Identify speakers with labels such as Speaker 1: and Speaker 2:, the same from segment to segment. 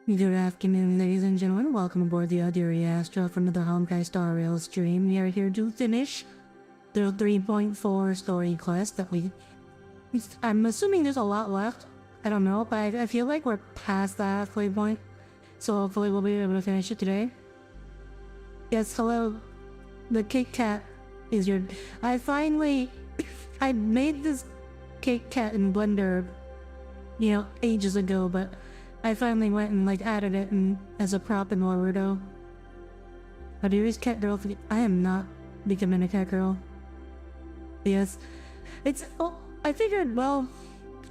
Speaker 1: Good afternoon, ladies and gentlemen. Welcome aboard the Audire Astra from the Honkai Star Rail stream. We are here to finish the 3.4 story quest that I'm assuming there's a lot left. I don't know, but I feel like we're past the halfway point. So hopefully we'll be able to finish it today. Yes, hello. The cake cat is your... I made this cake cat in Blender, ages ago, but I finally went and added it as a prop in Naruto. Audire's cat girl. I am not becoming a cat girl. Yes, I figured. Well,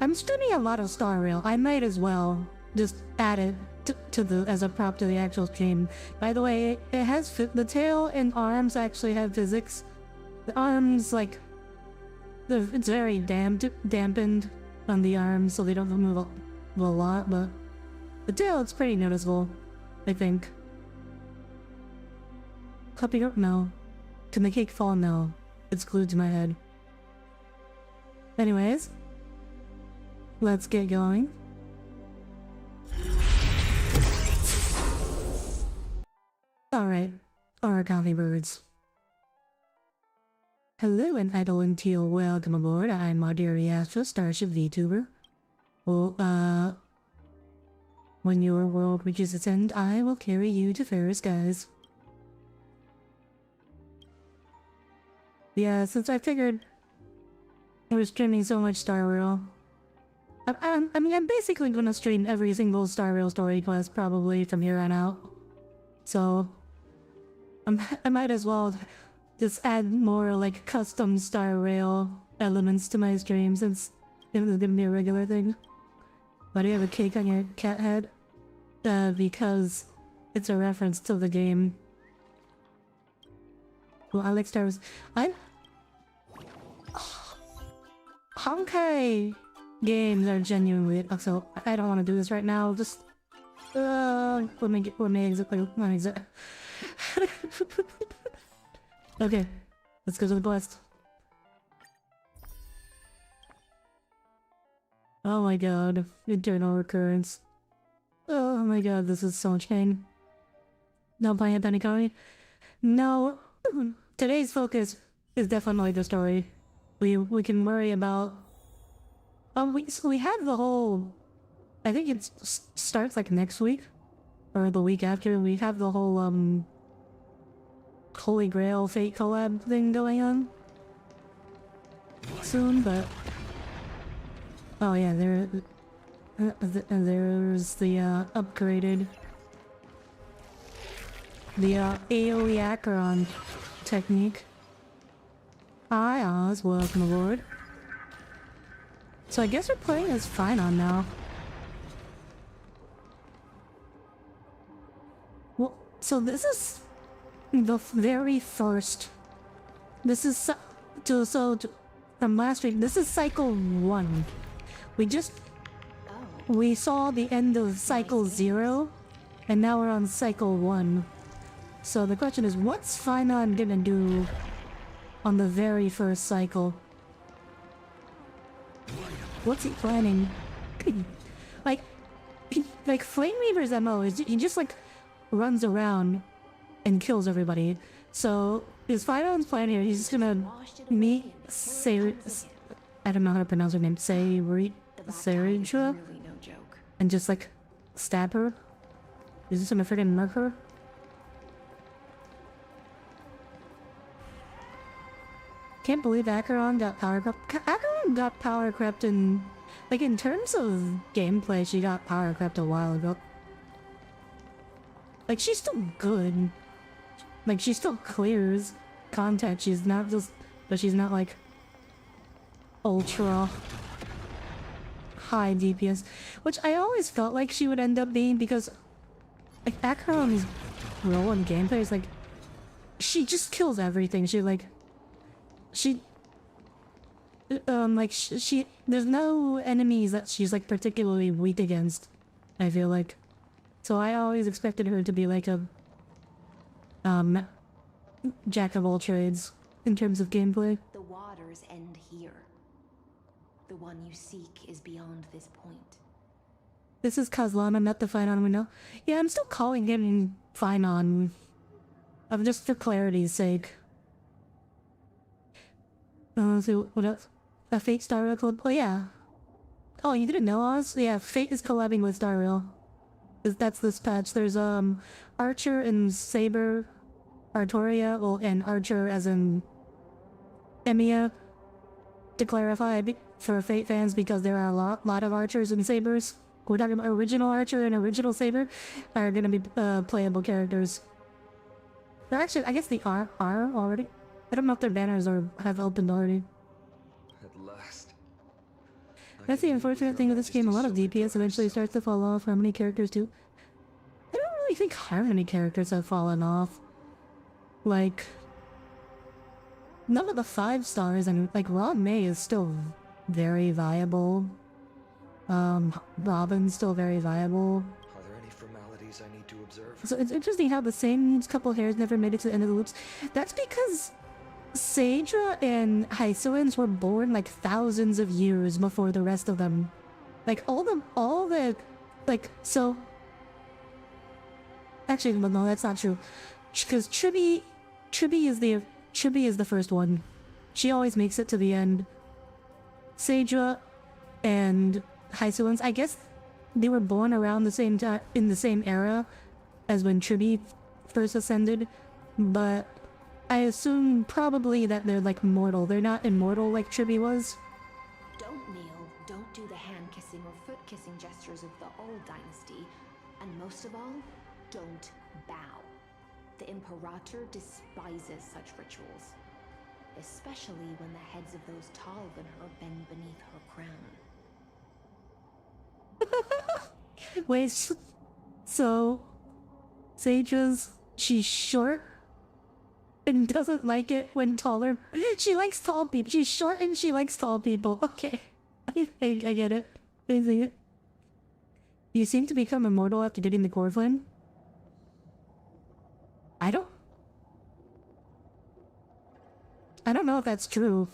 Speaker 1: I'm streaming a lot of Star Rail. I might as well just add it as a prop to the actual stream. By the way, it has the tail and arms actually have physics. The arms it's very dampened on the arms, so they don't move a lot, but the tail, it's pretty noticeable, I think. Puppy girl? No. Can the cake fall? No. It's glued to my head. Anyways, let's get going. Alright, origami birds. Hello and idle and teal, welcome aboard. I'm Audire Astra, starship vtuber. Well, when your world reaches its end, I will carry you to fairer skies. Yeah, since I figured I was streaming so much Star Rail, I'm basically gonna stream every single Star Rail story quest probably from here on out. So, I might as well just add more custom Star Rail elements to my stream since it's gonna be a regular thing. Why do you have a cake on your cat head? Because it's a reference to the game. Well, I like Star Wars. Honkai games are genuinely... So, I don't want to do this right now. Just... let me exit. Okay, let's go to the quest. Oh my god, internal recurrence. Oh my god, this is so much pain. No playing at Tanikami? No. Today's focus is definitely the story. We can worry about... we have the whole... I think it starts next week? Or the week after. We have the whole Holy Grail Fate collab thing going on soon, but... Oh yeah, there's the upgraded... The AoE Acheron technique. Hi Oz, welcome aboard. So I guess we're playing as Finon now. Well, so this is the very first... This is... from last week, this is cycle 1. We saw the end of cycle 0, and now we're on cycle 1. So the question is, what's Finon gonna do on the very first cycle? What's he planning? Flame Weaver's MO is he just runs around and kills everybody. So his Finon's plan here, he's just gonna meet I don't know how to pronounce her name. Sarija? And just stab her? Is this gonna freaking murk her? Can't believe Acheron got power crept. Acheron got power crept in terms of gameplay, she got power crept a while ago. She's still good. She still clears contact. She's not just... But she's not ultra high DPS, which I always felt like she would end up being, because Acheron's role in gameplay is she just kills everything. There's no enemies that she's particularly weak against, I feel like. So I always expected her to be a jack of all trades in terms of gameplay.
Speaker 2: The waters end here. The one you seek is beyond this point.
Speaker 1: This is Kazlana, not the Finon we know. Yeah, I'm still calling him Finon. Just for clarity's sake. So what else? A Fate Star Rail collab? Oh yeah. Oh, you didn't know us? Yeah, Fate is collabing with Star Rail. That's this patch. There's Archer and Saber, Artoria, well, and Archer as in Emiya. To clarify, for Fate fans, because there are a lot of Archers and Sabers. We're talking about original Archer and original Saber are gonna be playable characters. They're actually, I guess they are already. I don't know if their banners have opened already.
Speaker 2: At last.
Speaker 1: That's the unfortunate thing with this game. A lot of DPS eventually starts to fall off. Harmony characters too. I don't really think Harmony characters have fallen off. Like, none of the 5 stars, and like Ron May is still very viable. Robin's still very viable.
Speaker 2: Are there any formalities I need to observe?
Speaker 1: So it's interesting how the same couple hairs never made it to the end of the loops. That's because Saedra and Hysoans were born like thousands of years before the rest of them. Like all the like, so actually no, that's not true. Because Chibi is the first one. She always makes it to the end. Saedra and Hysoans, I guess they were born around the same time, in the same era as when Chibi first ascended, but I assume probably that they're like mortal. They're not immortal like Chibi was.
Speaker 3: Don't kneel, don't do the hand-kissing or foot-kissing gestures of the old dynasty, and most of all, don't bow. The Imperator despises such rituals, especially when the heads of those taller than her bend beneath her crown.
Speaker 1: Wait, so she's short and doesn't like it when taller. She likes tall people. She's short and she likes tall people. Okay, I get it. I see it. You seem to become immortal after getting the Corflin. I don't know if that's true.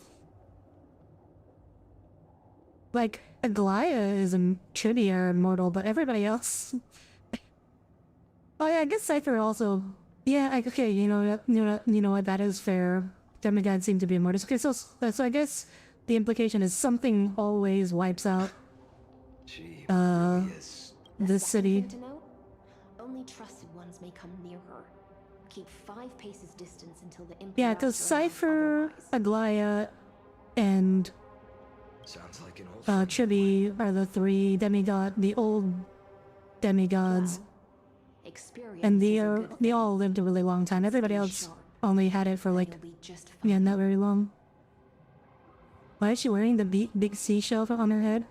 Speaker 1: Like, Aglaya is Chibi are immortal, but everybody else... Oh yeah, I guess Cypher also... Yeah, okay, you know what, that is fair. Demigods seem to be immortal. Okay, so I guess the implication is something always wipes out this city.
Speaker 3: To note, only trusted ones may come near her. Keep 5 paces distance until the Imperator.
Speaker 1: Yeah, because Cypher, Aglaya, and
Speaker 2: Sounds like an old
Speaker 1: Chibi are the 3 the old demigods.
Speaker 3: Experience
Speaker 1: And
Speaker 3: is a good
Speaker 1: they
Speaker 3: thing.
Speaker 1: all lived a really long time. Everybody
Speaker 3: Stay
Speaker 1: else
Speaker 3: sharp,
Speaker 1: only had it for
Speaker 3: and
Speaker 1: like,
Speaker 3: you'll be just fine.
Speaker 1: yeah, not very long. Why is she wearing the big seashell on her head?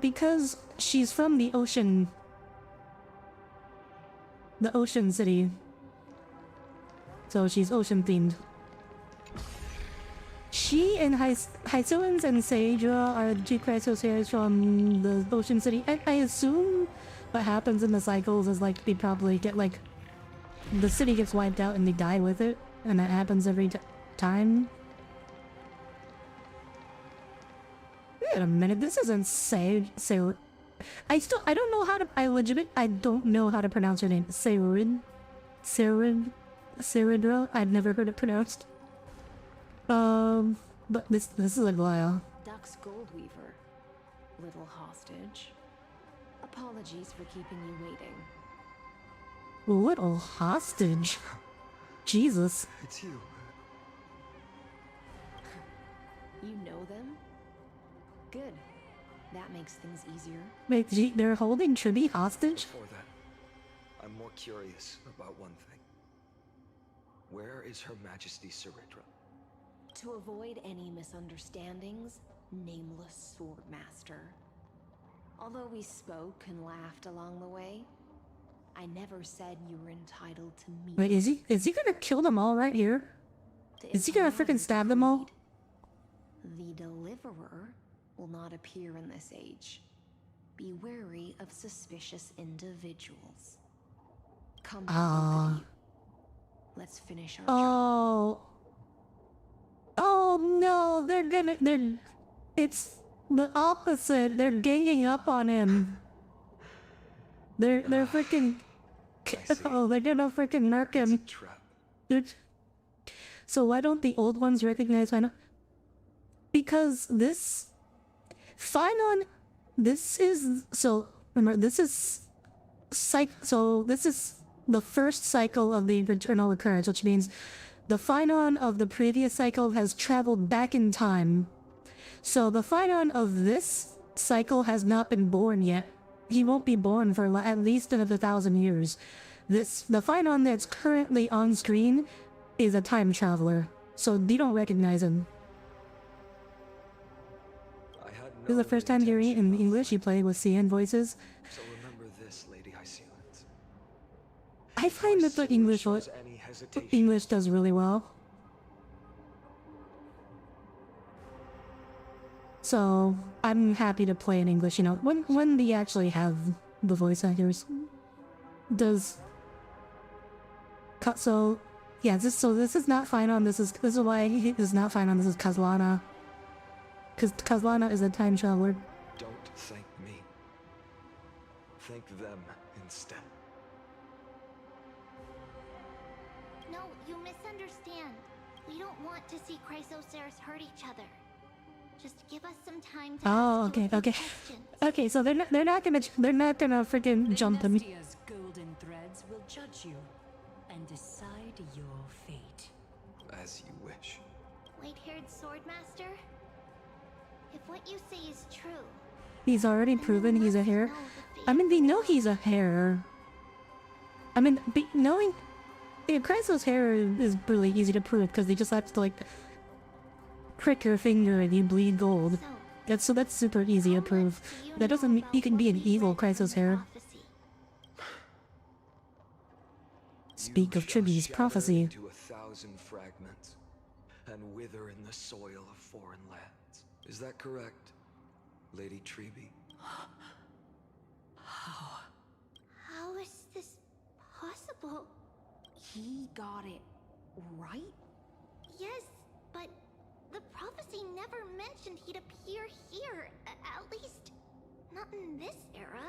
Speaker 1: Because she's from the ocean city. So she's ocean themed. She and Hysoans and Saedra are 2 Chrysosairs from the ocean city. I assume what happens in the cycles is like they probably get like the city gets wiped out and they die with it, and that happens every time. Wait a minute, this isn't Saedra. I don't know how to. I don't know how to pronounce her name. Saedra. I've never heard it pronounced. But this is Aglaya.
Speaker 3: Duck's Goldweaver, little hostage. Apologies for keeping you waiting.
Speaker 1: Little hostage. Jesus.
Speaker 2: It's you.
Speaker 3: You know them? Good. That makes things easier.
Speaker 1: Wait, they're holding Chibi hostage?
Speaker 2: Before that, I'm more curious about one thing. Where is Her Majesty Saridra?
Speaker 3: To avoid any misunderstandings, nameless Swordmaster. Although we spoke and laughed along the way, I never said you were entitled to me.
Speaker 1: Wait, is he gonna kill them all right here? Is he gonna freaking stab them all?
Speaker 3: The Deliverer will not appear in this age. Be wary of suspicious individuals. Come, both of you. Let's finish our job.
Speaker 1: Oh no, The opposite. They're ganging up on him. They're freaking.
Speaker 2: I see.
Speaker 1: Oh, they're gonna freaking narc him.
Speaker 2: Trap.
Speaker 1: Dude. So why don't the old ones recognize Finon? Because this Finon, this is so. Remember, this is so this is the first cycle of the eternal occurrence, which means the Finon of the previous cycle has traveled back in time. So the Finon of this cycle has not been born yet. He won't be born for at least another 1,000 years. The Finon that's currently on screen is a time traveler, so you don't recognize him.
Speaker 2: I had
Speaker 1: This is the first time hearing it in English. You play with CN voices.
Speaker 2: So remember this, Lady High Sealants.
Speaker 1: I find that the English does really well. So I'm happy to play in English. You know, when they actually have the voice actors. So yeah, this is not Finon. This is why it is not Finon. This is Kazlana. Because Kazlana is a time traveler.
Speaker 2: Don't thank me. Thank them instead.
Speaker 4: No, you misunderstand. We don't want to see Chrysoceres hurt each other. Just give us some time to
Speaker 1: Oh,
Speaker 4: ask you
Speaker 1: okay,
Speaker 4: a few
Speaker 1: okay.
Speaker 4: questions.
Speaker 1: Okay, so they're not gonna freaking jump him.
Speaker 5: Dynasties golden threads will judge you and decide your fate.
Speaker 2: As you wish.
Speaker 4: White-haired swordmaster? If what you say is true,
Speaker 1: He's already proven he's a hare. I mean, they know he's a hare. I mean, knowing Chryso's hair is really easy to prove because they just have to like prick your finger and you bleed gold.
Speaker 4: so
Speaker 1: That's super easy to prove. That doesn't mean you can be an evil Chryso's hair. Speak of Triby's prophecy.
Speaker 2: Into 1,000 fragments and wither in the soil of foreign lands. Is that correct, Lady Triby?
Speaker 4: How is this possible?
Speaker 3: He got it right?
Speaker 4: Yes, but the prophecy never mentioned he'd appear here. At least, not in this era.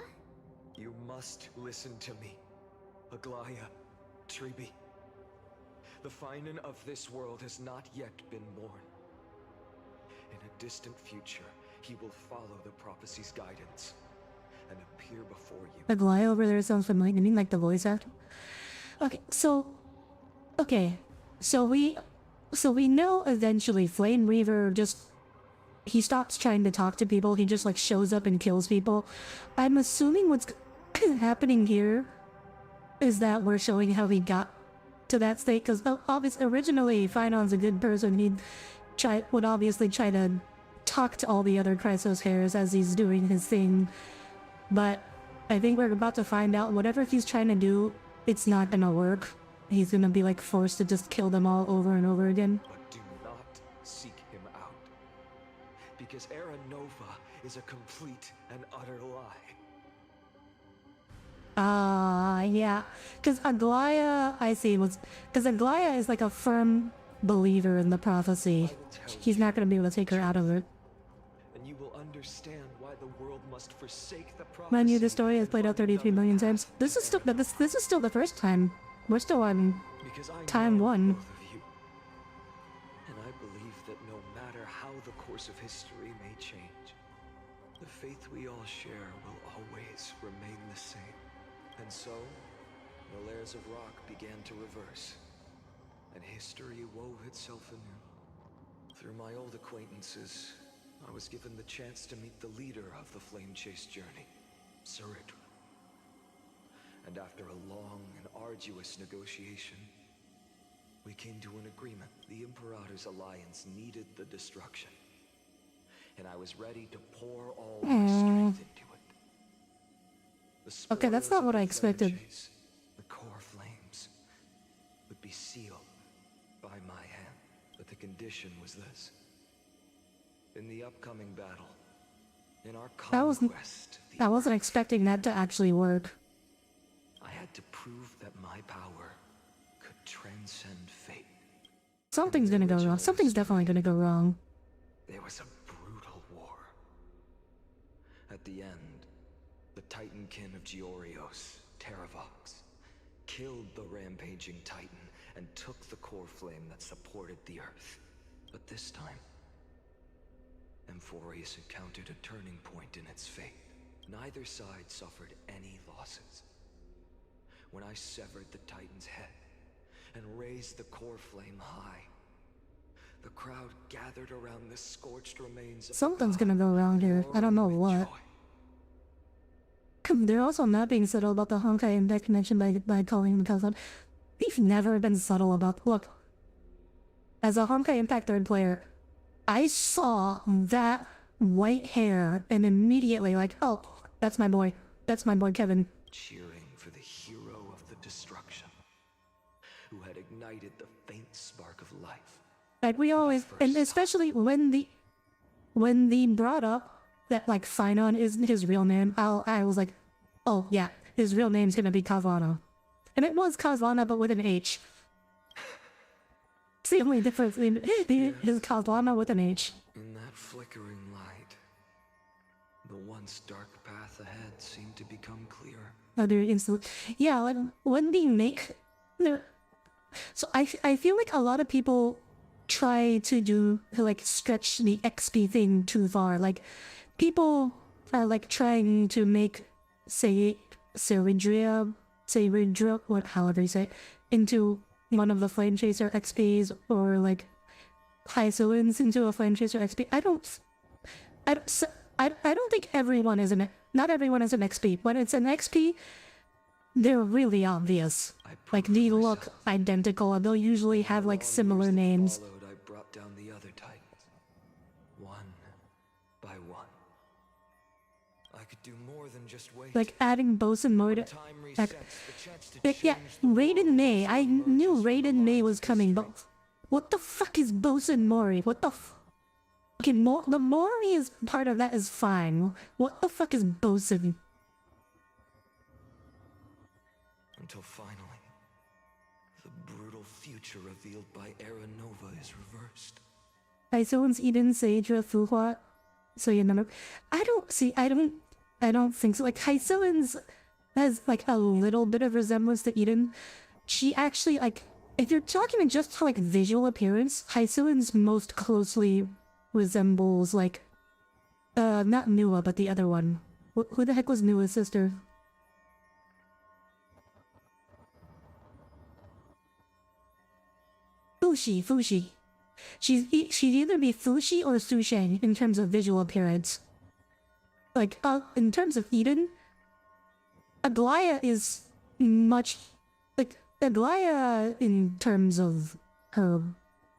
Speaker 2: You must listen to me, Aglaya, Triby. The Finon of this world has not yet been born. In a distant future, he will follow the prophecy's guidance and appear before you.
Speaker 1: The guy over there sounds familiar. You mean like the voice actor? Okay, so we know eventually Flame Reaver he stops trying to talk to people. He just like shows up and kills people. I'm assuming what's happening here is that we're showing how he got to that state, because obviously originally Finon's a good person. Would obviously try to talk to all the other Chrysos hairs as he's doing his thing, but I think we're about to find out whatever he's trying to do, it's not gonna work. He's gonna be like forced to just kill them all over and over again.
Speaker 2: But do not seek him out. Because Era Nova is a complete and utter lie.
Speaker 1: Yeah. Because Aglaya, because Aglaya is like a firm believer in the prophecy. He's not gonna be able to take her out of it.
Speaker 2: And you will understand why the world must forsake the prophecy.
Speaker 1: Mind you, this story has played out 33 million times. This is still the first time. We're still on
Speaker 2: Because I
Speaker 1: time
Speaker 2: know
Speaker 1: one.
Speaker 2: both of you. And I believe that no matter how the course of history may change, the faith we all share will always remain the same. And so, the layers of rock began to reverse, and history wove itself anew. Through my old acquaintances, I was given the chance to meet the leader of the Flame Chase journey, Saridra. And after a long and arduous negotiation, we came to an agreement. The Imperator's alliance needed the destruction, and I was ready to pour all my strength into it. The
Speaker 1: Okay, that's not what I
Speaker 2: spoils of the Flame
Speaker 1: expected.
Speaker 2: Chase, the core flames, would be sealed by my hand. But the condition was this. In the upcoming battle, in our conquest of the
Speaker 1: I wasn't expecting that to actually work.
Speaker 2: I had to prove that my power could transcend fate.
Speaker 1: Something's gonna go wrong. Something's definitely gonna go wrong.
Speaker 2: There was a brutal war, At the end, the Titankin of Georios, Terravox, killed the rampaging Titan and took the core flame that supported the Earth. But this time, Amphorius encountered a turning point in its fate. Neither side suffered any losses. When I severed the Titan's head and raised the core flame high, the crowd gathered around the scorched remains of
Speaker 1: Something's gonna go wrong here. I don't know what. They're also not being subtle about the Honkai Impact connection by calling him Kazan. We've never been subtle about. Look, as a Honkai Impact third player, I saw that white hair and immediately like, oh, that's my boy. That's my boy Kevin.
Speaker 2: Cheering for the hero of the destruction, who had ignited the faint spark of life.
Speaker 1: Like we always, and especially when they brought up that like Phynon isn't his real name, I was like, oh yeah, his real name's gonna be Kazana. And it was Kazana but with an H. It's the only difference in is Kazana with an H.
Speaker 2: In that flickering light, the once dark path ahead seemed to become clearer.
Speaker 1: Yeah, like when they make so I feel like a lot of people try to like stretch the XP thing too far. Like people are like trying to make say Seridria, what however you say, into one of the Flame Chaser XPs, or like Hysolins into a Flame Chaser XP. I don't think everyone is not everyone is an XP. When it's an XP, they're really obvious. Like they look identical and they'll usually have like similar names.
Speaker 2: I brought down the other Titans, one by one. I could do more than just wait.
Speaker 1: Like adding Bosun mode. Like, yeah, Raiden May. I knew Raiden May was coming, but what the fuck is Bosun Mori? What the okay, the Mori is part of that is fine. What the fuck is Bosun?
Speaker 2: Until finally, the brutal future revealed by Era Nova is reversed.
Speaker 1: Hysolins, Eden, Saedra, Fuhua. So you know, I don't think so. Like Hysolins has like a little bit of resemblance to Eden. She actually like, if you're talking just like visual appearance, Hysolins most closely resembles like, not Nua, but the other one. Who the heck was Nua's sister? Fushi. She'd either be Fushi or Susheng in terms of visual appearance. Like, in terms of Eden, Aglaya is much, like, Aglaya in terms of her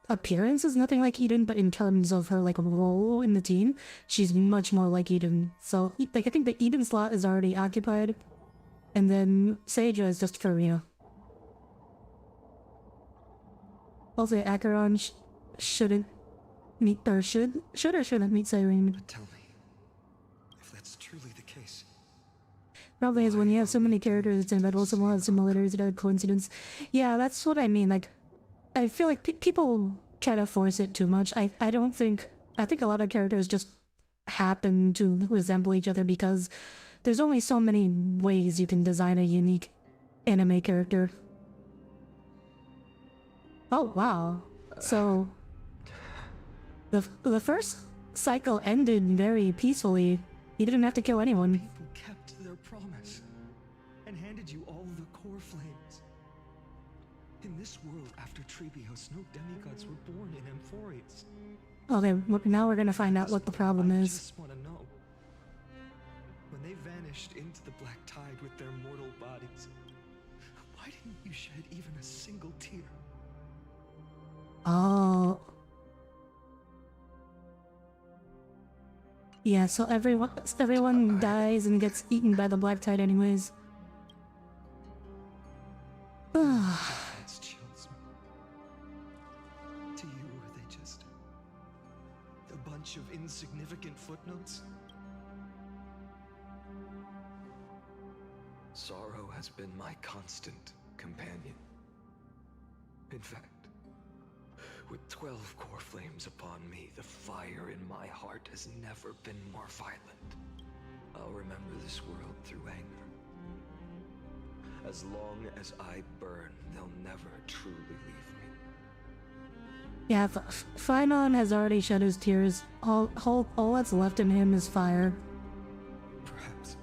Speaker 1: appearance is nothing like Eden, but in terms of her, like, role in the team, she's much more like Eden. So, like, I think the Eden slot is already occupied, and then Seidra is just Korea. Also, Acheron shouldn't meet, or should or shouldn't meet Cyrene.
Speaker 2: But tell me, if that's truly the case.
Speaker 1: Probably is when you have so many characters and that also have similarities without coincidence. Yeah, that's what I mean. Like, I feel like people try to force it too much. I think a lot of characters just happen to resemble each other because there's only so many ways you can design a unique anime character. Oh wow. So the first cycle ended very peacefully. You didn't have to kill anyone.
Speaker 2: People kept their promise and handed you all the core flames. In this world after Trebios, no demigods were born in Amphorius.
Speaker 1: Okay, now we're gonna find out what the problem
Speaker 2: I
Speaker 1: is.
Speaker 2: just want to know. When they vanished into the black tide with their mortal bodies, why didn't you shed even a single tear?
Speaker 1: Oh. Yeah, so everyone dies and gets eaten by the black tide anyways.
Speaker 2: That's chills me. To you, were they just a bunch of insignificant footnotes? Sorrow has been my constant companion. In fact, with 12 core flames upon me, the fire in my heart has never been more violent. I'll remember this world through anger. As long as I burn, they'll never truly leave me.
Speaker 1: Yeah, Finon has already shed his tears. All that's left in him is fire.
Speaker 2: Perhaps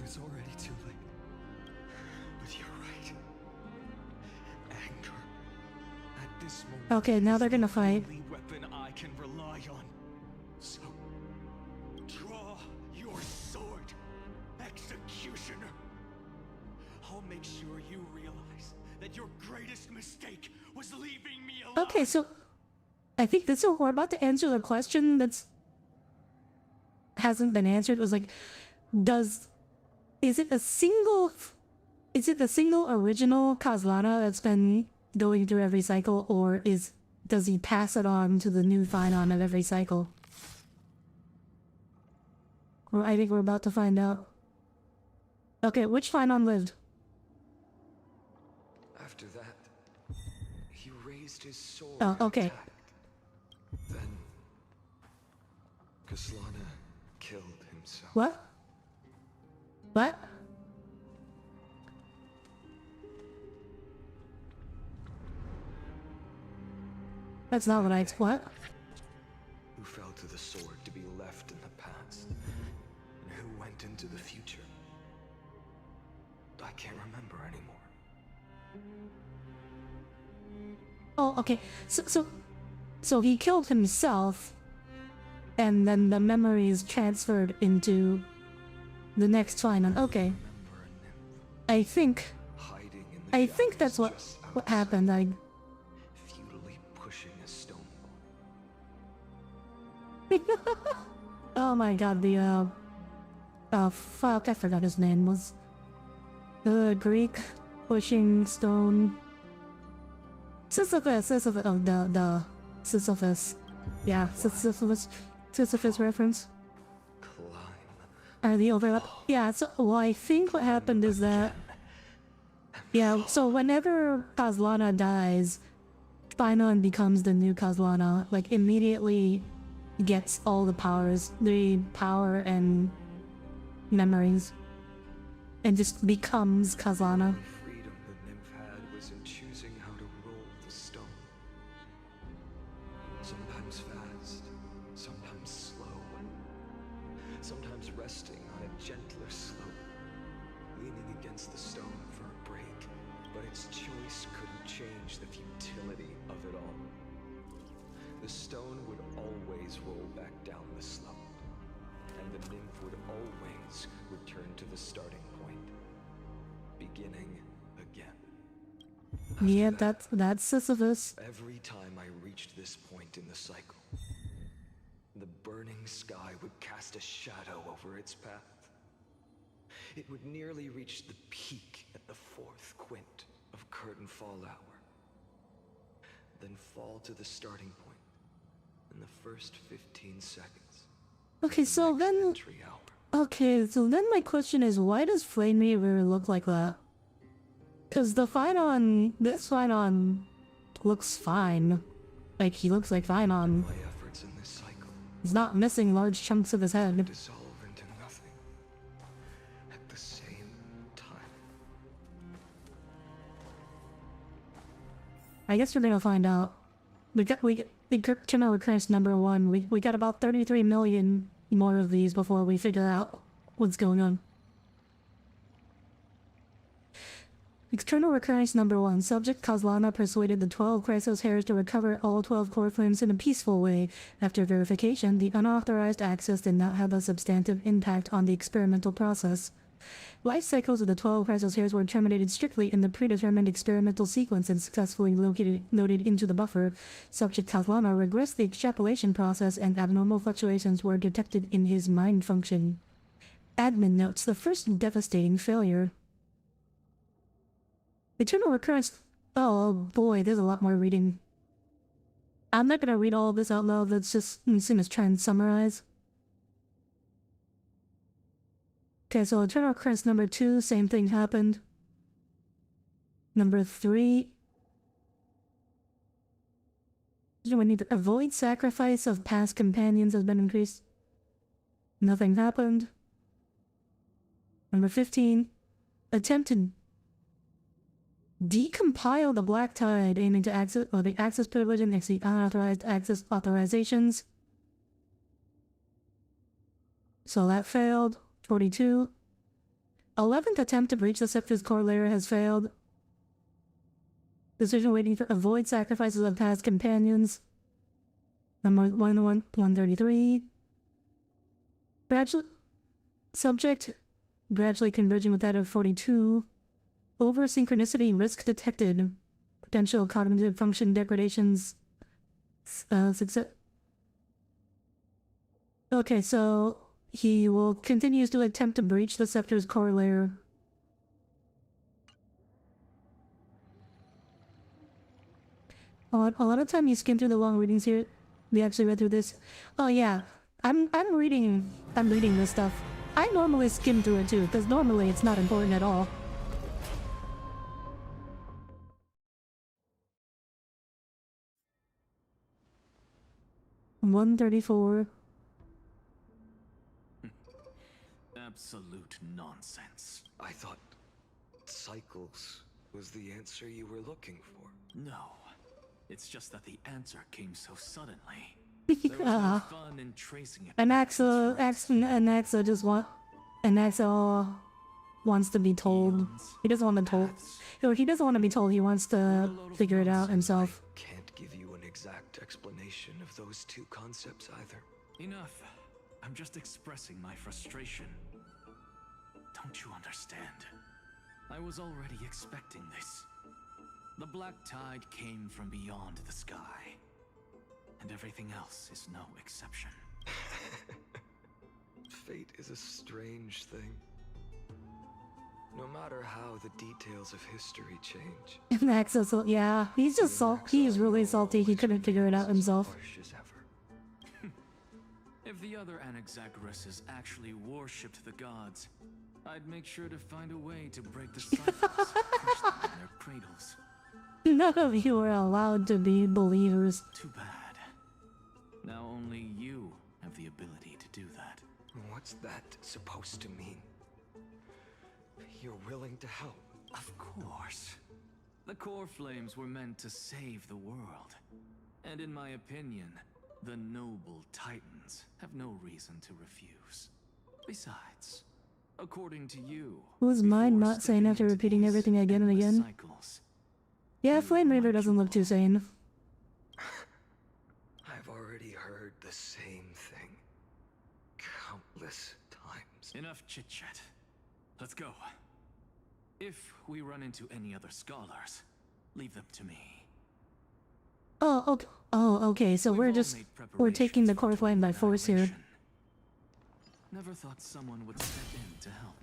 Speaker 2: it's already too late. But you're right. Anger. At this moment,
Speaker 1: Okay, now they're gonna
Speaker 2: is the
Speaker 1: fight.
Speaker 2: only weapon I can rely on. So, draw your sword, executioner. I'll make sure you realize that your greatest mistake was leaving me alone.
Speaker 1: Okay, so I think this is we're about to answer the question that's hasn't been answered. It was like, is it the single original Kazlana that's been going through every cycle, or does he pass it on to the new Finon at every cycle? Well, I think we're about to find out. Okay, which Finon lived?
Speaker 2: After that, he raised his sword.
Speaker 1: Oh, okay.
Speaker 2: And attacked. Then, Kaslana killed himself.
Speaker 1: What? What? That's not what I... What?
Speaker 2: Who fell to the sword to be left in the past? And who went into the future? I can't remember anymore.
Speaker 1: Oh, okay. So he killed himself, and then the memories transferred into the next Finon. Okay.
Speaker 2: Remember a nymph
Speaker 1: I think
Speaker 2: hiding in the
Speaker 1: that's
Speaker 2: shadows
Speaker 1: what
Speaker 2: just
Speaker 1: happened.
Speaker 2: futilely pushing a stone
Speaker 1: Oh my god, the oh fuck, I forgot his name. Was the Greek pushing stone Sisyphus, oh the Sisyphus. Yeah, Sisyphus reference.
Speaker 2: climb.
Speaker 1: Are the overlap? Yeah, so well, I think what happened is that yeah, so whenever Kazlana dies, Finon becomes the new Kazlana, like immediately gets all the power and memories, and just becomes Kazlana.
Speaker 2: The freedom the nymph had was in choosing how to roll the stone. Sometimes fast, sometimes slow. Sometimes resting on a gentler slope, leaning against the stone for a break. But its choice couldn't change the futility of it all. The stone would always roll back down the slope, and the nymph would always return to the starting point, beginning again.
Speaker 1: Yeah, that's Sisyphus.
Speaker 2: Every time I reached this point in the cycle, the burning sky would cast a shadow over its path. It would nearly reach the peak at the fourth quint of curtain fall hour, then fall to the starting point in the first 15 seconds.
Speaker 1: Okay, so then
Speaker 2: Entry hour.
Speaker 1: okay, so then my question is, why does Flame Reaver look like that? Because this Finon looks fine. Like, he looks like Finon.
Speaker 2: My efforts in this cycle
Speaker 1: He's not missing large chunks of his head.
Speaker 2: dissolve into nothing at the same time.
Speaker 1: I guess we're gonna find out. We Channel Request number 1. We got about 33 million more of these before we figure out what's going on. External recurrence number 1. Subject Kazlana persuaded the 12 Chrysos hairs to recover all 12 core flames in a peaceful way. After verification, the unauthorized access did not have a substantive impact on the experimental process. Life cycles of the 12 Chrysos hairs were terminated strictly in the predetermined experimental sequence and successfully loaded into the buffer. Subject Kazlana regressed the extrapolation process, and abnormal fluctuations were detected in his mind function. Admin notes the first devastating failure. Eternal recurrence. Oh boy, there's a lot more reading. I'm not gonna read all of this out loud. Let's just try and summarize. Okay, so Eternal recurrence number 2, same thing happened. Number 3. We need to avoid sacrifice of past companions has been increased. Nothing happened. Number 15. Attempted decompile the Black Tide, aiming to access the access privilege and exceed unauthorized access authorizations. So that failed. 42. 11th attempt to breach the Scepter's core layer has failed. Decision waiting to avoid sacrifices of past companions. Number 133. Subject gradually converging with that of 42. Over synchronicity risk detected. Potential cognitive function degradations. Success. Okay, so he will continue to attempt to breach the Scepter's core layer. A lot of time you skim through the long readings here. We actually read through this. Oh yeah, I'm reading this stuff. I normally skim through it too, because normally it's not important at all. $134.
Speaker 6: Absolute nonsense.
Speaker 2: I thought cycles was the answer you were looking for.
Speaker 6: No. It's just that the answer came so suddenly. There was no fun in tracing it.
Speaker 1: Anaxa wants to be told. He doesn't want to told. Or he doesn't want to be told. He wants to figure it out himself.
Speaker 2: Can't give you an exact explanation of those two concepts either.
Speaker 6: Enough. I'm just expressing my frustration. Don't you understand? I was already expecting this. The Black Tide came from beyond the sky. And everything else is no exception.
Speaker 2: Fate is a strange thing. No matter how the details of history change.
Speaker 1: Anaxa, yeah, he's just he's really salty. He couldn't figure it out himself.
Speaker 2: Harsh as ever.
Speaker 6: If the other Anaxagoras actually worshipped the gods, I'd make sure to find a way to break the cycles, crush them in their cradles.
Speaker 1: None of you are allowed to be believers.
Speaker 6: Too bad. Now only you have the ability to do that.
Speaker 2: What's that supposed to mean? You're willing to help?
Speaker 6: Of course. The core flames were meant to save the world. And in my opinion, the noble Titans have no reason to refuse. Besides, according to you...
Speaker 1: Whose mind not sane after repeating everything again and again? Yeah, Flame Reader doesn't look too sane.
Speaker 2: I've already heard the same thing. Countless times.
Speaker 6: Enough chit-chat. Let's go. If we run into any other scholars, leave them to me.
Speaker 1: Oh, okay, so we're taking the core flame by force here.
Speaker 6: Never thought someone would step in to help.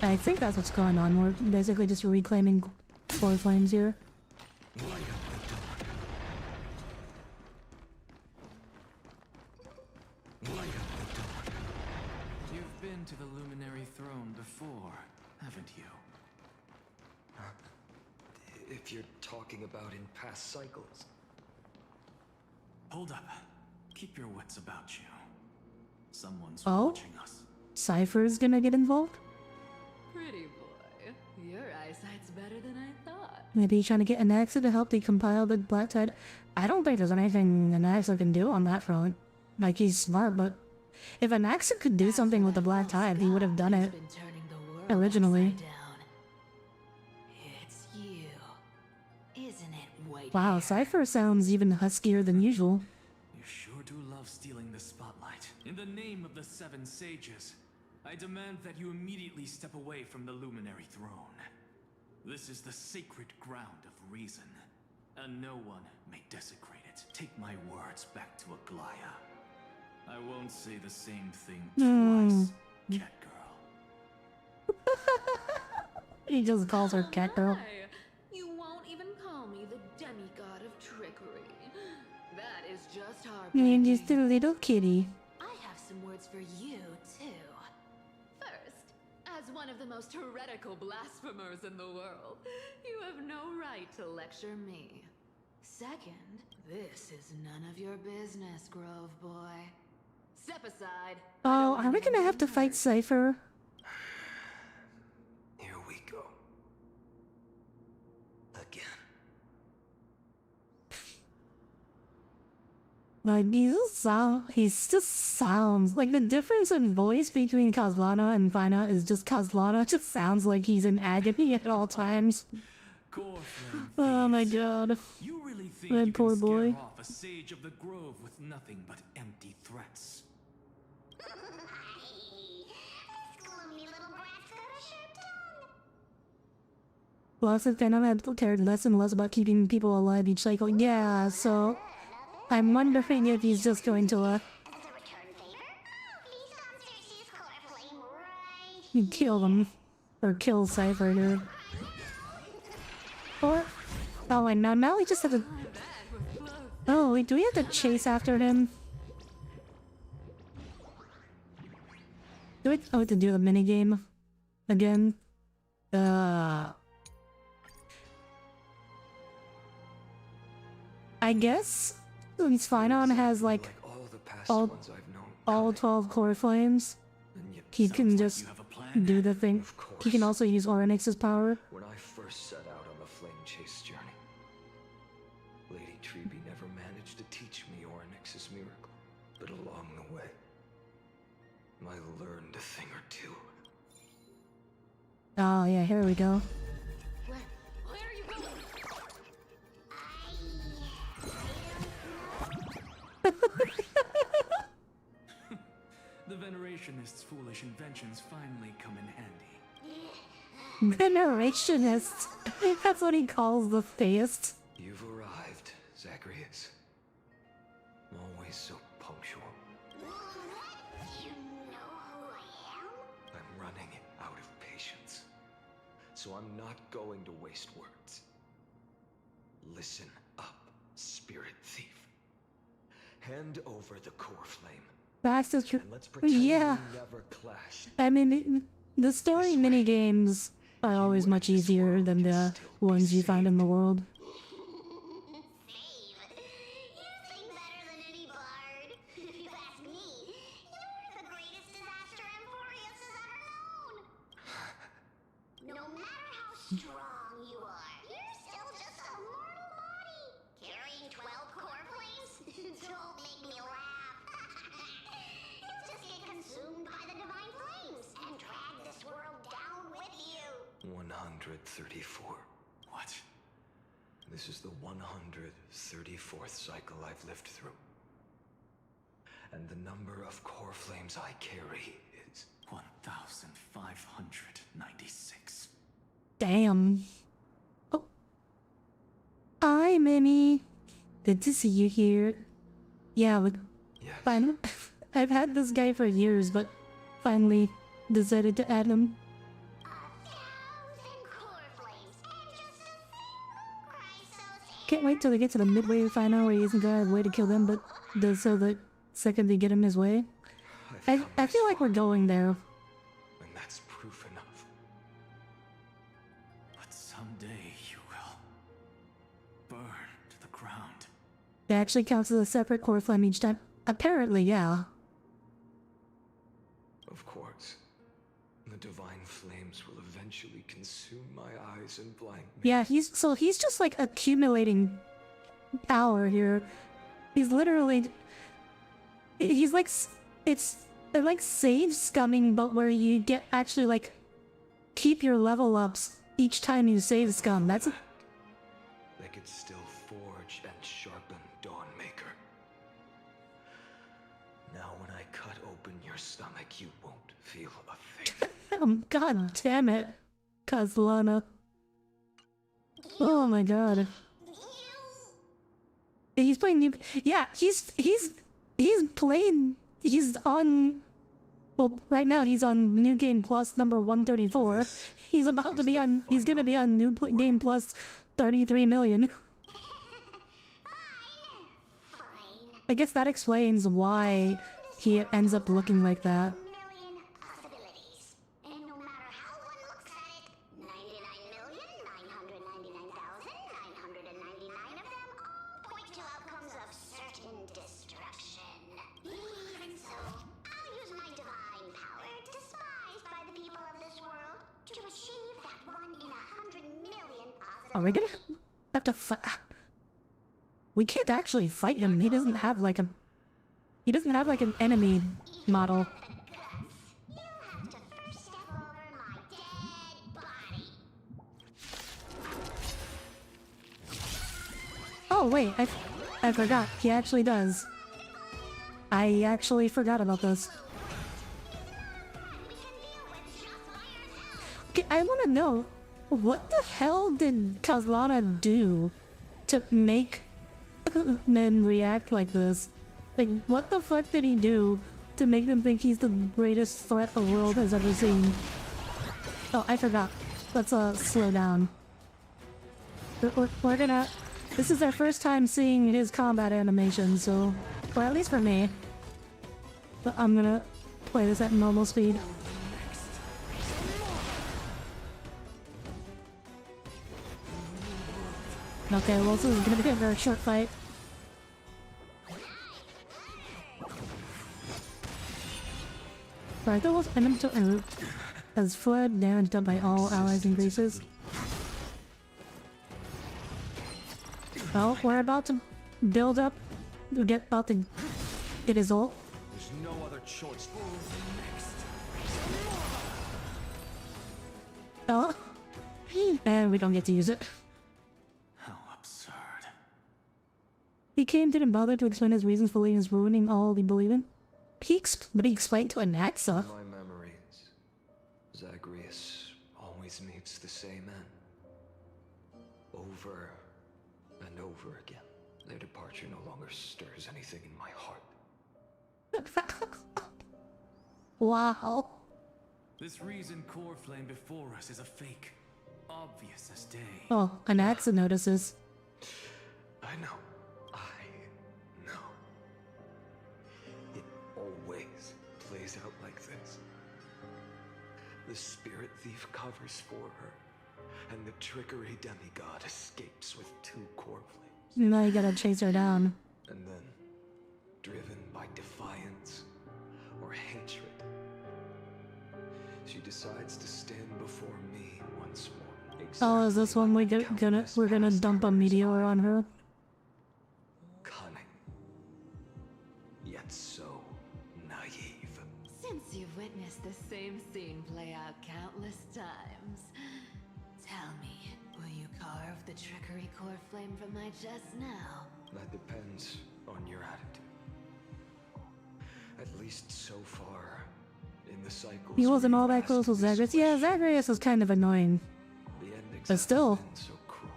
Speaker 1: I think that's what's going on. We're basically just reclaiming core flames here.
Speaker 6: You've been to the Luminary Throne before, haven't you?
Speaker 2: If you're talking about in past cycles.
Speaker 6: Hold up. Keep your wits about you. Someone's
Speaker 1: Oh?
Speaker 6: watching us.
Speaker 1: Cypher's gonna get involved?
Speaker 7: Pretty boy, your eyesight's better than I thought.
Speaker 1: Maybe he's trying to get Anaxa to help decompile the Black Tide. I don't think there's anything Anaxa can do on that front. Like, he's smart, but if Anaxa could do something with the Black Tide, he would have done it
Speaker 7: Been turning the world
Speaker 1: originally.
Speaker 7: upside down. It's you, isn't it, White?
Speaker 1: Wow, Cypher sounds even huskier than usual.
Speaker 6: You sure do love stealing the spotlight. In the name of the Seven Sages, I demand that you immediately step away from the Luminary Throne. This is the sacred ground of reason, and no one may desecrate it. Take my words back to Aglaya. I won't say the same thing twice, cat girl.
Speaker 1: He just calls her cat girl.
Speaker 7: Why? You won't even call me the demigod of trickery. That is just
Speaker 1: You're
Speaker 7: heartbreaking.
Speaker 1: just a little kitty.
Speaker 7: I have some words for you, too. First, as one of the most heretical blasphemers in the world, you have no right to lecture me. Second, this is none of your business, Grove Boy. Step aside.
Speaker 1: Oh, are we gonna have to fight Cypher?
Speaker 2: Here we go. Again.
Speaker 1: Like, he just sounds like the difference in voice between Kazlana and Fina is just Kazlana just sounds like he's in agony at all times. Oh my god.
Speaker 6: You really think
Speaker 1: That
Speaker 6: you
Speaker 1: poor
Speaker 6: can scare
Speaker 1: boy.
Speaker 6: off a sage of the grove with nothing but empty threats?
Speaker 4: Gloomy little brat's got a sharp tongue.
Speaker 1: Lots of Venom had cared less and less about keeping people alive each cycle. Yeah, so I'm wondering if he's just going to
Speaker 4: As a return favor, please downstairs his core flame right.
Speaker 1: kill them. Or kill Cypher, dude. Or oh wait, now we just have to. Oh wait, do we have to chase after him? Do we have to do the minigame again? I guess since Finon has like
Speaker 2: all the past
Speaker 1: all-
Speaker 2: ones I've known.
Speaker 1: all 12 core flames,
Speaker 2: And yet,
Speaker 1: he can
Speaker 6: Like
Speaker 1: just
Speaker 6: you have a plan?
Speaker 1: do the thing.
Speaker 2: Of course.
Speaker 1: He can also use Oryx's power.
Speaker 2: when I first set out on the flame chase journey, Lady Treby never managed to teach me Oryx's miracle. But along the way, I learned a thing or two.
Speaker 1: Oh yeah, here we go.
Speaker 7: Where are you going?
Speaker 6: The Venerationist's foolish inventions finally come in handy.
Speaker 1: Venerationist. That's what he calls the theist.
Speaker 2: You've arrived, Zacharias. Always so punctual.
Speaker 4: You know who I am?
Speaker 2: I'm running out of patience. So I'm not going to waste words. Listen up, spirit thief. Hand over the core flame,
Speaker 1: That's just
Speaker 2: and let's pretend
Speaker 1: yeah.
Speaker 2: we never clashed.
Speaker 1: I mean, the story minigames are always much easier than the ones you find in the world.
Speaker 4: Save. You sing better than any bard. If you ask me, you're the greatest disaster Emporius has ever known. No matter how strong you are, you're still just a mortal body. Carrying 12 core flames? Don't make me laugh. You'll just get consumed by the divine flames and drag this world down with you.
Speaker 2: 134.
Speaker 6: What?
Speaker 2: This is the 134th cycle I've lived through. And the number of core flames I carry is
Speaker 6: 1,596.
Speaker 1: Damn. Oh. Hi, Minnie. Good to see you here. Yeah, but
Speaker 2: yes.
Speaker 1: finally, I've had this guy for years, but finally decided to add him.
Speaker 4: 1,000 core flames and just a single Chrysos.
Speaker 1: Can't wait till we get to the midway final where he isn't gonna have a way to kill them, but does so that second they get him his way.
Speaker 2: I've
Speaker 1: I
Speaker 2: come
Speaker 1: feel
Speaker 2: this
Speaker 1: like we're
Speaker 2: far,
Speaker 1: going there.
Speaker 2: and that's proof enough.
Speaker 6: But someday you will burn to the ground.
Speaker 1: It actually counts as a separate core flame each time. Apparently, yeah.
Speaker 2: Of course. The divine flames will eventually consume my eyes and blind me.
Speaker 1: Yeah, he's just like accumulating power here. He's literally he's like they're like save scumming, but where you get actually like keep your level ups each time you save scum. That's a,
Speaker 2: They could still forge and sharpen Dawnmaker. Now when I cut open your stomach, you won't feel a thing.
Speaker 1: God damn it, Kazlana. Oh my god. He's playing new. Yeah, he's playing. He's on. Well, right now he's on New Game Plus number 134. He's about to be on. He's gonna be on New Game Plus 33 million. I guess that explains why he ends up looking like that.
Speaker 4: Million possibilities. And no matter how one looks at it, 99,999,999 of them are
Speaker 1: Are we gonna have to fight? We can't actually fight him. He doesn't have like a... He doesn't have like an enemy model.
Speaker 4: You have to first step over my dead body.
Speaker 1: Oh wait, I forgot. He actually does. I actually forgot about this. Okay, I want to know, what the hell did Kazlana do to make men react like this? Like, what the fuck did he do to make them think he's the greatest threat the world has ever seen? Oh, I forgot. Let's slow down. We're gonna... This is our first time seeing his combat animation, so... Or at least for me. But I'm gonna play this at normal speed. Okay, well, this is gonna be a very short fight. Right, there was enemy has fled, damage done by all allies increases. Well, we're about to build up. About to get his ult.
Speaker 2: There's no other choice.
Speaker 1: Oh, and we don't get to use it.
Speaker 6: How absurd.
Speaker 1: He didn't bother to explain his reasons for Lena's ruining all we believe in. But he explained to Anaxa.
Speaker 2: My memories. Zagreus always meets the same end. Over and over again. Their departure no longer stirs anything in my heart.
Speaker 1: Wow.
Speaker 6: This reason core flame before us is a fake. Obvious as day.
Speaker 1: Oh, Anaxa notices.
Speaker 2: I know. It always plays out like this. The spirit thief covers for her, and the trickery demigod escapes with 2 core flames.
Speaker 1: Now you gotta chase her down.
Speaker 2: And then, driven by defiance or hatred, she decides to stand before me once more.
Speaker 1: Oh, is this one we're gonna dump a meteor on her?
Speaker 2: Cunning, yet so naive.
Speaker 7: Since you've witnessed the same scene play out countless times, tell me, will you carve the trickery core flame from my chest now?
Speaker 2: That depends on your attitude. At least so far, in the cycle.
Speaker 1: He wasn't all that close with Zagreus. Yeah, Zagreus was kind of annoying.
Speaker 2: The endings
Speaker 1: But still.
Speaker 2: have been so cruel.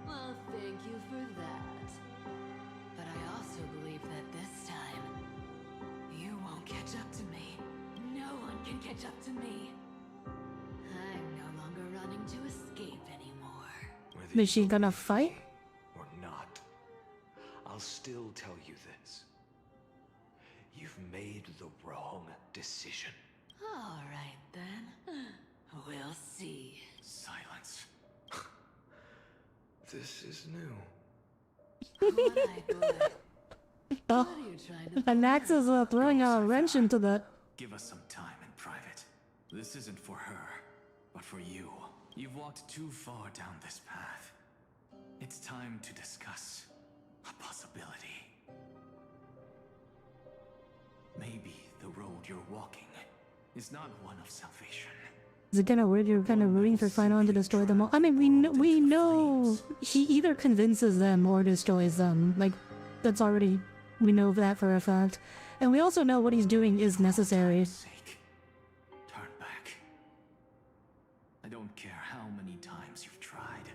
Speaker 7: Well, thank you for that. But I also believe that this time, you won't catch up to me. No one can catch up to me. I'm no longer running to escape anymore.
Speaker 2: Whether
Speaker 1: Is she
Speaker 2: you
Speaker 1: gonna
Speaker 2: believe
Speaker 1: fight?
Speaker 2: me or not, I'll still tell you this. You've made the wrong decision.
Speaker 7: All right then. We'll see.
Speaker 6: Silence.
Speaker 2: This is new.
Speaker 7: Alright, boy.
Speaker 1: Oh,
Speaker 7: What are you trying to
Speaker 1: Anaxa's throwing a wrench into that.
Speaker 6: Give us some time in private. This isn't for her, but for you. You've walked too far down this path. It's time to discuss a possibility. Maybe the road you're walking is not one of salvation.
Speaker 1: Is it kind of weird you're kind of rooting for Final to destroy them all? I mean, we know he either convinces them or destroys them. Like, that's already... We know that for a fact. And we also know what he's doing is necessary.
Speaker 6: Sake. Turn back. I don't care how many times you've tried.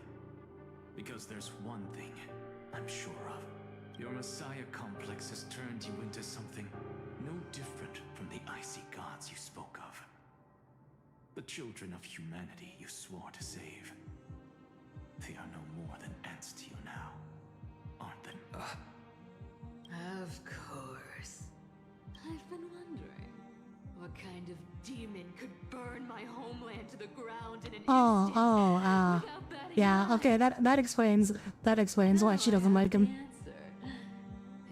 Speaker 6: Because there's one thing I'm sure of. Your Messiah complex has turned you into something no different from the icy gods you spoke of. The children of humanity you swore to save. They are no more than ants to you now, aren't they?
Speaker 7: Of course. I've been wondering, what kind of demon could burn my homeland to the ground in an instant? Without batting
Speaker 1: Yeah,
Speaker 7: an eye?
Speaker 1: okay, that explains why she doesn't like him.
Speaker 7: Answer.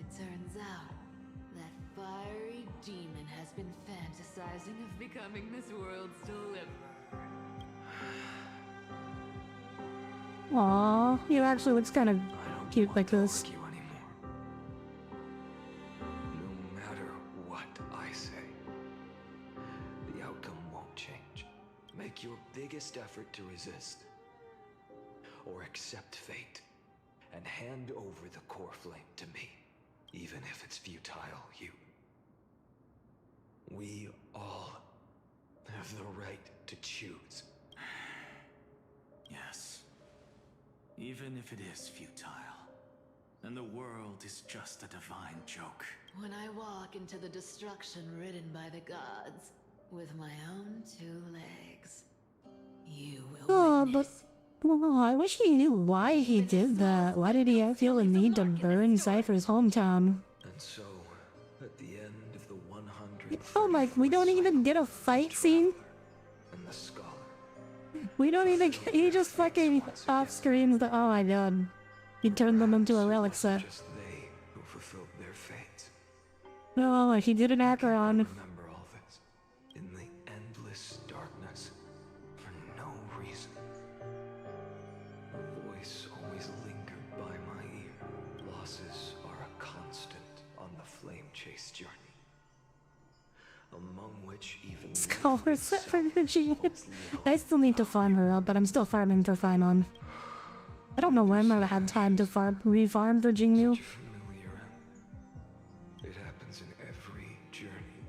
Speaker 7: It turns out that fiery demon has been fantasizing of becoming this world's deliverer.
Speaker 1: Aw, he actually looks kind of
Speaker 2: I don't
Speaker 1: cute
Speaker 2: want
Speaker 1: like
Speaker 2: to
Speaker 1: this.
Speaker 2: argue anymore. No matter what I say, the outcome won't change. Make your biggest effort to resist. Or accept fate. And hand over the core flame to me. Even if it's futile, we all have the right to choose.
Speaker 6: Yes. Even if it is futile. And the world is just a divine joke.
Speaker 7: When I walk into the destruction ridden by the gods, with my own 2 legs, you will
Speaker 1: Oh,
Speaker 7: witness.
Speaker 1: well, I wish he knew why he did that. Why did he feel the need to burn Cypher's hometown?
Speaker 2: And so, at the end of the 100.
Speaker 1: Oh my, we don't even get a fight scene?
Speaker 2: And the scholar.
Speaker 1: We don't even, he just fucking off screams the, oh my god. He turned them into a relic set.
Speaker 2: Just they who fulfilled their fates.
Speaker 1: No, he did an Acheron.
Speaker 2: Remember all this in the endless darkness for no reason. A voice always lingered by my ear. Losses are a constant on the flame chase journey. Among which even
Speaker 1: Scholar set for Gucci. I still need to farm her up, but I'm still farming for Phimon. I don't know when I've had time to refarm for Jingyu.
Speaker 2: familiar end. It happens in every journey.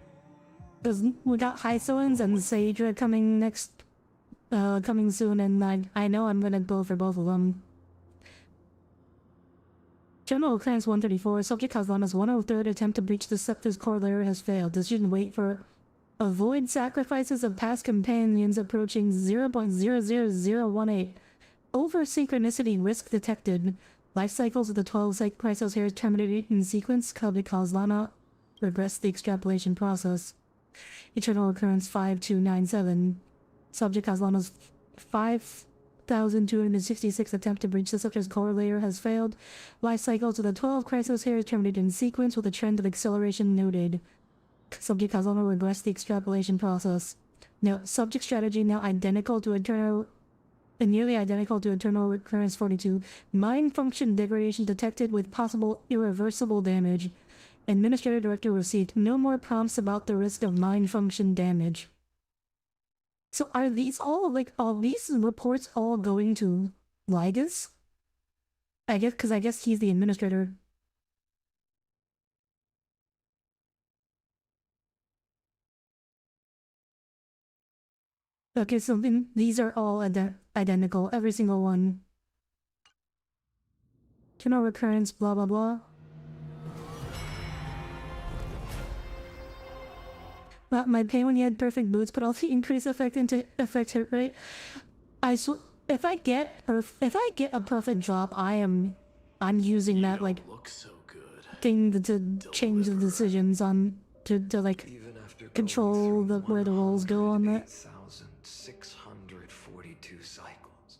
Speaker 1: Because we got Hysoans and Saedra coming coming soon, and I know I'm gonna go for both of them. General Clans 134, Subject Kazana's 103rd attempt to breach the Scepter's core layer has failed. Decision wait for avoid sacrifices of past companions approaching 0.00018. Over synchronicity risk detected. Life cycles of the 12 Chrysos hairs terminated in sequence. Subject Kazana regress the extrapolation process. Eternal occurrence 5297. Subject Kazana's 5,266 attempt to breach the Scepter's core layer has failed. Life cycles of the 12 Chrysos hairs terminated in sequence with a trend of acceleration noted. Subject Kazana regress the extrapolation process. Now, subject strategy now identical to Eternal... nearly identical to Eternal Recurrence 42. Mind function degradation detected with possible irreversible damage. Administrator Director received no more prompts about the risk of mind function damage. So are these all, all these reports all going to Lygus? I guess, because I guess he's the administrator. Okay, so then these are all identical, every single one. General recurrence, blah blah blah. But my pain when you had perfect boots, but all the increased effect into effect hit rate. If I get a perfect drop, I'm using that
Speaker 6: Look so good.
Speaker 1: thing to change the decisions on to like
Speaker 2: Even after
Speaker 1: control where the rolls go on that.
Speaker 2: 8,642 cycles.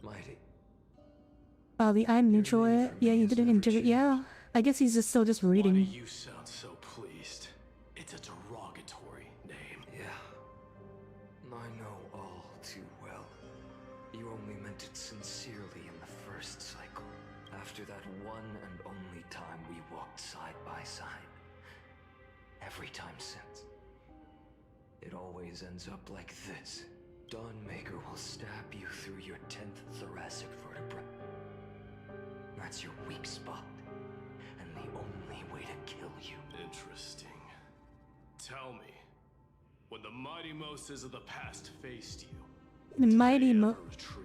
Speaker 2: Mighty.
Speaker 1: The I'm neutral. Yeah, you didn't integrate. Yeah, I guess he's just still reading.
Speaker 6: Why do you sound so pleased? It's a derogatory name.
Speaker 2: Yeah. I know all too well. You only meant it sincerely in the first cycle. After that one and only time we walked side by side. Every time since. It always ends up like this. Dawnmaker will stab you through your 10th thoracic vertebra. That's your weak spot. And the only way to kill you.
Speaker 8: Interesting. Tell me, when the Mighty Moses of the past faced you,
Speaker 1: The Mighty
Speaker 8: they
Speaker 1: Mo.
Speaker 8: ever retreat?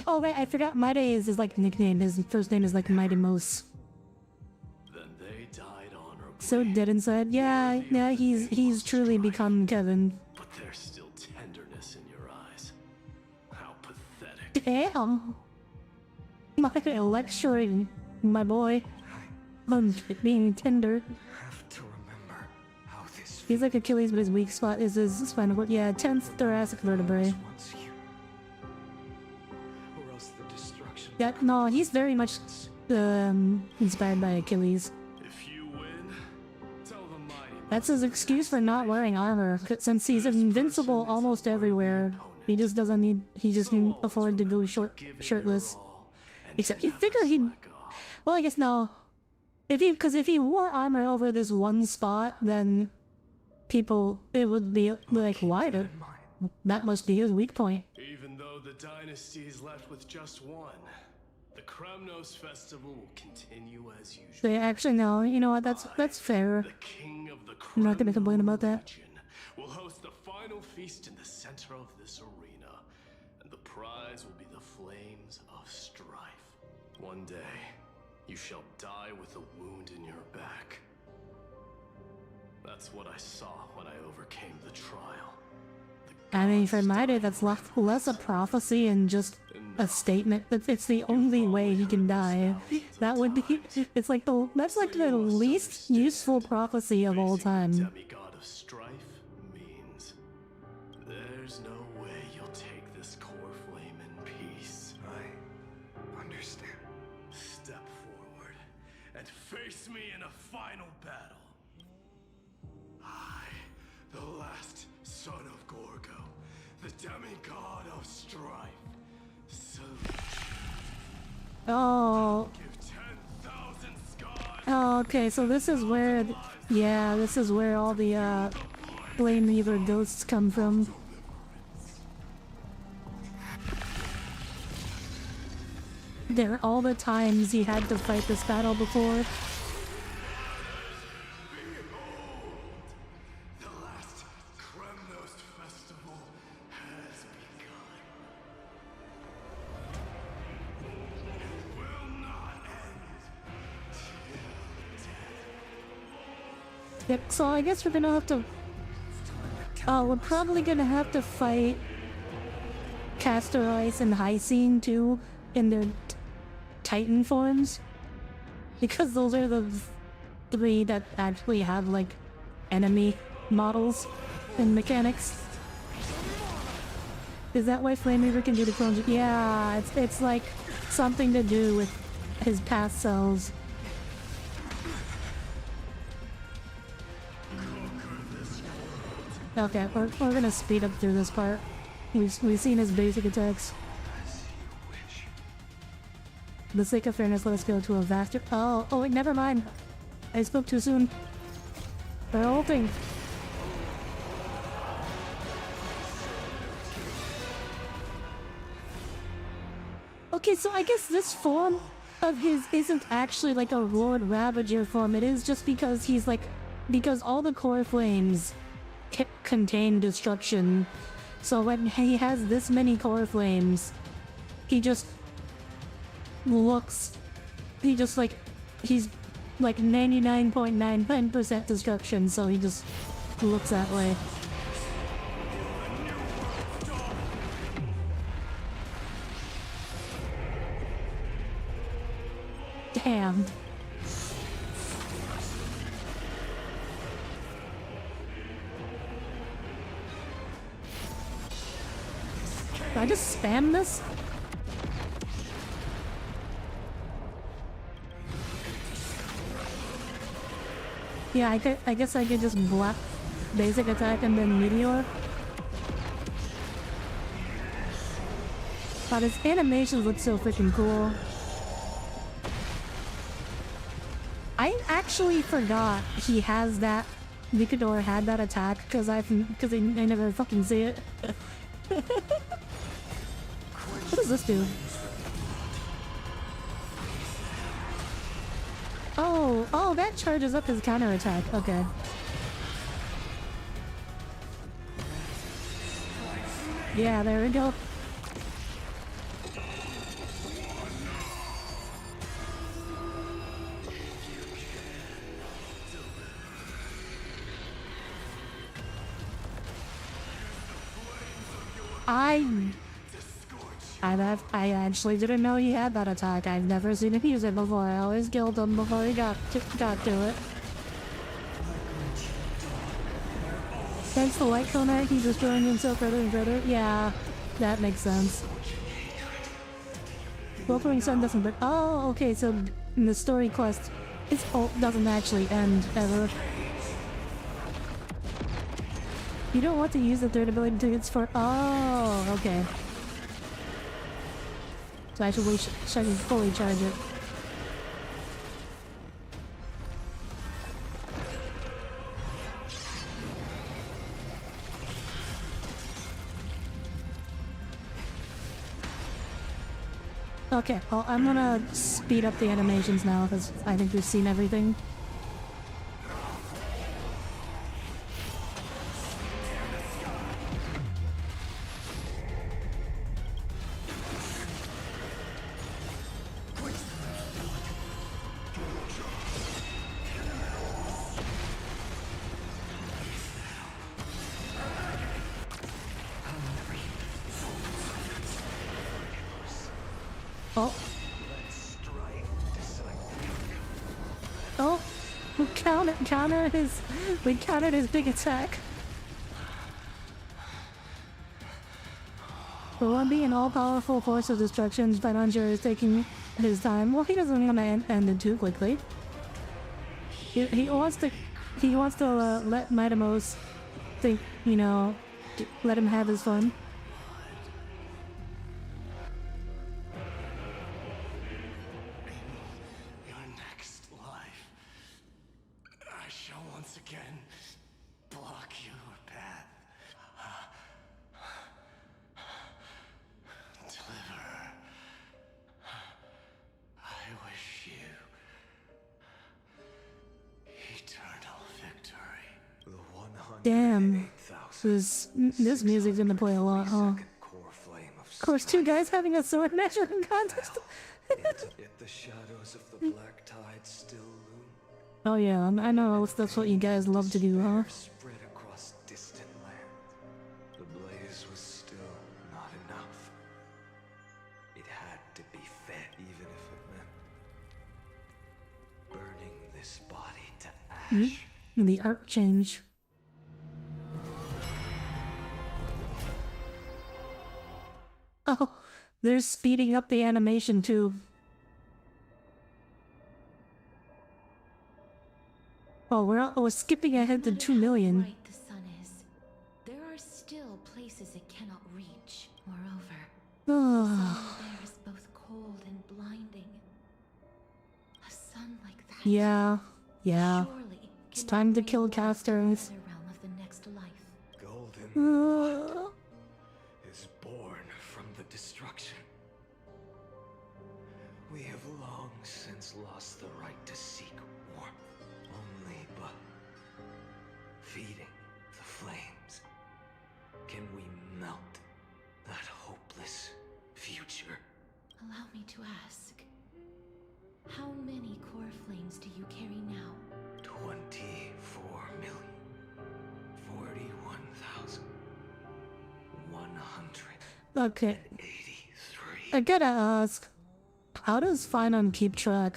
Speaker 1: Oh right, I forgot. Mighty is his nickname. His first name is Mighty Mos.
Speaker 8: Then they died honorably.
Speaker 1: So dead inside. Yeah, he's truly become Kevin.
Speaker 8: But there's still tenderness in your eyes. How pathetic.
Speaker 1: Damn. My lecturing, my boy. Being tender.
Speaker 2: Have to remember how this
Speaker 1: He's like Achilles, but his weak spot is his spinal cord. Yeah, 10th thoracic vertebrae.
Speaker 2: once here. Or else the destruction.
Speaker 1: Yeah, no, he's very much inspired by Achilles.
Speaker 8: If you win, tell the Mighty
Speaker 1: That's his excuse for not wearing armor, since he's invincible almost everywhere.
Speaker 8: opponent
Speaker 1: He just doesn't need. He just can afford to go shirtless. Except you figure he'd. Well, I guess no. Because if he wore armor over this one spot, then people, it would be like, why? That must be his weak point.
Speaker 8: Even though the dynasty is left with just one, the Kremnos festival will continue as usual.
Speaker 1: They actually no. You know what? That's fair.
Speaker 8: The king of the
Speaker 1: I'm not gonna complain about that.
Speaker 8: region will host the final feast in the center of this arena, and the prize will be the flames of strife. One day, you shall die with a wound in your back. That's what I saw when I overcame the trial.
Speaker 1: I mean, for my day, that's less a prophecy and just a statement that it's the only way he can die. That would be. It's like that's like the least useful prophecy of all time.
Speaker 8: Demigod of strife means there's no way you'll take this core flame in peace.
Speaker 2: I understand.
Speaker 8: Step forward and face me in a final battle. I, the last son of Gorgo, the demigod of strife, salute.
Speaker 1: Oh.
Speaker 8: Give 10,000 scars.
Speaker 1: Oh, okay. So this is where, yeah, this is where all the Flame Reaver ghosts come from. There are all the times he had to fight this battle before.
Speaker 8: The last Kremnos festival has begun. It will not end till death.
Speaker 1: Yep, so I guess we're gonna have to... Oh, we're probably gonna have to fight Castor Ice and Hycene too, in their Titan forms. Because those are the three that actually have, like, enemy models and mechanics. Is that why Flame Reaver can do the clones? Yeah, it's like something to do with his past selves. Okay, we're gonna speed up through this part. We've seen his basic attacks. For the sake of fairness, let us go to a vaster. Oh wait, never mind. I spoke too soon. They're ulting. Okay, so I guess this form of his isn't actually like a Lord Ravager form. It is just because he's like, because all the core flames contain destruction. So when he has this many core flames, he just looks, he's like 99.99% destruction, so he just looks that way. Damn. Did I just spam this? Yeah, I guess I could just block basic attack and then meteor. But his animations look so freaking cool. I actually forgot he has that. Vikador had that attack because I never fucking see it. What does this do? Oh, that charges up his counterattack. Okay. Yeah, there we go. I actually didn't know he had that attack. I've never seen him use it before. I always killed him before he got to it. Thanks to Light Comet, he's destroying himself further and further. Yeah, that makes sense. Welcoming Sun doesn't, but oh, okay, so in the story quest, his ult doesn't actually end ever. You don't want to use the third ability tickets for. Oh, okay. So I should fully charge it. Okay, well, I'm gonna speed up the animations now because I think we've seen everything. Oh. Oh, we countered his big attack. For one being all-powerful force of destruction, Financier is taking his time. Well, he doesn't want to end it too quickly. He wants to let Midamos think, you know, let him have his fun. Damn, this music's gonna play a lot, huh? Of course, two guys having a sword measuring contest.
Speaker 2: Yet the shadows of the black tide still loom.
Speaker 1: Oh yeah, I know that's what you guys love to do, huh?
Speaker 2: Spread across distant lands. The blaze was still not enough. It had to be fed, even if it meant burning this body to ash.
Speaker 1: The art change. Oh, they're speeding up the animation too. Oh, we're skipping ahead to 2 million.
Speaker 3: Bright the sun is, there are still places it cannot reach. Moreover, the sun there is both cold and blinding. A sun like that.
Speaker 1: Yeah.
Speaker 3: Surely
Speaker 1: It's time to kill casters.
Speaker 3: the realm of the next life.
Speaker 2: Golden is born from the destruction. We have long since lost the right to seek warmth. Only by feeding the flames can we melt that hopeless future.
Speaker 3: Allow me to ask, how many core flames do you carry now?
Speaker 2: 24,041,183.
Speaker 1: Okay. I gotta ask, how does Finon keep track?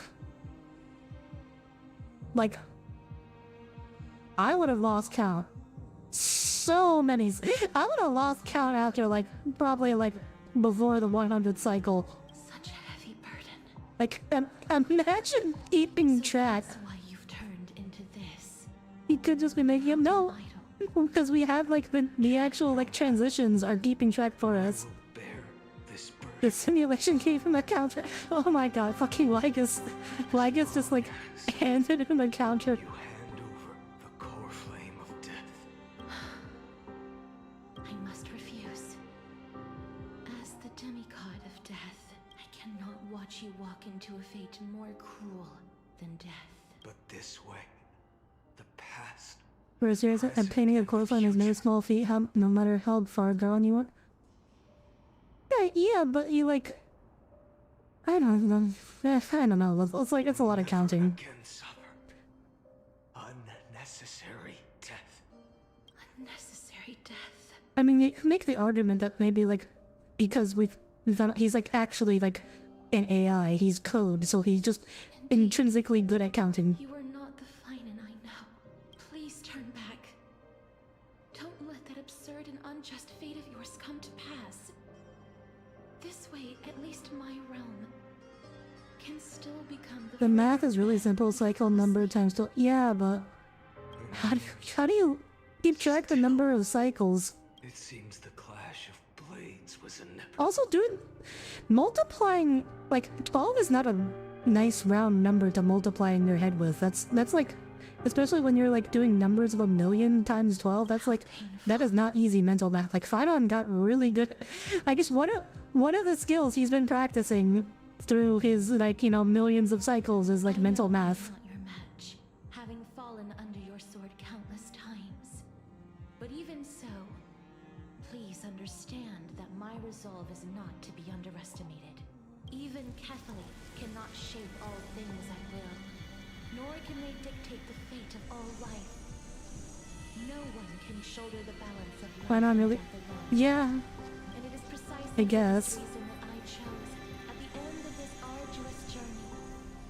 Speaker 1: Like, I would have lost count. So many. I would have lost count after, like, probably, like, before the 100th cycle.
Speaker 3: Such a heavy burden.
Speaker 1: Like, imagine keeping track.
Speaker 3: That's why you've turned into this.
Speaker 1: He could just be making him no. Because we have, like, the actual, like, transitions are keeping track for us.
Speaker 2: Bear this burden.
Speaker 1: The simulation gave him a counter. Oh my god, fucking Lygus just, like, handed him a counter.
Speaker 2: You hand over the core flame of death.
Speaker 3: I must refuse. As the demigod of death, I cannot watch you walk into a fate more cruel than death.
Speaker 2: But this way, the past.
Speaker 1: For serious, and painting a clothesline is no small feat, no matter how far gone you want. Yeah, but you, like... I don't know. It's like, it's a lot of counting.
Speaker 2: Can suffer unnecessary death.
Speaker 3: Unnecessary death.
Speaker 1: I mean, you can make the argument that maybe, like, because we found out he's, like, actually, like, an AI, he's code, so he's just intrinsically good at counting.
Speaker 3: You are not the Finan I know. Please turn back. Don't let that absurd and unjust fate of yours come to pass. This way, at least my realm can still become
Speaker 1: The math is really simple, cycle number times 2. Yeah, but how do you keep track the number of cycles.
Speaker 2: It seems the clash of blades was inevitable.
Speaker 1: Also, multiplying, like, 12 is not a nice round number to multiply in your head with. That's like, especially when you're like doing numbers of 1,000,000 times 12, that's like, that is not easy mental math. Like, Finon got really good. I guess one of the skills he's been practicing through his, like, you know, millions of cycles is like mental math.
Speaker 3: Not your match, having fallen under your sword countless times. But even so, please understand that my resolve is not to be underestimated. Even Cathay cannot shape all things at will, nor can they dictate the fate of all life. No one can shoulder the balance of life
Speaker 1: Why not really?
Speaker 3: and death alone.
Speaker 1: Yeah,
Speaker 3: And it is precisely
Speaker 1: I guess.
Speaker 3: this reason that I chose, at the end of this arduous journey,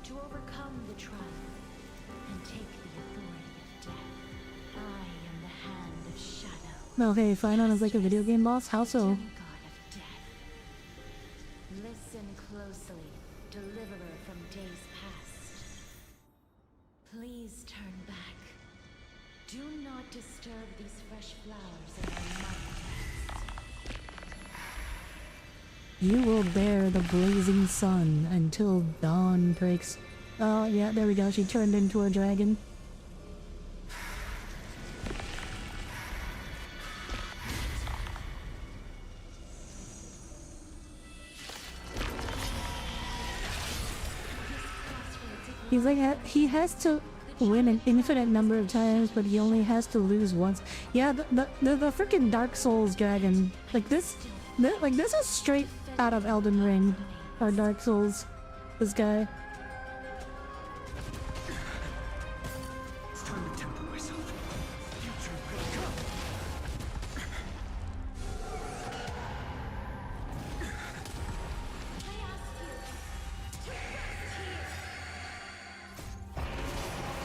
Speaker 3: to overcome the trial and take the authority of death. I am the Hand of Shadow.
Speaker 1: No, hey, Finon is like a video game boss? How so?
Speaker 3: God of death. Listen closely, deliverer from days past. Please turn back. Do not disturb these fresh flowers in my mind.
Speaker 1: You will bear the blazing sun until dawn breaks. Oh, yeah, there we go. She turned into a dragon. He's like, he has to win an infinite number of times, but he only has to lose once. Yeah, the freaking Dark Souls dragon. Like this is straight out of Elden Ring. Or Dark Souls. This guy.
Speaker 2: It's time to temper myself. Future will come.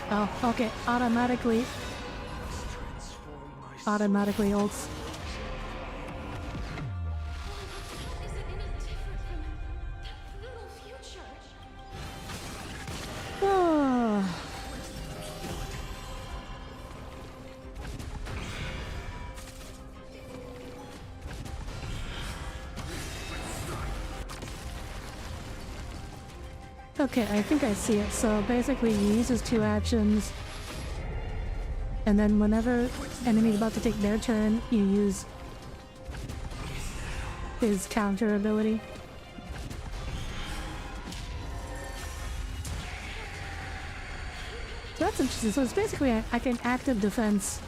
Speaker 1: Oh, okay. Automatically ults.
Speaker 3: Is it any different from that little future?
Speaker 1: Ah. Okay, I think I see it. So basically he uses two actions, and then whenever enemy's about to take their turn, you use his counter ability. So that's interesting. So it's basically like an active defense.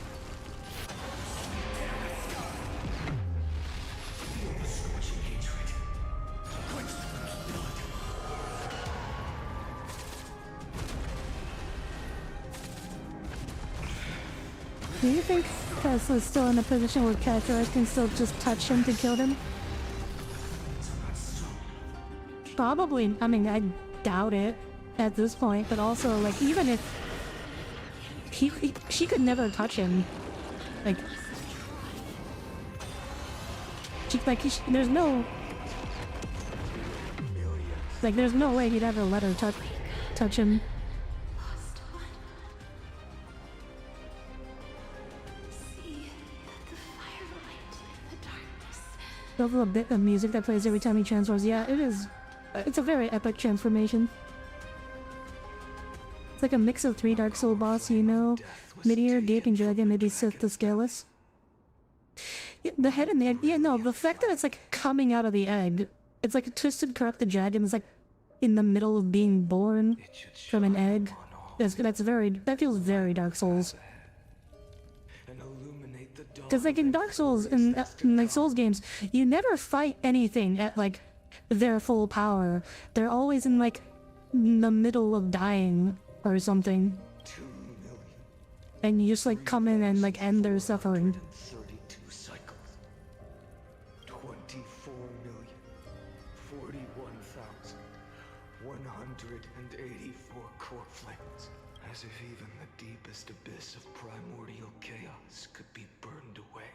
Speaker 1: Do you think Tesla's still in a position where Catchers can still just touch him to kill him? Probably. I mean, I doubt it at this point, but also, like, even if she could never touch him. Like, there's no... Like, there's no way he'd ever let her touch him. Love the bit of music that plays every time he transforms. Yeah, it is. It's a very epic transformation. It's like a mix of 3 Dark Soul boss, you know? Midir, Geek, and Dragon, maybe Sith the Scaleless. Yeah, the head and the egg. Yeah, no, the fact that it's like coming out of the egg. It's like a twisted, corrupted dragon. It's like in the middle of being born from an egg. That feels very Dark Souls. Because like in Dark Souls, in like Souls games, you never fight anything at like their full power. They're always in like the middle of dying or something.
Speaker 2: 2 million.
Speaker 1: And you just like come in and like end their suffering.
Speaker 2: 32 cycles. 24,041,184 core flames. As if even the deepest abyss of primordial chaos could be burned away.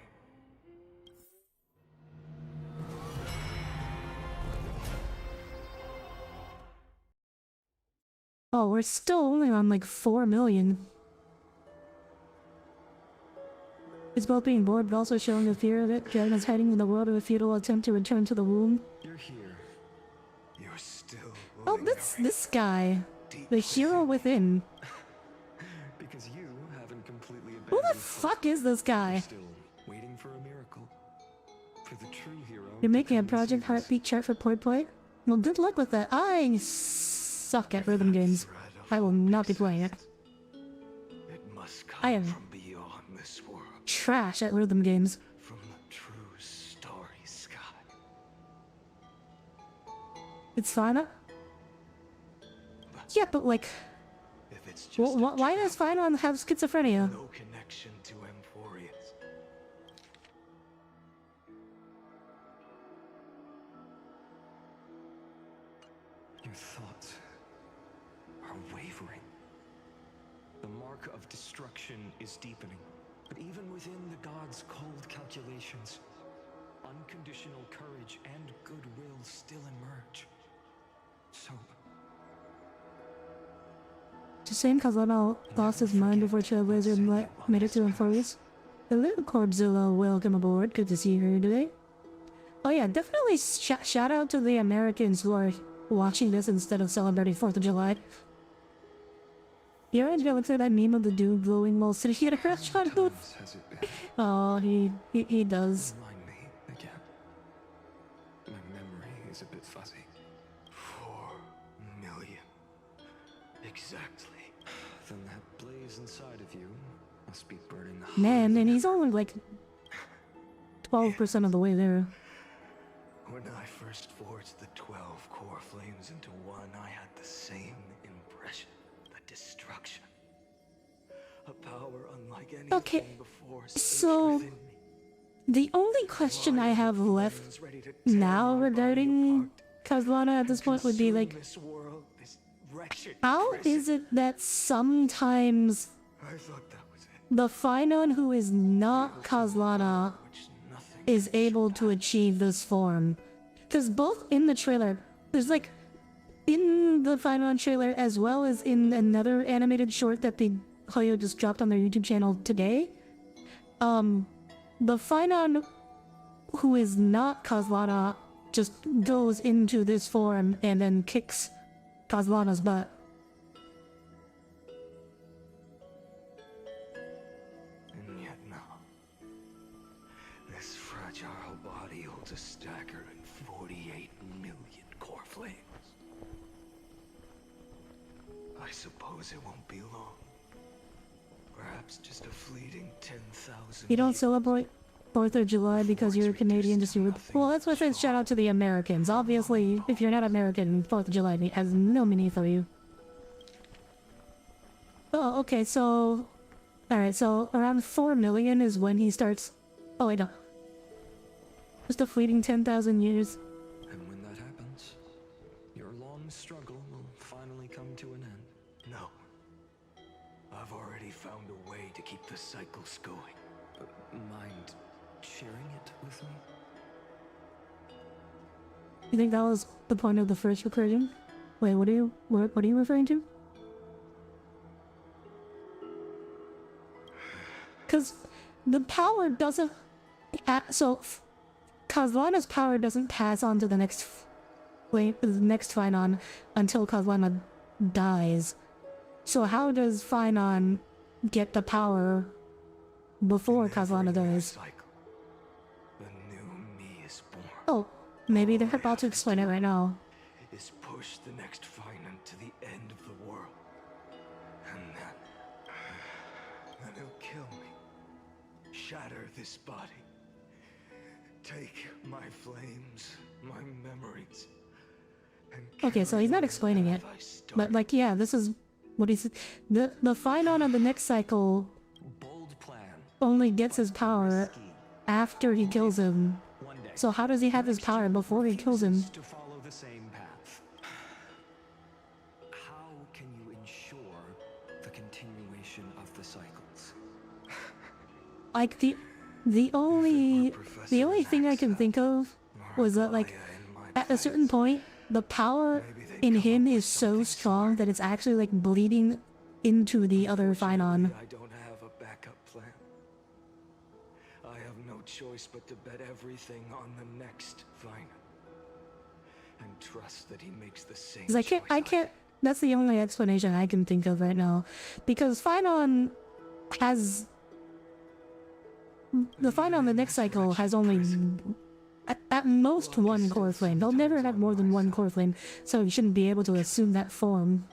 Speaker 1: Oh, we're still only on like 4 million. It's both being bored but also showing the fear of it. Dragon is hiding in the world of a futile attempt to return to the womb.
Speaker 2: You're here. You're still
Speaker 1: Oh, this guy. The hero within.
Speaker 2: Because you haven't completely
Speaker 1: Who
Speaker 2: abandoned
Speaker 1: the fuck is this guy?
Speaker 2: Still waiting for a miracle. For the true hero.
Speaker 1: You're making a
Speaker 2: depends
Speaker 1: Project
Speaker 2: on
Speaker 1: Heartbeat chart for Poi Poi? Well, good luck with that. I suck at rhythm games. I will not be playing it.
Speaker 2: It must come
Speaker 1: I am
Speaker 2: from beyond this world.
Speaker 1: trash at rhythm games.
Speaker 2: From the true starry sky.
Speaker 1: It's Fana? Yeah, but like,
Speaker 2: If it's just
Speaker 1: why does Fana have schizophrenia?
Speaker 2: no connection to Amphorius. Your thoughts are wavering. The mark of destruction is deepening. But even within the gods' cold calculations, unconditional courage and goodwill still emerge. So,
Speaker 1: The same Kazana lost his mind before Trailblazer made it to Amphorius. Hello, Corpzilla, welcome aboard. Good to see you here today. Oh yeah, definitely shout out to the Americans who are watching this instead of celebrating 4th of July. You're right, look at that meme of the dude glowing while sitting at a restaurant, dude.
Speaker 2: times has it been?
Speaker 1: Oh, he does.
Speaker 2: Remind me again. My memory is a bit fuzzy. 4 million. Exactly. Then that blaze inside of you must be burning hot.
Speaker 1: Man, and he's only like 12% of the way there.
Speaker 2: When I first forged the 12 core flames into one, I had the same impression. The destruction. A power unlike anything
Speaker 1: Okay,
Speaker 2: before.
Speaker 1: so
Speaker 2: within me.
Speaker 1: the only question I have left
Speaker 2: Ready to tear
Speaker 1: now
Speaker 2: my body
Speaker 1: regarding
Speaker 2: apart.
Speaker 1: Kazlana at this point would be
Speaker 2: Consume
Speaker 1: like,
Speaker 2: this world, this wretched
Speaker 1: how
Speaker 2: prison.
Speaker 1: is it that sometimes
Speaker 2: I thought that was it.
Speaker 1: the Phynon who is not Kazlana
Speaker 2: Which nothing
Speaker 1: is able to achieve this form? Because both in the trailer, there's like, in the Phynon trailer as well as in another animated short that they Hoyo just dropped on their YouTube channel today, the Phynon who is not Kazlana just goes into this form and then kicks Kazlana's butt.
Speaker 2: And yet now, this fragile body holds a staggering 48 million core flames. I suppose it won't be long. Perhaps just a fleeting 10,000
Speaker 1: You don't
Speaker 2: years.
Speaker 1: celebrate 4th of July because you're a Canadian, just you would. Well, that's why I said shout out to the Americans. Obviously, if you're not American, 4th of July has no meaning for you. Oh, okay, so... Alright, so around 4 million is when he starts... Oh, wait, no. Just a fleeting 10,000 years.
Speaker 2: And when that happens, your long struggle will finally come to an end. No. I've already found a way to keep the cycles going. Mind sharing it with me?
Speaker 1: You think that was the point of the first recording? Wait, what are you referring to? Because the power doesn't... So, Kazlana's power doesn't pass on to the next Phynon until Kazlana dies. So how does Phynon get the power before Kazlana dies?
Speaker 2: Cycle. The new me is born.
Speaker 1: Oh, maybe they're about to explain it right now.
Speaker 2: Is push the next Phynon to the end of the world. And then it'll kill me. Shatter this body. Take my flames, my memories. And
Speaker 1: Okay, so he's not
Speaker 2: carry
Speaker 1: explaining
Speaker 2: the
Speaker 1: it.
Speaker 2: path I
Speaker 1: But
Speaker 2: started.
Speaker 1: like, yeah, this is what he said. The Phynon of the next cycle
Speaker 2: Bold plan.
Speaker 1: only gets his power after he kills him.
Speaker 2: One day.
Speaker 1: So how does he have his power before he kills him?
Speaker 2: To follow the same path. How can you ensure the continuation of the cycles?
Speaker 1: Like the only thing I can think of was that like at a certain point the power in him is so strong that it's actually like bleeding into the other Phynon.
Speaker 2: I don't have a backup plan. I have no choice but to bet everything on the next fight. And trust that he makes the same
Speaker 1: Because I can't, that's the only explanation I can think of right now. Because Finon has... The Finon on the next cycle has only... At most one core flame. They'll never have more than one core flame, so you shouldn't be able to assume that form.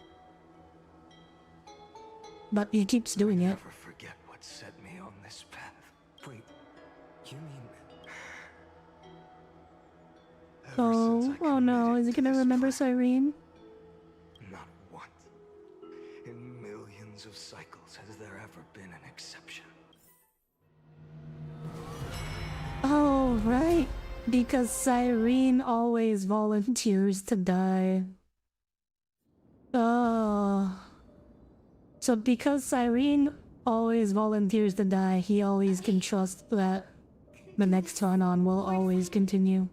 Speaker 1: But he keeps doing it.
Speaker 2: Never forget what set me on this path. Wait, you mean...
Speaker 1: Oh no, is he gonna remember Cyrene?
Speaker 2: Not once. In millions of cycles has there ever been an exception.
Speaker 1: Oh, right. Because Cyrene always volunteers to die. Oh. So because Cyrene always volunteers to die, he always can trust that the next Finon will always continue.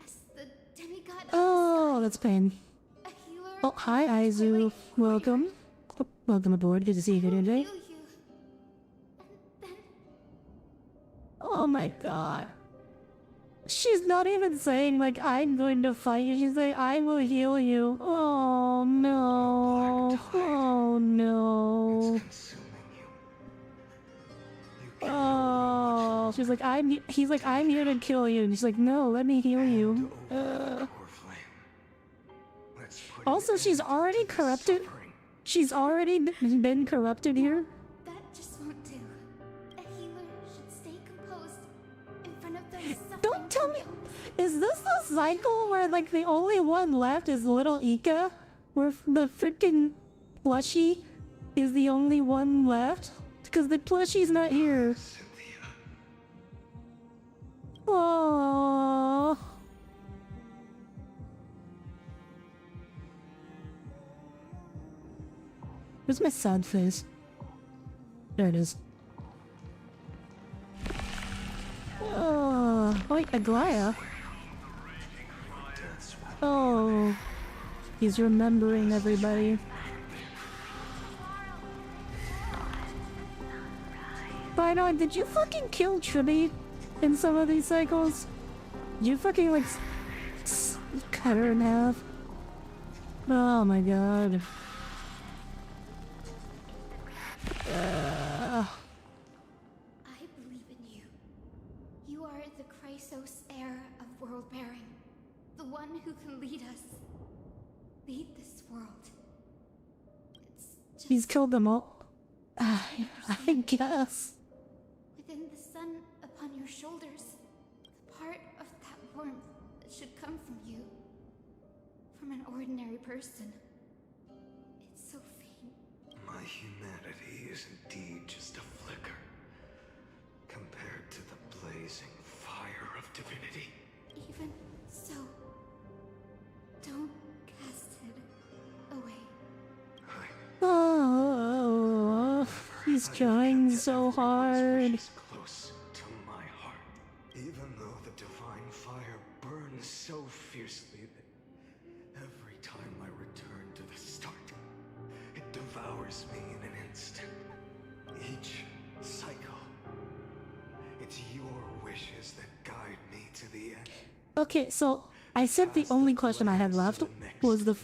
Speaker 4: As the demigod of
Speaker 1: Oh, that's pain.
Speaker 4: a healer,
Speaker 1: Oh, hi, Aizu. Welcome. Welcome aboard. Good to see you here today.
Speaker 4: heal you. And then
Speaker 1: Oh my god. She's not even saying, like, I'm going to fight you. She's like, I will heal you. Oh no. Oh no.
Speaker 2: Consuming you.
Speaker 1: Oh, she's like, he's like, I'm here to kill you. And she's like, no, let me heal you.
Speaker 2: Core flame. Let's put
Speaker 1: Also,
Speaker 2: an
Speaker 1: she's
Speaker 2: end
Speaker 1: already
Speaker 2: to this
Speaker 1: corrupted.
Speaker 2: suffering.
Speaker 1: She's already been corrupted here.
Speaker 4: that just won't do. A healer should stay composed in front of those suffering.
Speaker 1: Don't tell me. Is this the cycle where, like, the only one left is little Ika? Where the freaking plushie is the only one left? Because the plushie's not here.
Speaker 2: Cynthia.
Speaker 1: Oh. Where's my sad face? There it is. Oh, wait, Aglaya. Oh, he's remembering everybody. Finon, did you fucking kill Tribby in some of these cycles? You fucking like cut her in half. Oh my god.
Speaker 4: I believe in you. You are the Chrysos heir of world bearing. The one who can lead us. Lead this world. It's just
Speaker 1: He's killed them all. I guess.
Speaker 4: within the sun upon your shoulders. The part of that warmth that should come from you. From an ordinary person. It's so faint.
Speaker 2: My humanity is indeed just a flicker compared to the blazing fire of divinity.
Speaker 4: Even so, don't cast it away.
Speaker 1: Oh, he's trying so hard.
Speaker 2: Is close to my heart. Even though the divine fire burns so fiercely that every time I return to the start, it devours me in an instant. Each cycle, it's your wishes that guide me to the end.
Speaker 1: Okay, so I said the only question I had left was the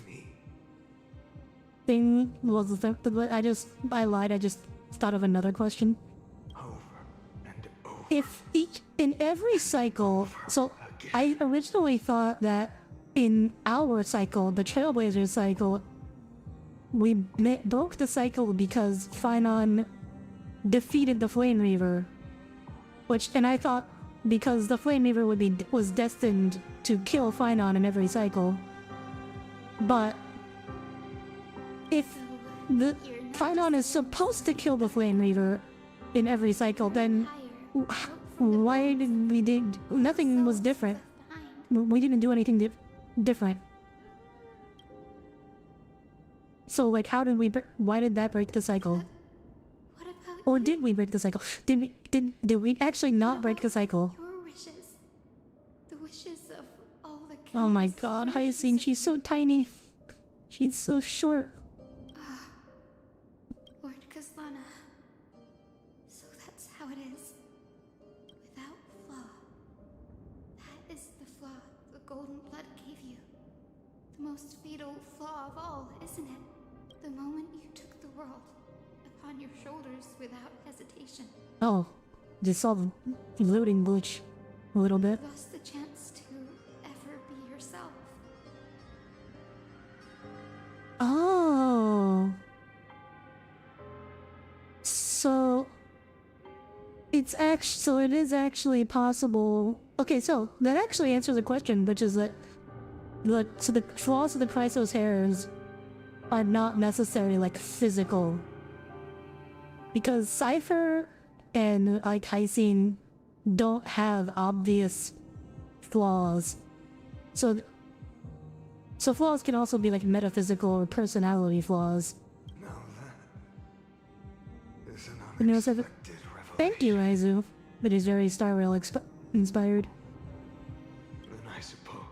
Speaker 1: thing was the thing, but I lied. I just thought of another question.
Speaker 2: Over and over.
Speaker 1: If in every cycle, so I originally thought that in our cycle, the Trailblazer cycle, we broke the cycle because Finon defeated the Flame Reaver, and I thought because the Flame Reaver was destined to kill Finon in every cycle, but if the Finon is supposed to kill the Flame Reaver in every cycle, then why did we nothing was different. We didn't do anything different. So like, why did that break the cycle?
Speaker 4: What about
Speaker 1: Or
Speaker 4: you?
Speaker 1: did we break the cycle? Did we actually not break the cycle?
Speaker 4: Your wishes. The wishes of all the
Speaker 1: Oh my
Speaker 4: countless
Speaker 1: god,
Speaker 4: wishes
Speaker 1: Hyacinth,
Speaker 4: of
Speaker 1: she's so tiny. She's so short.
Speaker 4: Lord Kaslana. So that's how it is.
Speaker 9: golden blood gave you. The most fatal flaw of all, isn't it? The moment you took the world upon your shoulders without hesitation.
Speaker 1: Oh, just saw the loading glitch a little bit.
Speaker 9: You lost the chance to ever be yourself.
Speaker 1: Oh. So it is actually possible. Okay, so that actually answers the question, which is that the flaws of the Chrysos hairs are not necessarily like physical. Because Cypher and like Hyacinth don't have obvious flaws. So flaws can also be like metaphysical or personality flaws.
Speaker 2: Now that is an
Speaker 1: You know, so
Speaker 2: unexpected
Speaker 1: thank you,
Speaker 2: revelation.
Speaker 1: Aizu. It is very Star Rail inspired.
Speaker 2: Then I suppose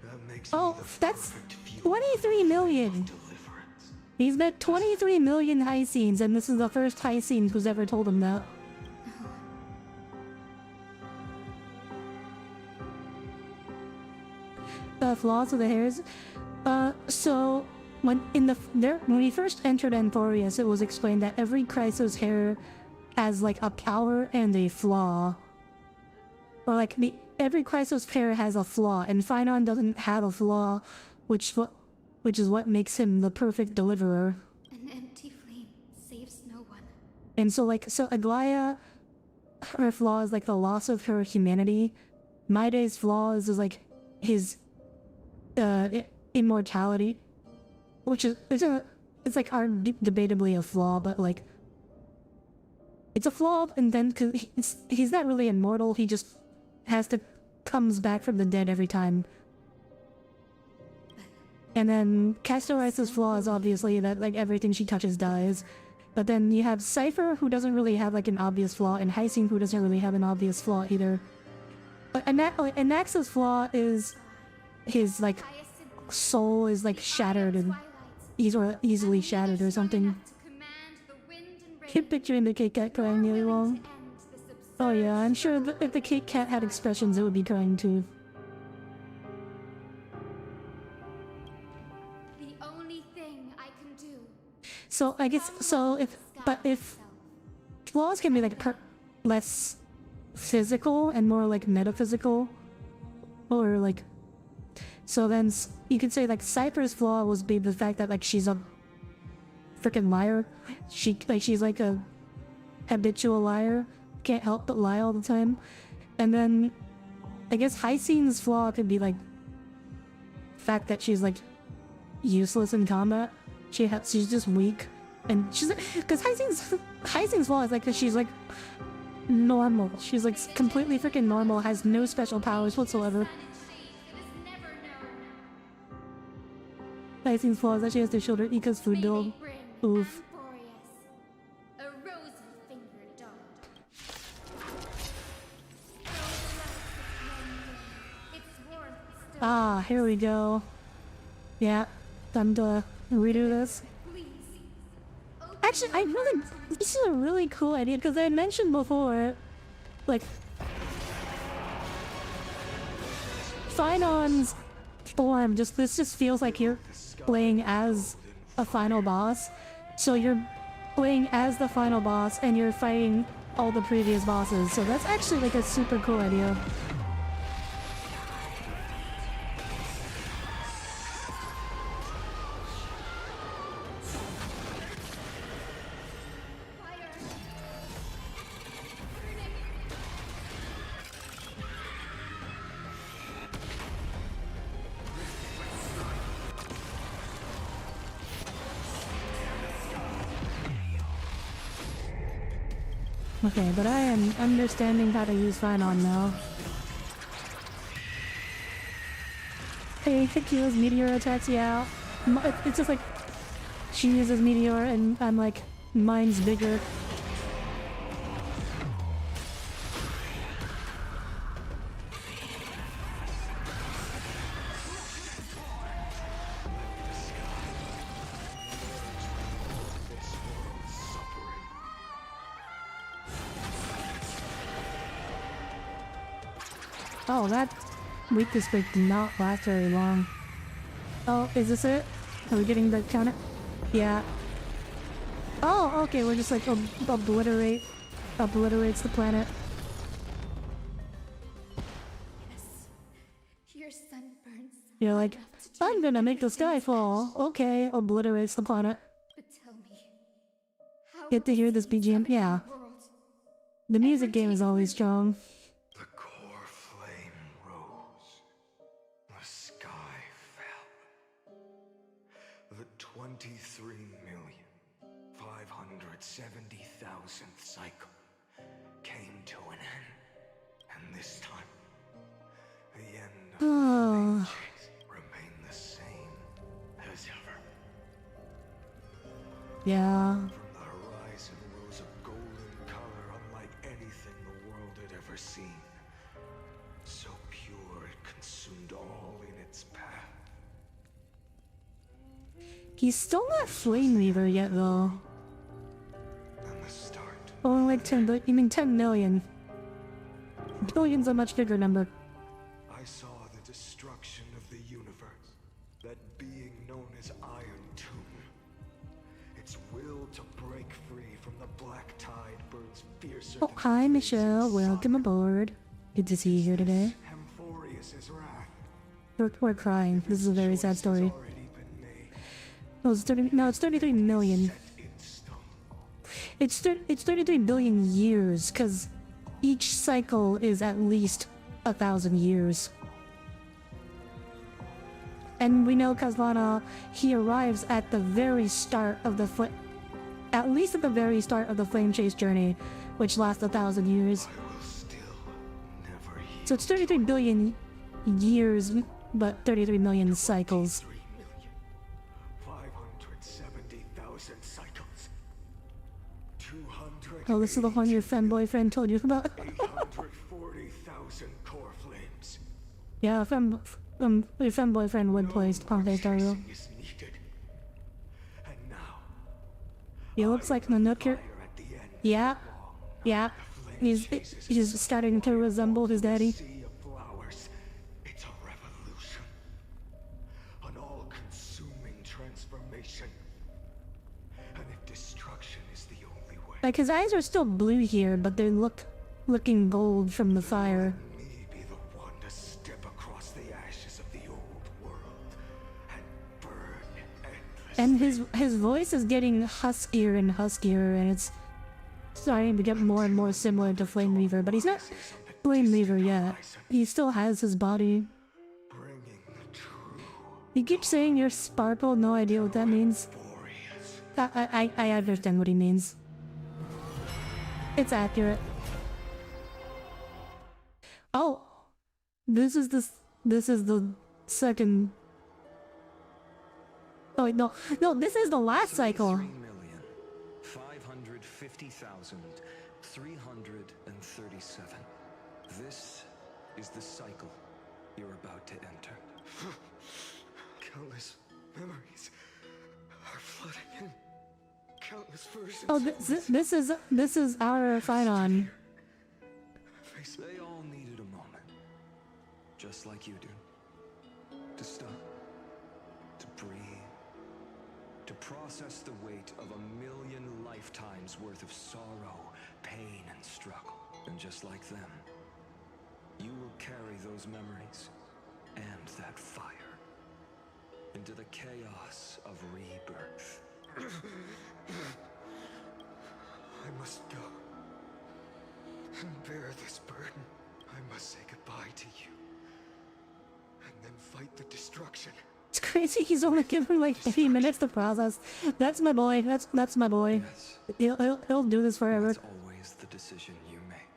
Speaker 2: that makes
Speaker 1: Oh,
Speaker 2: me the
Speaker 1: that's
Speaker 2: perfect viewer
Speaker 1: 23 million.
Speaker 2: of deliverance.
Speaker 1: He's met 23 million Hyacinths, and this is the first Hyacinth who's ever told him that. The flaws of the hairs. So when we first entered Amphorius, it was explained that every Chrysos hair has like a power and a flaw. Or like every Chrysos hair has a flaw, and Phynon doesn't have a flaw, which is what makes him the perfect deliverer.
Speaker 9: An empty flame saves no one.
Speaker 1: And so Aglaya, her flaw is like the loss of her humanity. Maide's flaw is like his immortality, which is it's like debatably a flaw, but like it's a flaw, and then cause he's not really immortal. He just comes back from the dead every time. And then Castorice's flaw is obviously that like everything she touches dies. But then you have Cypher, who doesn't really have like an obvious flaw, and Hyacinth, who doesn't really have an obvious flaw either. But Anax's flaw is his like soul is like shattered and easily shattered or something. Keep picturing the Kit Kat crying nearly wrong. Oh yeah, I'm sure if the Kit Kat had expressions, it would be crying too.
Speaker 9: The only thing I can do.
Speaker 1: So I guess if flaws can be like less physical and more like metaphysical, or like, so then you could say like Cypher's flaw was be the fact that like she's a freaking liar. She's like a habitual liar, can't help but lie all the time. And then I guess Hyacinth's flaw could be like the fact that she's like useless in combat. She's just weak, and she's like, because Hyacinth's flaw is like that she's like normal. She's like completely freaking normal, has no special powers whatsoever. Hyacinth's flaw is that she has to shoulder Ika's food bill. Oof.
Speaker 9: A rosy-fingered dog.
Speaker 1: Ah, here we go. Yeah, time to redo this. Actually, this is a really cool idea, because I mentioned before, like, Phynon's form, this just feels like you're playing as a final boss. So you're playing as the final boss, and you're fighting all the previous bosses, so that's actually like a super cool idea. Okay, but I am understanding how to use Phynon now. Hey, Kila's meteor attacks you out. It's just like, she uses meteor and I'm like, mine's bigger. Oh, that week this break did not last very long. Oh, is this it? Are we getting the count? Yeah. Oh, okay, we're just like obliterates the planet.
Speaker 9: Yes. Your sunburns.
Speaker 1: You're like, I'm gonna make the sky fall. Okay, obliterates the planet.
Speaker 9: But tell me, how
Speaker 1: Get to hear this BGM? Yeah. The music game is always strong.
Speaker 2: The core flame rose. The sky fell. The 23,570,000th cycle came to an end. And this time, the end of the flame chase remained the same as ever.
Speaker 1: Yeah.
Speaker 2: From the horizon rose a golden color unlike anything the world had ever seen. So pure it consumed all in its path.
Speaker 1: He's still not Flame Weaver yet, though.
Speaker 2: And the start.
Speaker 1: Only like 10, you mean 10 million. Billion's a much bigger number.
Speaker 2: I saw the destruction of the universe. That being known as Iron Tomb. Its will to break free from the black tide burns fiercer.
Speaker 1: Oh, hi Michelle, welcome aboard. Good to see you here today.
Speaker 2: Amphorius' wrath.
Speaker 1: We're crying. This is a very sad story. No, it's 33 million. It's 33 billion years, because each cycle is at least 1,000 years. And we know Kazlana, he arrives at the very start of the at least at the very start of the Flame Chase journey, which lasts 1,000 years. So it's 33 billion years, but 33 million cycles.
Speaker 2: 570,000 cycles. 200.
Speaker 1: Oh, this is the one your femboyfriend told you about.
Speaker 2: 840,000 core flames.
Speaker 1: Yeah, your femboyfriend would play Honkai Star Rail.
Speaker 2: Is needed. And now,
Speaker 1: He looks like Nanook here. Yeah, yeah. He's starting to resemble his daddy.
Speaker 2: sea of flowers. It's a revolution. An all-consuming transformation. And if destruction is the only way,
Speaker 1: Like his eyes are still blue here, but they looking gold from the fire.
Speaker 2: let me be the one to step across the ashes of the old world and burn endlessly.
Speaker 1: And his voice is getting huskier and huskier, and it's starting to get more and more similar to Flame Weaver, but he's not Flame Weaver yet. He still has his body.
Speaker 2: Bringing the true
Speaker 1: He keeps saying you're sparkle, no idea what that means.
Speaker 2: Boreas.
Speaker 1: I understand what he means. It's accurate. Oh, this is the second. Oh wait, no, this is the last cycle.
Speaker 2: 3,550,337. This is the cycle you're about to enter. Countless memories are flooding in. Countless versions.
Speaker 1: Oh, this is our Phynon.
Speaker 2: They all needed a moment, just like you do, to stop, to breathe, to process the weight of 1,000,000 lifetimes worth of sorrow, pain, and struggle. And just like them, you will carry those memories and that fire into the chaos of rebirth. I must go and bear this burden. I must say goodbye to you and then fight the destruction.
Speaker 1: It's crazy. He's only given like 30 minutes to process. That's my boy. That's my boy.
Speaker 2: Yes,
Speaker 1: He'll do this forever.
Speaker 2: that's always the decision you make.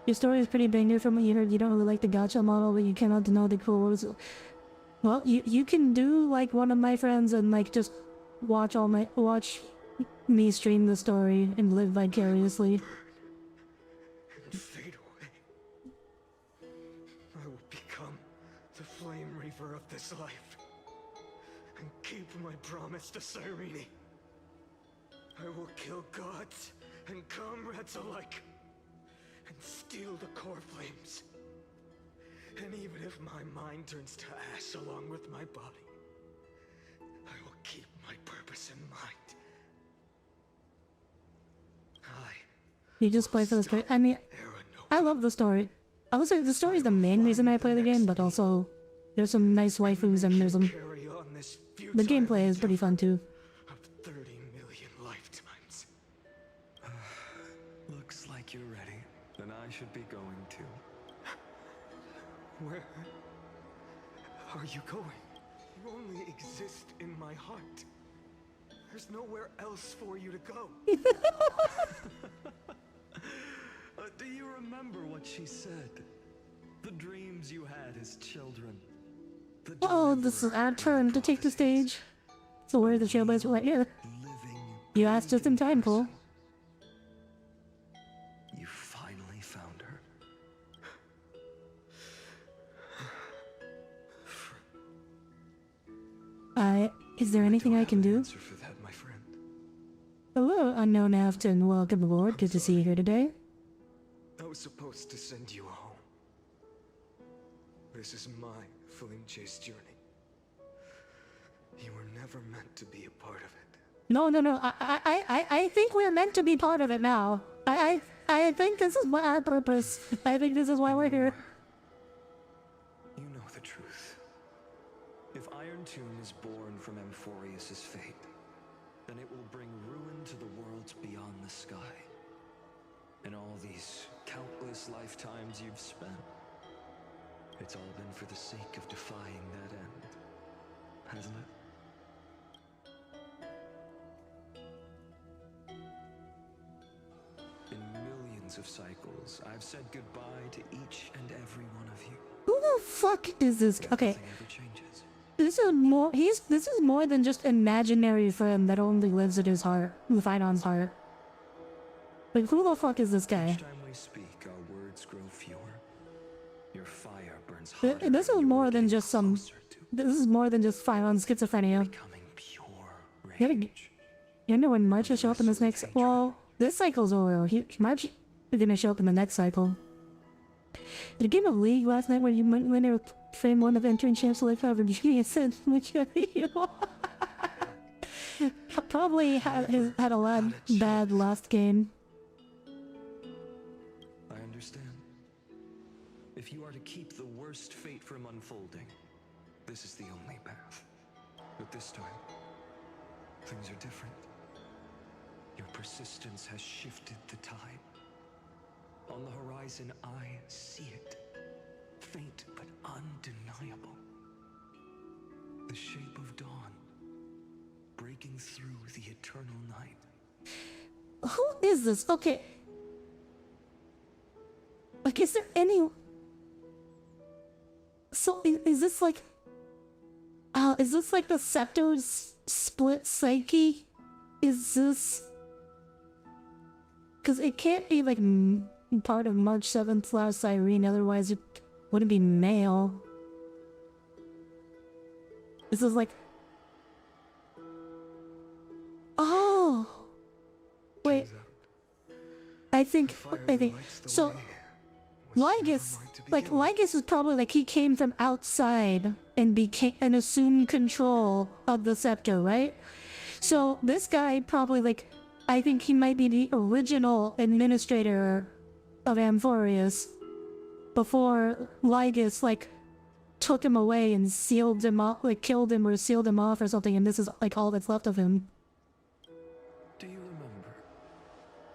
Speaker 1: Your story is pretty banger from what you heard. You don't really like the gacha model, but you cannot deny the cool words. Well, you can do like one of my friends and like just watch me stream the story and live vicariously.
Speaker 2: And fade away. I will become the flame reaver of this life and keep my promise to Cyrene. I will kill gods and comrades alike and steal the core flames. And even if my mind turns to ash along with my body, I will keep my purpose in mind.
Speaker 1: You just play for the story. I mean, I love the story. I would say the story is the main reason I play the game, but also there's some nice waifus and there's some... The gameplay is pretty fun too.
Speaker 2: Of 30 million lifetimes. Looks like you're ready. Then I should be going too. Where are you going? You only exist in my heart. There's nowhere else for you to go. Do you remember what she said? The dreams you had as children.
Speaker 1: Oh, this is our turn to take the stage. So where are the jailbirds right here? You asked just in time, Cole.
Speaker 2: You finally found her.
Speaker 1: Is there anything I can do?
Speaker 2: Answer for that, my friend.
Speaker 1: Hello, unknown Aft, and welcome aboard. Good to see you here today.
Speaker 2: I was supposed to send you home. This is my flame chase journey. You were never meant to be a part of it.
Speaker 1: No. I think we're meant to be part of it now. I think this is our purpose. I think this is why we're here.
Speaker 2: You know the truth. If Iron Tomb is born from Amphorius's fate, then it will bring ruin to the worlds beyond the sky. And all these countless lifetimes you've spent, it's all been for the sake of defying that end, hasn't it? In millions of cycles, I've said goodbye to each and every one of you.
Speaker 1: Who the fuck is this? Okay.
Speaker 2: Nothing ever changes.
Speaker 1: This is more. This is more than just imaginary friend that only lives in his heart, Finon's heart. Like, who the fuck is this guy?
Speaker 2: Each time we speak, our words grow fewer. Your fire burns hotter.
Speaker 1: This is more than just some. This is more than just Finon's schizophrenia.
Speaker 2: Becoming pure rage.
Speaker 1: You know when March will show up in this next. Well, this cycle's over. March is gonna show up in the next cycle. The game of League last night when they were playing one of entering champs like forever, you said which probably had a lot bad last game.
Speaker 2: I understand. If you are to keep the worst fate from unfolding, this is the only path. But this time, things are different. Your persistence has shifted the tide. On the horizon, I see it. Faint but undeniable. The shape of dawn, breaking through the eternal night.
Speaker 1: Who is this? Okay. Like, is there any... So, is this like... is this like the Scepter's split psyche? Is this... Because it can't be like part of March 7th last Irene, otherwise it wouldn't be male. This is like... Oh! Wait. I think... So... Lygus... Like, Lygus is probably like he came from outside and assumed control of the scepter, right? So this guy probably like... I think he might be the original administrator of Amphorius before Lygus, like, took him away and sealed him off, like, killed him or sealed him off or something, and this is, like, all that's left of him.
Speaker 2: Do you remember?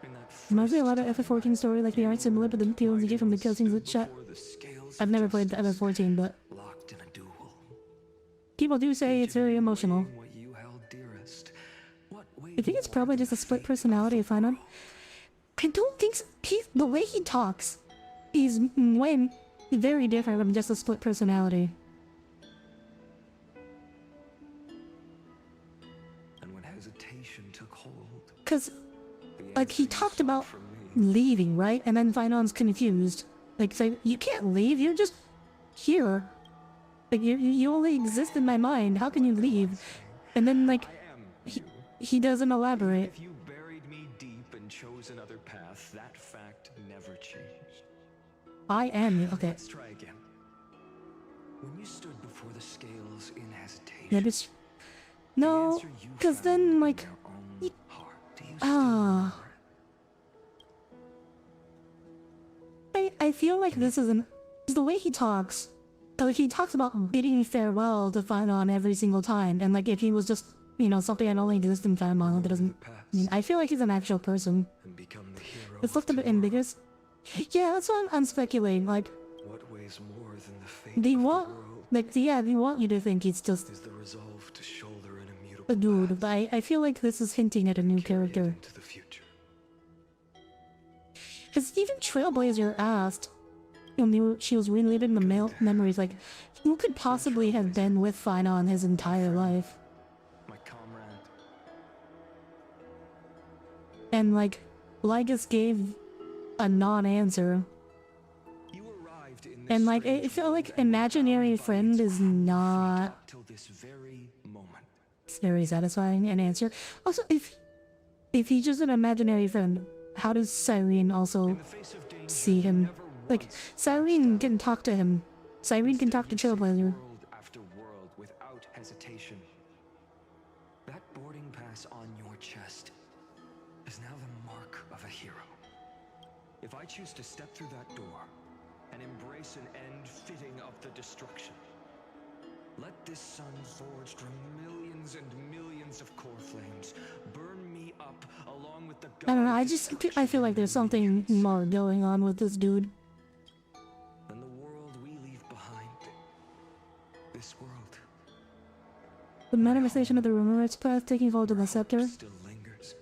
Speaker 2: In that
Speaker 1: Reminds me a lot of FF14 story, like the art similar, but the feelings you get from the cutscenes that shot. I've never played the FF14, but
Speaker 2: locked in a duel.
Speaker 1: People do say it's very emotional.
Speaker 2: What you held dearest.
Speaker 1: I think it's probably just a split personality of Finon. I don't think so. The way he talks is very different from just a split personality.
Speaker 2: And when hesitation took hold,
Speaker 1: cause like he talked about leaving, right? And then Finon's confused. Like, say, you can't leave, you're just here. Like, you only exist in my mind, how can you leave? And then, like, he doesn't elaborate.
Speaker 2: if you buried me deep and and chose another path, that fact never changed.
Speaker 1: I am okay.
Speaker 2: Let's try again. When you stood before the scales in hesitation,
Speaker 1: That is no, because then like I feel like this is the way he talks. So he talks about bidding farewell to Finon every single time, and like if he was just, you know, something that only exists in Finon that doesn't. I mean, I feel like he's an actual person. It's looked a bit ambiguous. Yeah, that's what I'm speculating. Like,
Speaker 2: what weighs more than the fate
Speaker 1: they
Speaker 2: of
Speaker 1: want,
Speaker 2: the world
Speaker 1: like, yeah, they want you to think he's just
Speaker 2: is the resolve to shoulder an immutable
Speaker 1: a dude.
Speaker 2: past
Speaker 1: But I feel like this is hinting at a new
Speaker 2: carry it
Speaker 1: character.
Speaker 2: into the future.
Speaker 1: Because even Trailblazer asked, when she was reliving the memories, like, who could possibly have been with Finon his entire life?
Speaker 2: My comrade.
Speaker 1: And like, Lygus gave a non-answer.
Speaker 2: You arrived in this
Speaker 1: And like,
Speaker 2: strange
Speaker 1: it felt like
Speaker 2: world and
Speaker 1: imaginary
Speaker 2: bound by
Speaker 1: friend
Speaker 2: its
Speaker 1: is
Speaker 2: cruel
Speaker 1: not
Speaker 2: fate till this very moment.
Speaker 1: very satisfying an answer. Also, if he's just an imaginary friend, how does Cyrene also
Speaker 2: In the face of danger,
Speaker 1: see him?
Speaker 2: never
Speaker 1: Like,
Speaker 2: once
Speaker 1: Cyrene can talk to him. Cyrene can talk to
Speaker 2: Instead, you
Speaker 1: Trailblazer.
Speaker 2: seek world after world without hesitation. That boarding pass on your chest is now the mark of a hero. If I choose to step through that door and embrace an end fitting of the destruction, let this sun forged from millions and millions of core flames burn me up along with the
Speaker 1: I don't know,
Speaker 2: god
Speaker 1: I
Speaker 2: of
Speaker 1: just
Speaker 2: destruction
Speaker 1: I feel like there's something
Speaker 2: millions.
Speaker 1: more going on with this dude.
Speaker 2: And the world we leave behind, this world,
Speaker 1: The manifestation of the Remembrance Path taking hold of the scepter.
Speaker 2: still lingers.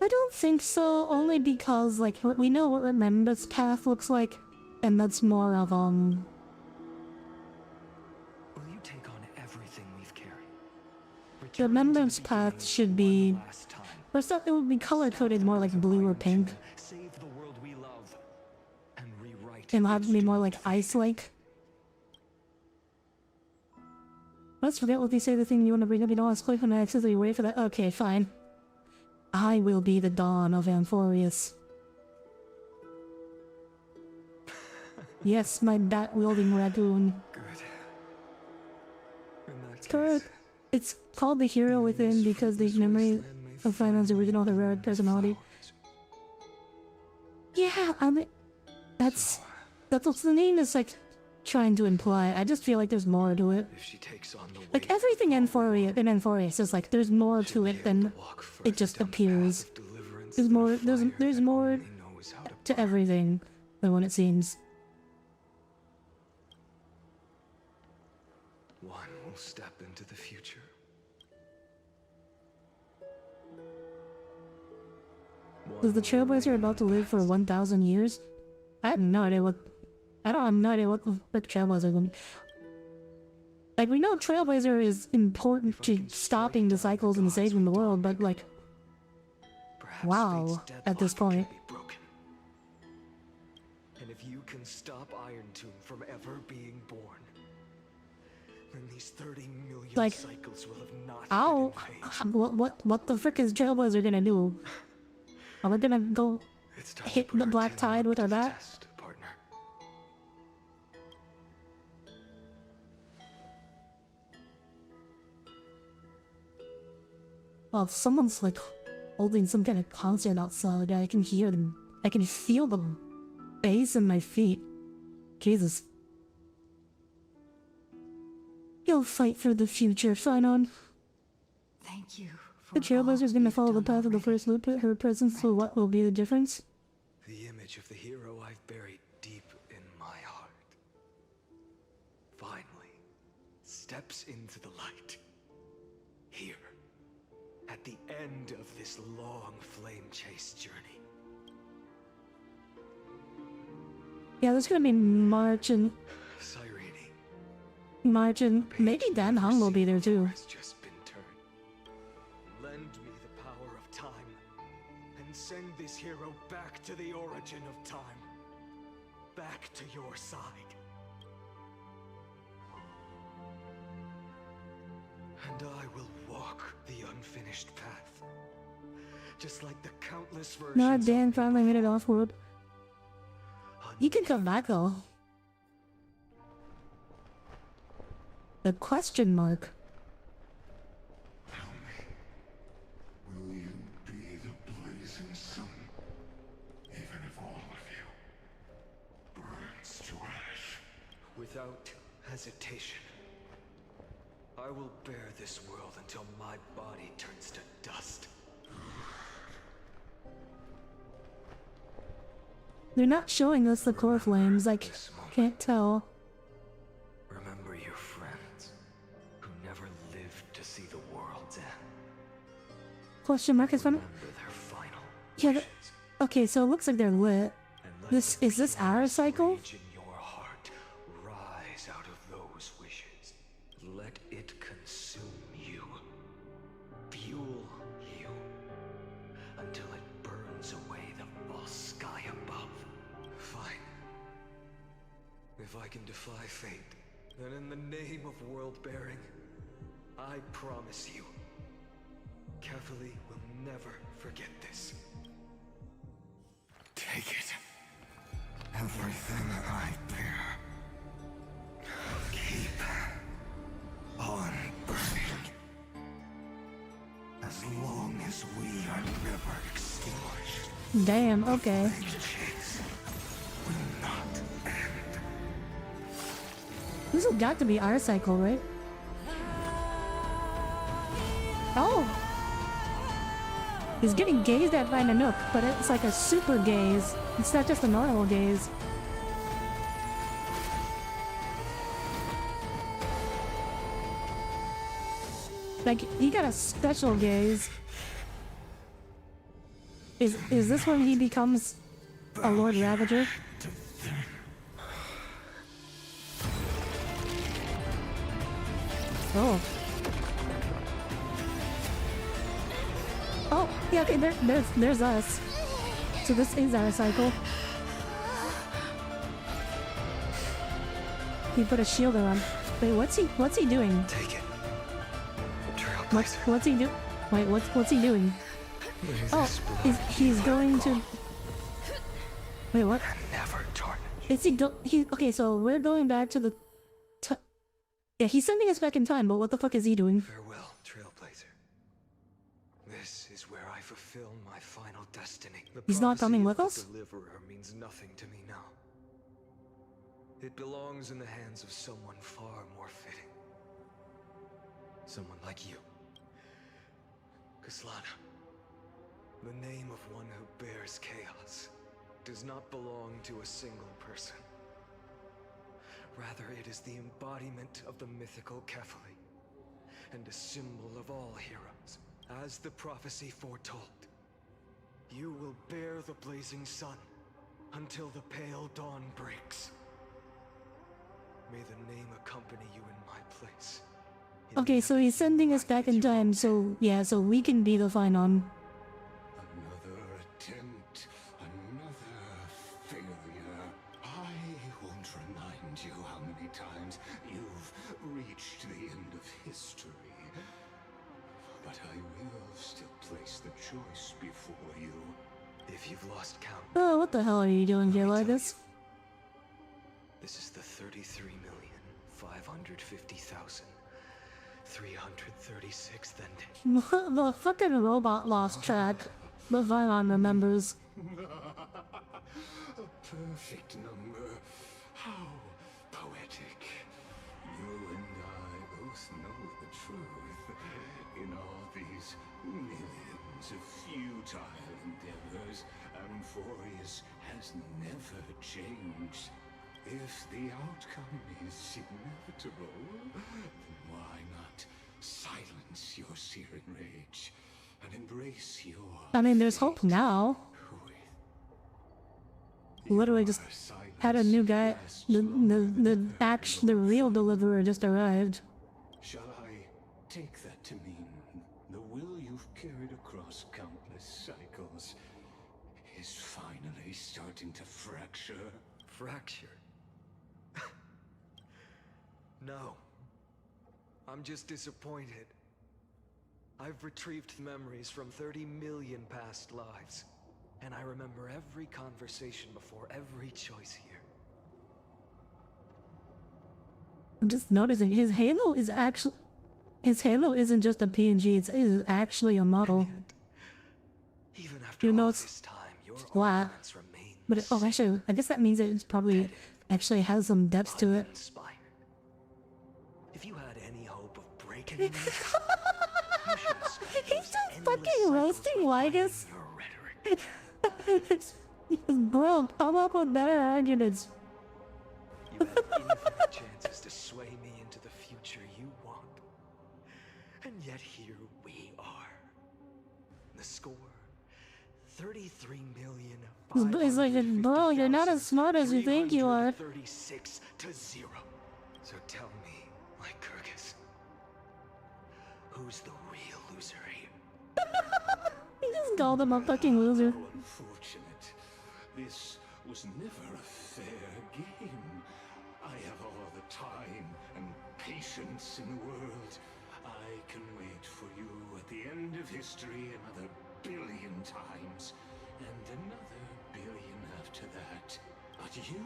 Speaker 1: I don't think so, only because like we know what Remembrance Path looks like, and that's more of
Speaker 2: Will you take on everything we've carried?
Speaker 1: the
Speaker 2: Return to
Speaker 1: Remembrance
Speaker 2: the
Speaker 1: Path
Speaker 2: beginning
Speaker 1: should
Speaker 2: one
Speaker 1: be,
Speaker 2: last time.
Speaker 1: first off, it would be color coded more like blue or pink,
Speaker 2: Save the world we love and rewrite
Speaker 1: and have
Speaker 2: its
Speaker 1: to be more
Speaker 2: doomed
Speaker 1: like
Speaker 2: fate.
Speaker 1: ice-like. Let's forget what they say. The thing you want to bring up, you don't want to click on the accessory. Wait for that. Okay, fine. I will be the dawn of Amphorius. Yes, my bat-wielding raccoon.
Speaker 2: Good. In that
Speaker 1: Correct.
Speaker 2: case,
Speaker 1: It's called the hero within because the memory of Finan's original heroic personality. Yeah, I mean, that's what the name is like trying to imply. I just feel like there's more to it.
Speaker 2: if she takes on the
Speaker 1: Like
Speaker 2: weight
Speaker 1: everything in Amphorius is like there's more
Speaker 2: she'll
Speaker 1: to
Speaker 2: be
Speaker 1: it
Speaker 2: able
Speaker 1: than
Speaker 2: to walk
Speaker 1: it
Speaker 2: further
Speaker 1: just
Speaker 2: down the path
Speaker 1: appears.
Speaker 2: of deliverance
Speaker 1: There's
Speaker 2: than a
Speaker 1: more. There's
Speaker 2: fire
Speaker 1: there's
Speaker 2: that
Speaker 1: more
Speaker 2: only knows how
Speaker 1: to
Speaker 2: burn.
Speaker 1: everything than what it seems.
Speaker 2: One will step into the future.
Speaker 1: Is the Trailblazer about to live for 1,000 years? I have no idea what. I don't have no idea what the Trailblazer is going to. Like, we know Trailblazer is important to stopping the cycles and saving the world, but like,
Speaker 2: Perhaps
Speaker 1: wow,
Speaker 2: fate's
Speaker 1: at this
Speaker 2: deadlock
Speaker 1: point.
Speaker 2: can be broken. And if you can stop Iron Tomb from ever being born, then these 30 million
Speaker 1: Like,
Speaker 2: cycles will have not
Speaker 1: ow,
Speaker 2: been in vain.
Speaker 1: what the frick is Trailblazer gonna do? Are we gonna go
Speaker 2: It's time to
Speaker 1: hit
Speaker 2: put
Speaker 1: the
Speaker 2: our
Speaker 1: Black
Speaker 2: tin
Speaker 1: Tide with
Speaker 2: to
Speaker 1: our
Speaker 2: the
Speaker 1: bat?
Speaker 2: test, partner.
Speaker 1: Well, someone's like holding some kind of concert outside. I can hear them. I can feel the bass in my feet. Jesus. You'll fight for the future, Finon.
Speaker 5: Thank you.
Speaker 1: The Trailblazer's gonna follow the path of the first loop, but her presence, so what will be the difference?
Speaker 2: The image of the hero I've buried deep in my heart finally steps into the light. Here, at the end of this long flame chase journey.
Speaker 1: Yeah, there's gonna be March and
Speaker 2: Cyrene,
Speaker 1: maybe Dan Hong will be there too.
Speaker 2: has just been turned. Lend me the power of time, and send this hero back to the origin of time. Back to your side. And I will walk the unfinished path, just like the countless versions.
Speaker 1: No,
Speaker 2: of
Speaker 1: Dan
Speaker 2: me.
Speaker 1: finally made it off-world. He can come back though. The question mark.
Speaker 10: Tell me, will you be the blazing sun, even if all of you burns to ash?
Speaker 2: Without hesitation, I will bear this world until my body turns to dust.
Speaker 1: They're not showing us the core flames, I can't tell.
Speaker 2: Remember your friends who never lived to see the world's end.
Speaker 1: Question mark is fun.
Speaker 2: Remember their final
Speaker 1: Yeah,
Speaker 2: wishes.
Speaker 1: okay, so it looks like they're lit.
Speaker 2: And let
Speaker 1: This
Speaker 2: the
Speaker 1: is this our
Speaker 2: pure
Speaker 1: cycle?
Speaker 2: rage in your heart rise out of those wishes. Let it consume you, fuel you, until it burns away the false sky above. Fine. If I can defy fate, then in the name of world-bearing, I promise you, Kefali will never forget this.
Speaker 10: Take it. Everything I bear. Keep on burning. As long as we are never extinguished,
Speaker 1: Damn, okay.
Speaker 10: the chase will not end.
Speaker 1: This has got to be our cycle, right? Oh! He's getting gazed at by Nanook, but it's like a super gaze. It's not just a normal gaze. Like, he got a special gaze. Is this when he becomes a Lord Ravager? Oh. Oh, yeah, okay, there's us. So this is our cycle. He put a shield on. Wait, what's he doing?
Speaker 2: Take it. Trailblazer.
Speaker 1: What's he do? Wait, what's he doing? Oh, he's going to. Wait, what?
Speaker 2: Never tarnish.
Speaker 1: Is he okay, so we're going back to the yeah, he's sending us back in time, but what the fuck is he doing?
Speaker 2: Farewell, Trailblazer. This is where I fulfill my final destiny. The
Speaker 1: He's not
Speaker 2: prophecy
Speaker 1: coming
Speaker 2: of
Speaker 1: with
Speaker 2: the
Speaker 1: us?
Speaker 2: Deliverer means nothing to me now. It belongs in the hands of someone far more fitting. Someone like you. Kaslana. The name of one who bears chaos does not belong to a single person. Rather, it is the embodiment of the mythical Kefali, and a symbol of all heroes. As the prophecy foretold, you will bear the blazing sun until the pale dawn breaks. May the name accompany you in my place.
Speaker 1: Okay, so he's sending us back in time, so yeah, so we can be the Phynon.
Speaker 10: Another attempt, another failure. I won't remind you how many times you've reached the end of history. But I will still place the choice before you.
Speaker 2: If you've lost count,
Speaker 1: Oh, what the hell are you doing here like this?
Speaker 2: this is the 33,550,336th ending.
Speaker 1: The fucking robot lost track. The Phynon remembers.
Speaker 10: A perfect number. How poetic. You and I both know the truth. In all these millions of futile endeavors, Amphorius has never changed. If the outcome is inevitable, then why not silence your searing rage and embrace your
Speaker 1: I mean, there's hope now. Literally just had a new guy. The real deliverer just arrived.
Speaker 10: Shall I take that to mean the will you've carried across countless cycles is finally starting to fracture?
Speaker 2: Fracture? No. I'm just disappointed. I've retrieved memories from 30 million past lives, and I remember every conversation before every choice here.
Speaker 1: I'm just noticing his halo is actually... His halo isn't just a PNG, it is actually a model.
Speaker 2: Even after
Speaker 1: You know,
Speaker 2: all
Speaker 1: it's
Speaker 2: this time, your
Speaker 1: wow.
Speaker 2: arguments remain
Speaker 1: But
Speaker 2: the
Speaker 1: oh,
Speaker 2: same.
Speaker 1: actually, I guess that means it probably actually has some depth to it.
Speaker 2: Uninspired. If you had any hope of breaking me, you should have spent
Speaker 1: He's
Speaker 2: those
Speaker 1: just
Speaker 2: endless
Speaker 1: fucking
Speaker 2: cycles
Speaker 1: roasting
Speaker 2: refining
Speaker 1: Linus.
Speaker 2: your rhetoric.
Speaker 1: Bro, come up with better arguments.
Speaker 2: You had infinite chances to sway me into the future you want. And yet here we are. The score, 33,550,000.
Speaker 1: It's like, bro, you're not as smart as you think you are.
Speaker 2: 36 to 0. So tell me, Lycurgus, who's the real loser here?
Speaker 1: He just called him a fucking loser.
Speaker 10: How unfortunate. This was never a fair game. I have all the time and patience in the world. I can wait for you at the end of history another billion times, and another billion after that. But you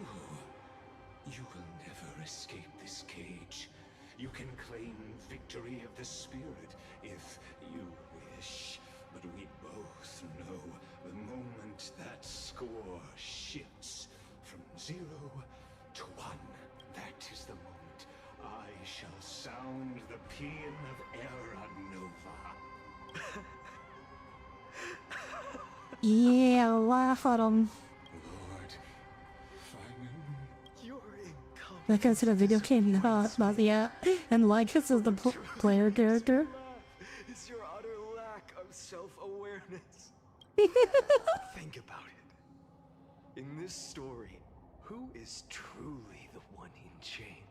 Speaker 10: will never escape this cage. You can claim victory of the spirit if you wish, but we both know the moment that score shifts from 0 to 1, that is the moment I shall sound the paean of Era Nova.
Speaker 1: Yeah, laugh at him.
Speaker 10: Lord Simon.
Speaker 2: You're incompetent.
Speaker 1: Because of the video game, but yeah, and Lycus is the player character.
Speaker 2: Is your utter lack of self-awareness. Think about it. In this story, who is truly the one in chains?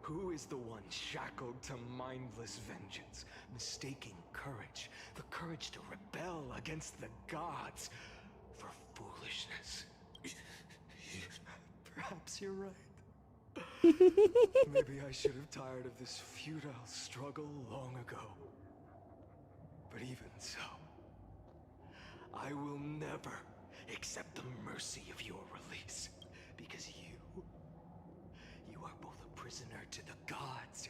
Speaker 2: Who is the one shackled to mindless vengeance, mistaking courage, the courage to rebel against the gods, for foolishness? Perhaps you're right. Maybe I should have tired of this futile struggle long ago. But even so, I will never accept the mercy of your release, because you are both a prisoner to the gods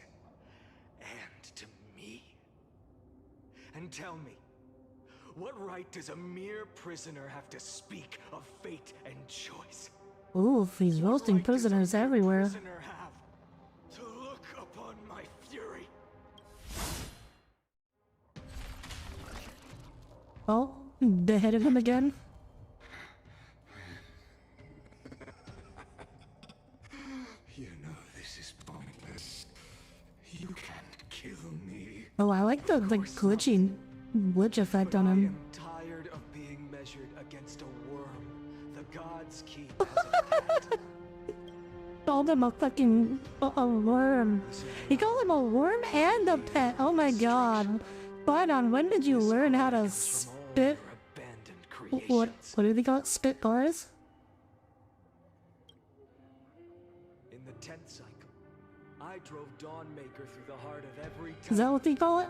Speaker 2: and to me. And tell me, what right does a mere prisoner have to speak of fate and choice?
Speaker 1: Ooh, he's roasting prisoners everywhere.
Speaker 2: Prisoner have to look upon my fury.
Speaker 1: Oh, they hit him again.
Speaker 10: You know this is pointless. You can't kill me.
Speaker 1: Oh, I like the glitch effect on
Speaker 2: I
Speaker 1: him.
Speaker 2: am tired of being measured against a worm. The gods keep as a pet.
Speaker 1: Called him a fucking a worm. He called him a worm and a pet. Oh my god. But when did you learn how to spit? What do they call it? Spit bars?
Speaker 2: In the 10th cycle, I drove Dawnmaker through the heart of every
Speaker 1: Is that what they call it?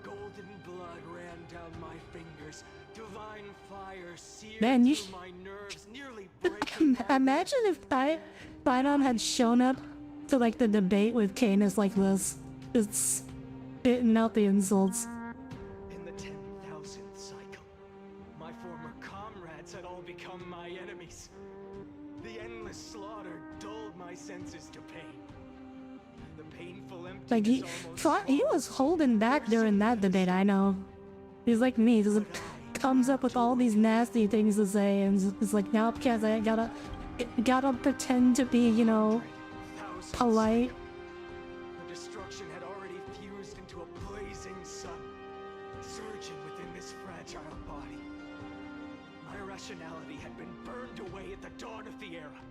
Speaker 2: Golden blood ran down my fingers. Divine fire seared
Speaker 1: Man, you
Speaker 2: through my nerves, nearly breaking my
Speaker 1: imagine if Bidon had shown up to like the debate with Canis like this. It's spitting out the insults.
Speaker 2: In the 10,000th cycle, my former comrades had all become my enemies. The endless slaughter dulled my senses to pain. The painful emptiness
Speaker 1: Like he was holding back during that debate, I know. He's like me, just comes up with all these nasty things to say and it's like, now because I gotta pretend to be, you know, polite.
Speaker 2: The destruction had already fused into a blazing sun, surging within this fragile body. My rationality had been burned away at the dawn of the era.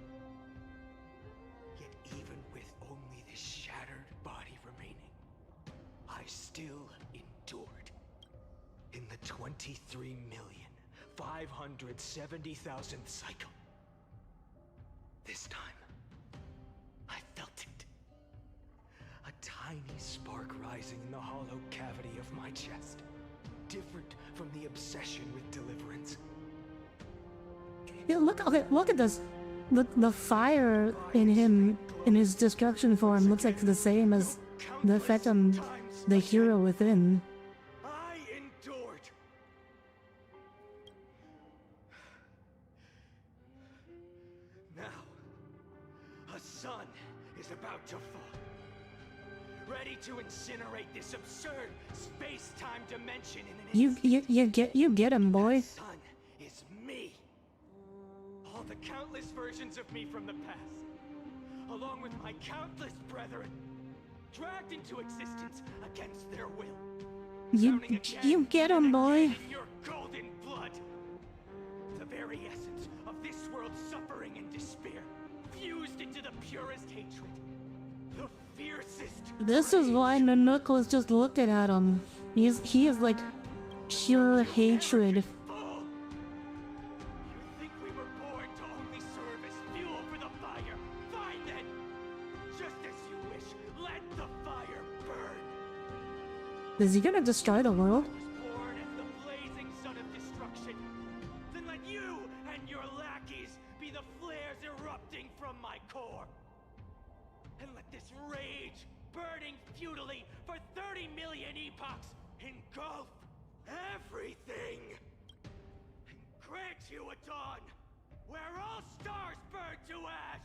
Speaker 2: Yet even with only this shattered body remaining, I still endured. In the 23,570,000th cycle, this time, I felt it. A tiny spark rising in the hollow cavity of my chest. Different from the obsession with deliverance.
Speaker 1: Yeah, look, okay, look at this. Look, the fire in him, in his destruction form, looks like the same as the effect on the hero within.
Speaker 2: I endured. Now, a sun is about to fall. Ready to incinerate this absurd space-time dimension in an instant.
Speaker 1: You get him, boy.
Speaker 2: That sun is me. All the countless versions of me from the past, along with my countless brethren, dragged into existence against their will.
Speaker 1: You get him, boy.
Speaker 2: In your golden blood. The very essence of this world's suffering and despair, fused into the purest hatred. The fiercest.
Speaker 1: This is why Nanook was just looking at him. He is like pure hatred.
Speaker 2: Fool! You think we were born to only serve as fuel for the fire? Fine then! Just as you wish, let the fire burn!
Speaker 1: Is he gonna destroy the world?
Speaker 2: Born as the blazing sun of destruction. Then let you and your lackeys be the flares erupting from my core. And let this rage, burning futilely for 30 million epochs, engulf everything. And grant you a dawn where all stars burn to ash.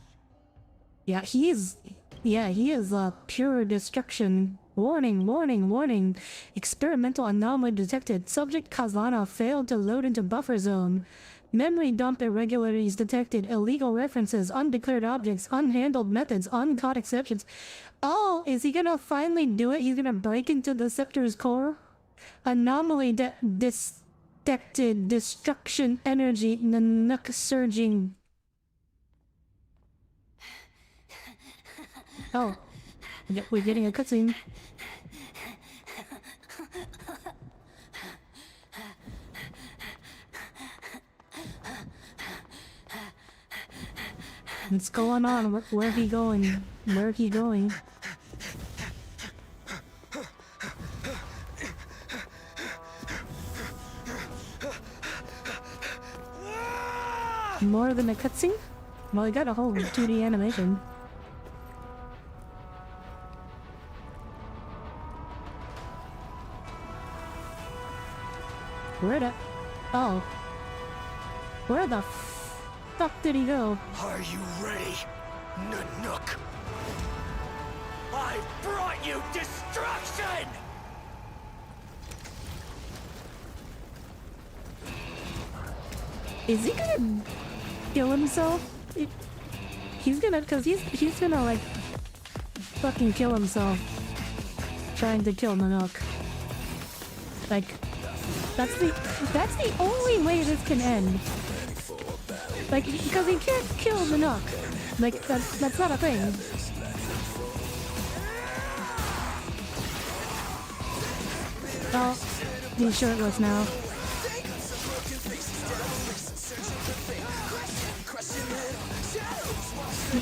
Speaker 1: Yeah, he is pure destruction. Warning, warning, warning. Experimental anomaly detected. Subject Kazana failed to load into buffer zone. Memory dump irregularities detected. Illegal references, undeclared objects, unhandled methods, uncaught exceptions. Oh, is he gonna finally do it? He's gonna break into the Scepter's core? Anomaly detected. Destruction energy. Nanook surging. Oh, we're getting a cutscene. What's going on? Where he going? Where he going? More than a cutscene? Well, I got a whole 2D animation. Where the... Oh. Where the fuck did he go?
Speaker 2: Are you ready, Nanook? I've brought you destruction!
Speaker 1: Is he gonna kill himself? He's gonna, cause he's gonna like fucking kill himself trying to kill Nanook. Like, that's the only way this can end. Like, because he can't kill Nanook. Like, that's not a thing. Oh, he's shirtless now.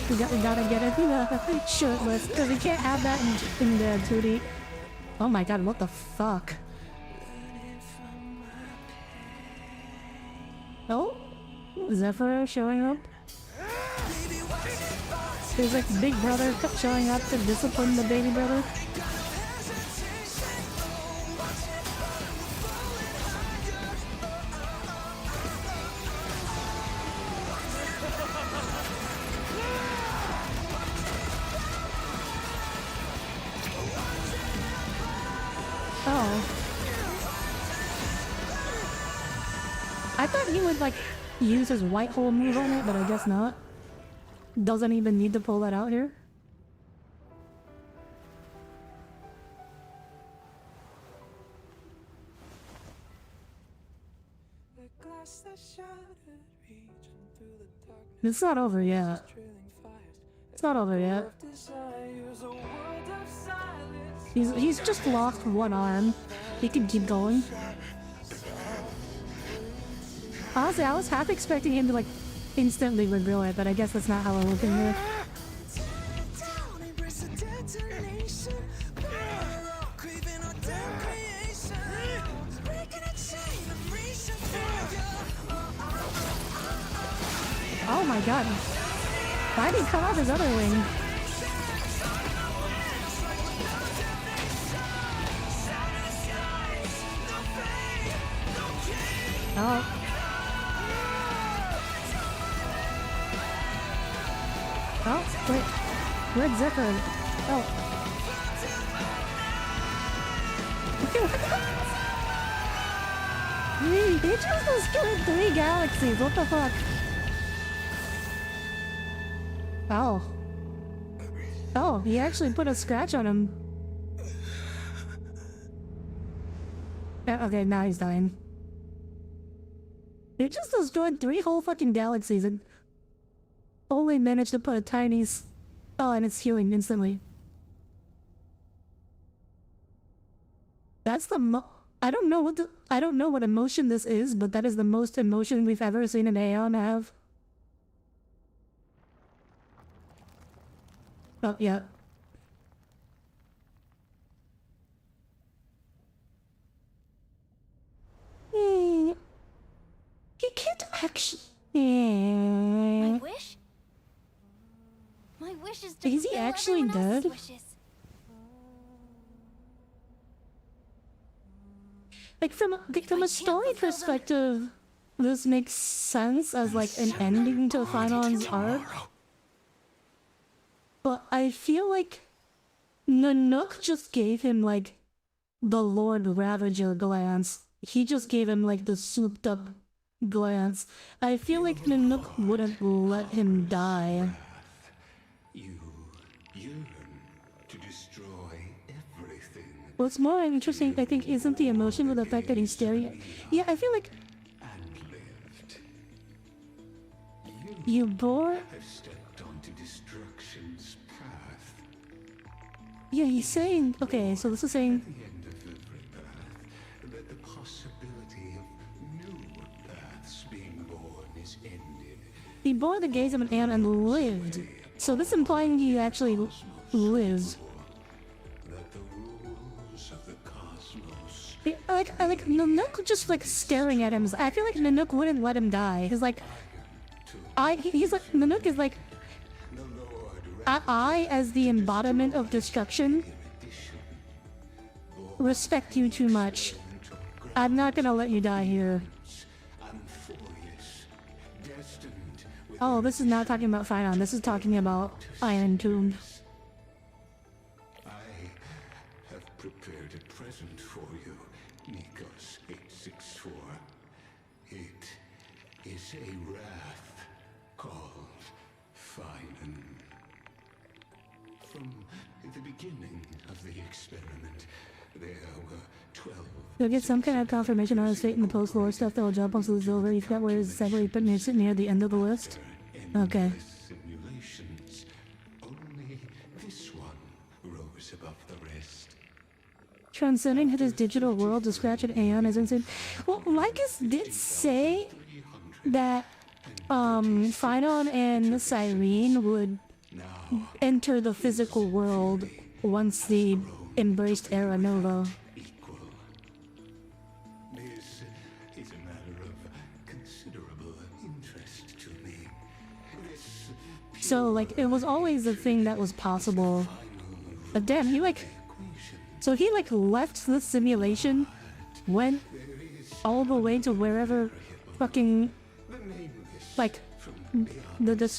Speaker 1: We gotta get it shirtless, because we can't have that in the 2D. Oh my god, what the fuck? Oh? Zephyr showing up? There's like Big Brother showing up to discipline the baby brother. Oh. I thought he would like use his white hole move on it, but I guess not. Doesn't even need to pull that out here. It's not over yet. It's not over yet. He's just lost one arm. He can keep going. Honestly, I was half expecting him to like instantly reveal it, but I guess that's not how we're looking here. Oh my god. Why did he cut off his other wing? Oh. Oh, wait. Where'd Zephyr? Oh. They just destroyed 3 galaxies. What the fuck? Oh. Oh, he actually put a scratch on him. Okay, now he's dying. They just destroyed 3 whole fucking galaxies and only managed to put a tiny oh, and it's healing instantly. That's the I don't know what emotion this is, but that is the most emotion we've ever seen an Aeon have. Oh, yeah. He can't actually...
Speaker 11: My wish? My wish is to
Speaker 1: Is he
Speaker 11: fulfill
Speaker 1: actually
Speaker 11: everyone else's
Speaker 1: dead?
Speaker 11: wishes.
Speaker 1: Like, from a story perspective, this makes sense as, like, an ending to Finon's arc. But I feel like Nanook just gave him, like, the Lord Ravager glance. He just gave him, like, the souped-up glance. I feel like Nanook wouldn't let him die.
Speaker 10: You yearn to destroy everything.
Speaker 1: What's more interesting, I think, isn't the emotion, but the fact that he's staring at... Yeah, I feel like...
Speaker 10: And lived.
Speaker 1: You bore...
Speaker 10: Have stepped onto destruction's path.
Speaker 1: Yeah, he's saying... Okay, so this is saying...
Speaker 10: At the end of every path, that the possibility of new paths being born is ended.
Speaker 1: He bore the gaze of an ant and lived. So this implying he actually lives.
Speaker 10: That the rules of the cosmos.
Speaker 1: Yeah, I like Nanook just like staring at him. I feel like Nanook wouldn't let him die. He's like... he's like... Nanook is like... I, as the embodiment of destruction, respect you too much. I'm not gonna let you die here. Oh, this is not talking about Finon. This is talking about Iron Tomb.
Speaker 10: I have prepared a present for you, Nikos 864. It is a wrath called Finon. From the beginning of the experiment, there were 12.
Speaker 1: You'll get some kind of confirmation on his fate in the post-lore stuff that will jump onto the silver. You forgot where his assembly put it near the end of the list? Okay.
Speaker 10: Simulations. Only this one rose above the rest.
Speaker 1: Transcending his digital world to scratch an Aeon is insane. Well, Lycus did say that Finon and Cyrene would enter the physical world once they embraced Era Nova.
Speaker 10: This is a matter of considerable interest to me.
Speaker 1: So, like, it was always a thing that was possible. But damn, he like... So he like left the simulation, went all the way to wherever fucking... Like, the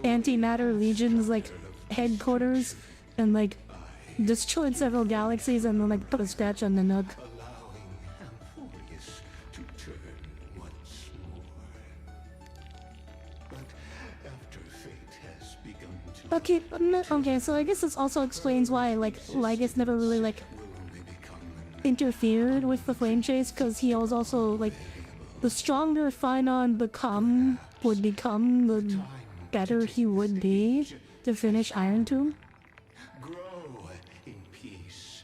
Speaker 1: Antimatter Legion's like headquarters, and like destroyed several galaxies and then like put a scratch on Nanook. Okay, okay, so I guess this also explains why like Lycus never really like interfered with the flame chase, because he was also like the stronger Finon would become, the better he would be to finish Iron Tomb.
Speaker 10: Grow in peace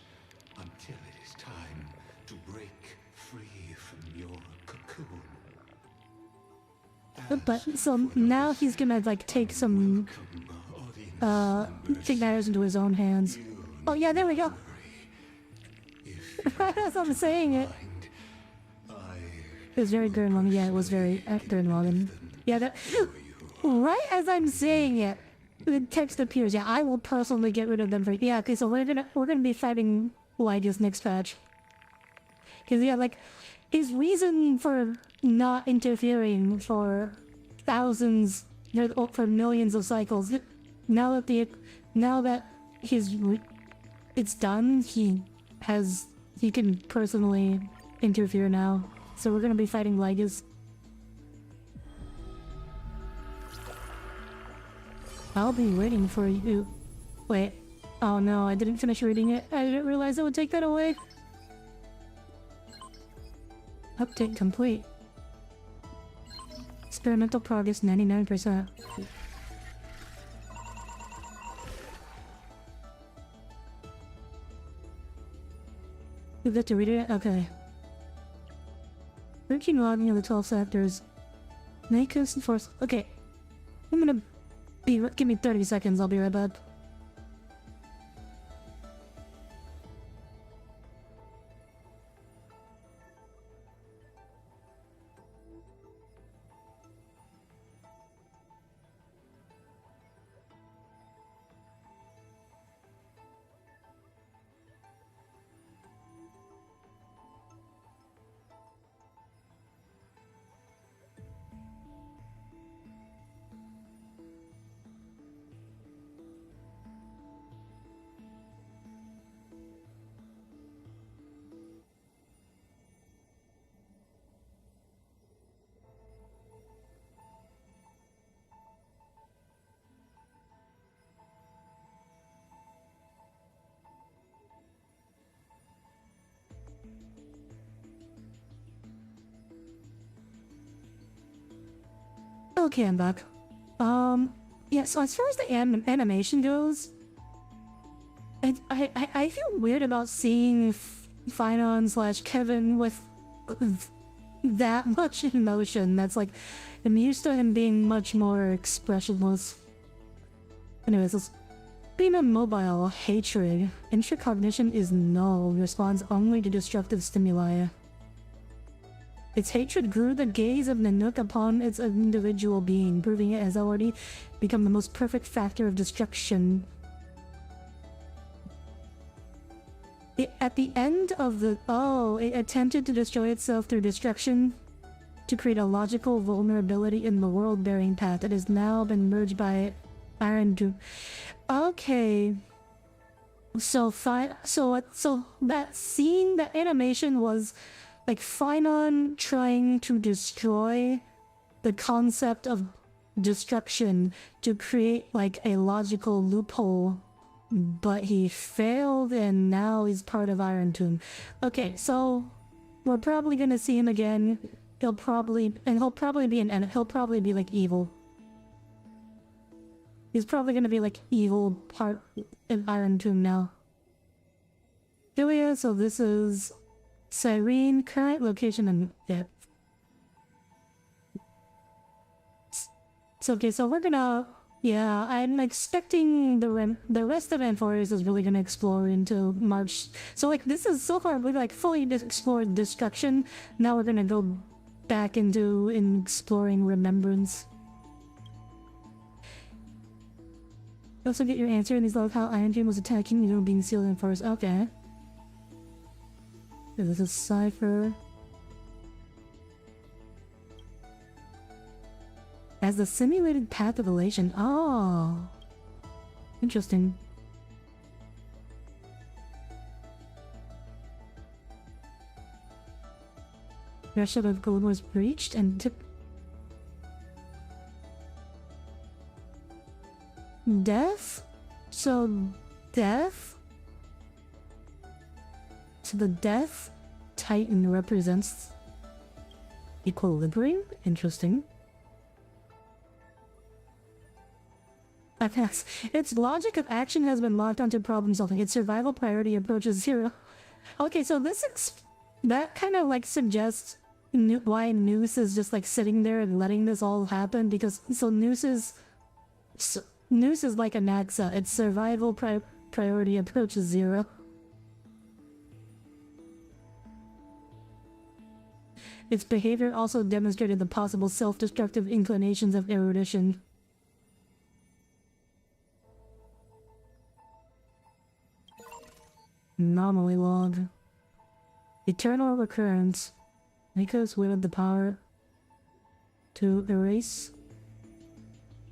Speaker 10: until it is time to break free from your cocoon.
Speaker 1: But so now he's gonna like take some take matters into his own hands. Oh yeah, there we go. As I'm saying it. It was very Gurren Lagann. Yeah, it was very Gurren Lagann. Yeah, that... Right as I'm saying it, the text appears. Yeah, I will personally get rid of them for... Yeah, okay, so we're gonna be fighting Lydia's next patch. Because, yeah, like, his reason for not interfering for thousands, for millions of cycles, now that it's done, he can personally interfere now. So we're gonna be fighting Lydia's. I'll be waiting for you. Wait. Oh no, I didn't finish reading it. I didn't realize it would take that away. Update complete. Experimental progress 99%. You get to read it? Okay. 13 logging of the 12 sectors. Nakers and force. Okay. I'm gonna be. Give me 30 seconds, I'll be right back. Okay, I'm back. Yeah, so as far as the animation goes, I feel weird about seeing Finon / Kevin with that much emotion. That's like, I'm used to him being much more expressionless. Anyways, let's being a mobile hatred. Intracognition is null, responds only to destructive stimuli. Its hatred grew the gaze of Nanook upon its individual being, proving it has already become the most perfect factor of destruction. At the end of the... Oh, it attempted to destroy itself through destruction to create a logical vulnerability in the world-bearing path that has now been merged by Iron Doom. Okay. So that scene, that animation was... like Finon trying to destroy the concept of destruction to create like a logical loophole, but he failed and now he's part of Iron Tomb. Okay, so we're probably gonna see him again. He'll probably be like evil. He's probably gonna be like evil part of Iron Tomb now. Julia, so this is Cyrene, current location and depth. So okay, so we're gonna... Yeah, I'm expecting the rest of Amphorius is really gonna explore into March. So like, this is so far, we've like fully explored destruction. Now we're gonna go back into exploring remembrance. Also get your answer in these log how Iron Dream was attacking, you know, being sealed in forest. Okay. This is Cypher. As the simulated path of elation. Oh, interesting. Threshold of gold was breached and took death. So death. So the Death Titan represents equilibrium? Interesting. I pass. Its logic of action has been locked onto problem solving. Its survival priority approaches 0. Okay, so that kind of like suggests why Noose is just like sitting there and letting this all happen, because Noose is like a Naxa. Its survival priority approaches 0. Its behavior also demonstrated the possible self-destructive inclinations of erudition. Anomaly log. Eternal recurrence. Nico's wielded the power to erase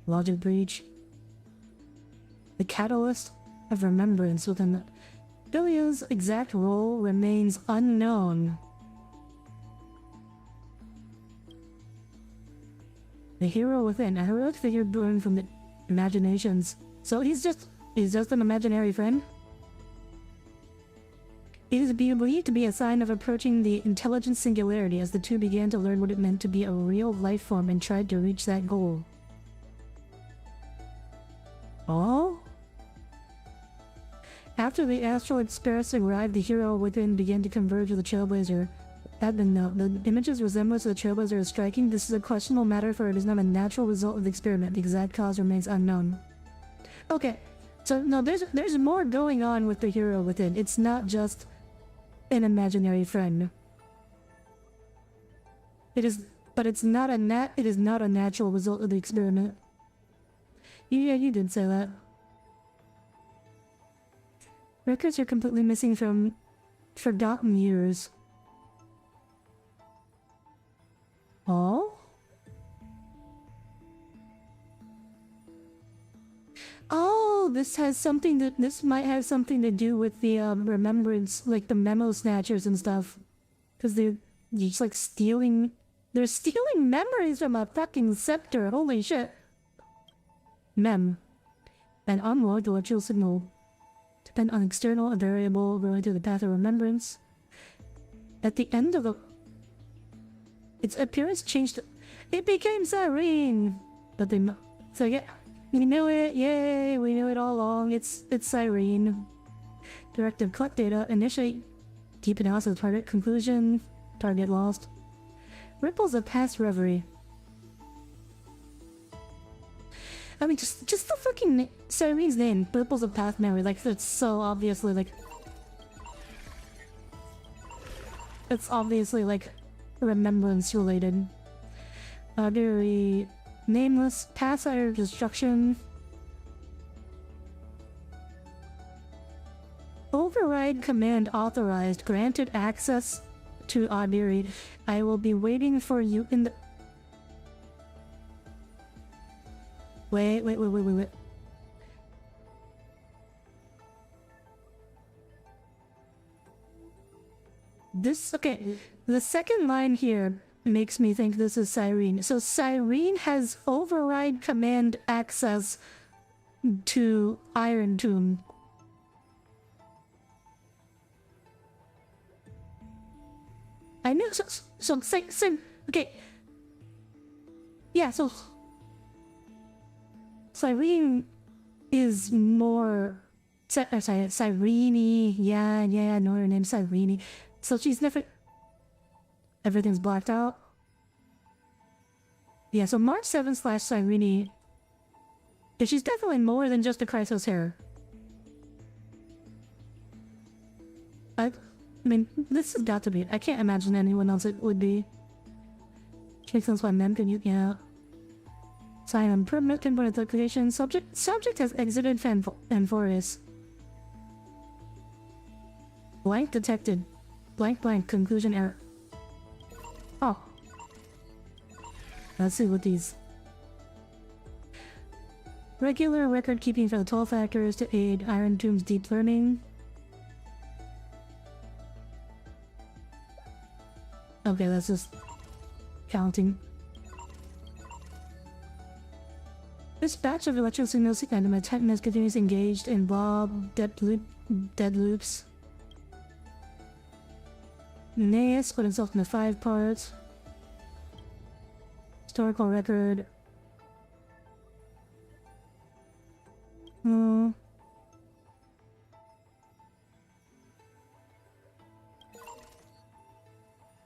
Speaker 1: logic breach. The catalyst of remembrance within Billia's exact role remains unknown. The hero within. A heroic figure born from the imaginations. So he's just an imaginary friend? It is believed to be a sign of approaching the intelligent singularity as the two began to learn what it meant to be a real life form and tried to reach that goal. Oh? After the astral express arrived, the hero within began to converge with the Trailblazer. Add the note. The image's resemblance to the Trailblazer is striking. This is a questionable matter, for it is not a natural result of the experiment. The exact cause remains unknown. Okay, so no, there's more going on with the hero within. It's not just an imaginary friend. It is not a natural result of the experiment. Yeah, you did say that. Records are completely missing from forgotten years. Oh? Oh, this might have something to do with the remembrance, like the memo snatchers and stuff. Cause they're just like they're stealing memories from a fucking scepter, holy shit. Mem. An unlocked electrical signal. Depend on external variable related to the path of remembrance. At the end of its appearance changed. It became Cyrene! But so yeah. We knew it, yay, we knew it all along, it's Cyrene. Directive, collect data, initiate deep analysis of target, conclusion, target lost. Ripples of past reverie. I mean, just the fucking Cyrene's name, Ripples of past memory, like, it's so obviously, like... It's obviously, like, remembrance related. Very... Nameless, passive destruction. Override command authorized. Granted access to Audire. I will be waiting for you in the... Wait. Okay, the second line here makes me think this is Cyrene. So Cyrene has override command access to Iron Tomb. I know, okay. Yeah, so Cyrene is more... Cyrene, yeah, I know her name, Cyrene. So she's never... Everything's blacked out. Yeah, so March 7th / Cyrene. Yeah, she's definitely more than just a Chrysos hair. I mean, this has got to be it. I can't imagine anyone else it would be. Makes sense why men can use, yeah. Sign on permanent pinpoint location. Subject has exited Amphoris. Blank detected. Blank, conclusion error. Oh. Let's see what these... Regular record keeping for the 12 factors to aid Iron Tomb's deep learning. Okay, that's just... counting. This batch of electrical signals and my Titan is continuously engaged in blob dead loops. Neas split himself into 5 parts. Historical record.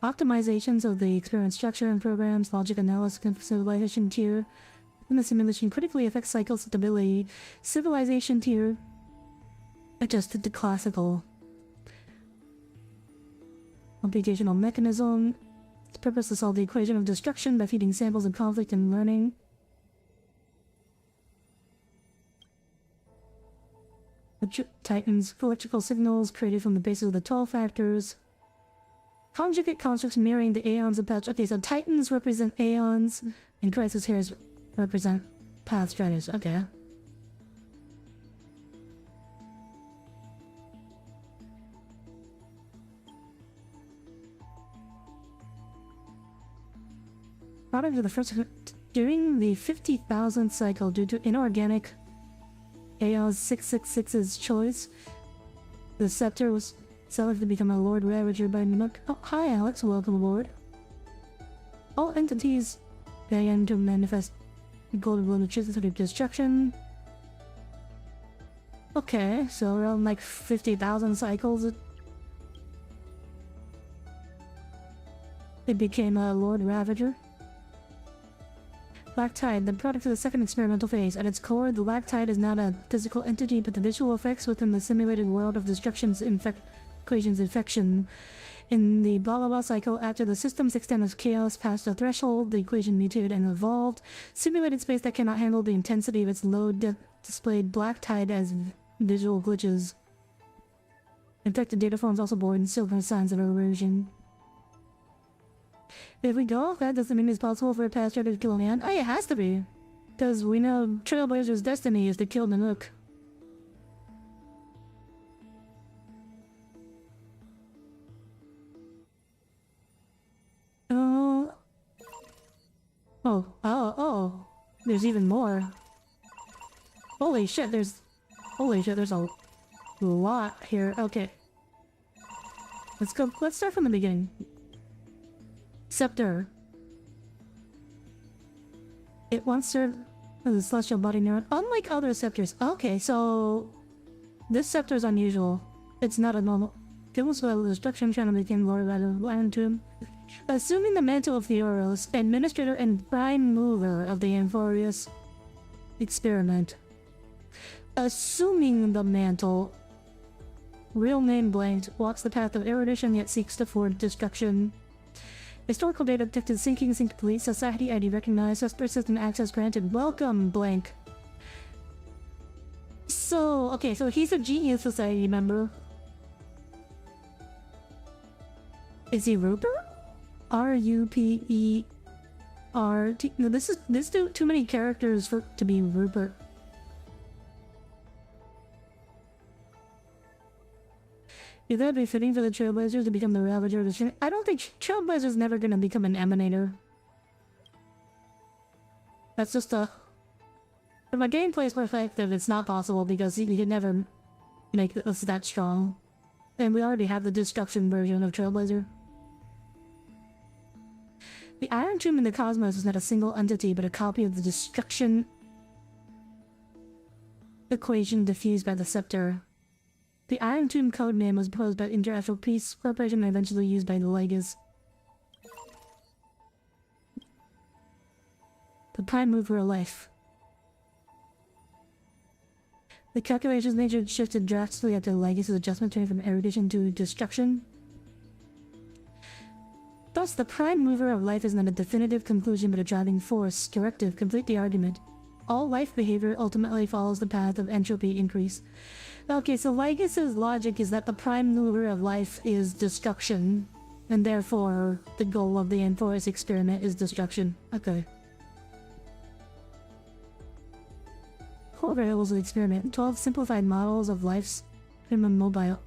Speaker 1: Optimizations of the experiment structure and programs, logic analysis, civilization tier. In the simulation critically affects cycle stability. Civilization tier adjusted to classical. Computational mechanism. Its purpose to solve the equation of destruction by feeding samples of conflict and learning. Titans, electrical signals created from the basis of the 12 factors. Conjugate constructs mirroring the aeons of path. Okay, so Titans represent aeons, and crisis hairs represent path strategies. Okay. Product of the first during the 50,000th cycle due to inorganic Aeos 666's choice, the scepter was selected to become a Lord Ravager by Nook. Oh, hi Alex, welcome aboard. All entities began to manifest golden electricity of destruction. Okay, so around like 50,000 cycles it became a Lord Ravager. Black Tide, the product of the second experimental phase. At its core, the Black Tide is not a physical entity, but the visual effects within the simulated world of destruction's equations infection. In the blah blah blah cycle, after the system's extent of chaos passed a threshold, the equation mutated and evolved. Simulated space that cannot handle the intensity of its load displayed Black Tide as visual glitches. Infected data forms also bore silver signs of erosion. If we go, that doesn't mean it's possible for a past to kill a man. Oh, it has to be. Because we know Trailblazer's destiny is to kill Nanook. Oh. There's even more. Holy shit, there's a lot here. Okay. Let's start from the beginning. Scepter. It once served as a celestial body neuron, unlike other scepters. Okay, so this scepter is unusual. It's not a normal. Kills the destruction channel became Lord of the Land Tomb. Assuming the mantle of Theoros, administrator and prime mover of the Amphorius experiment. Assuming the mantle, real name blanked, walks the path of erudition yet seeks to forward destruction. Historical data detected sinking complete. Society ID recognized. Persistent access granted. Welcome, blank. So, okay, so he's a Genius Society member. Is he Rupert? R-U-P-E-R-T. No, this too many characters to be Rupert. Is that be fitting for the Trailblazers to become the Ravager of the Chain? I don't think Trailblazer's never gonna become an Emanator. That's just a... From a gameplay perspective, it's not possible because you could never make us that strong. And we already have the destruction version of Trailblazer. The Iron Tomb in the Cosmos is not a single entity, but a copy of the destruction equation diffused by the Scepter. The Iron Tomb codename was proposed by International Peace Corporation and eventually used by the Legis. The Prime Mover of Life. The calculations nature shifted drastically after the Legis' adjustment turning from erudition to destruction. Thus, the Prime Mover of Life is not a definitive conclusion but a driving force. Corrective, complete the argument. All life behavior ultimately follows the path of entropy increase. Okay, so Legis' logic is that the Prime Mover of Life is destruction, and therefore the goal of the Amphorius experiment is destruction. Okay. 4 variables of the experiment. 12 simplified models of life's primum mobile.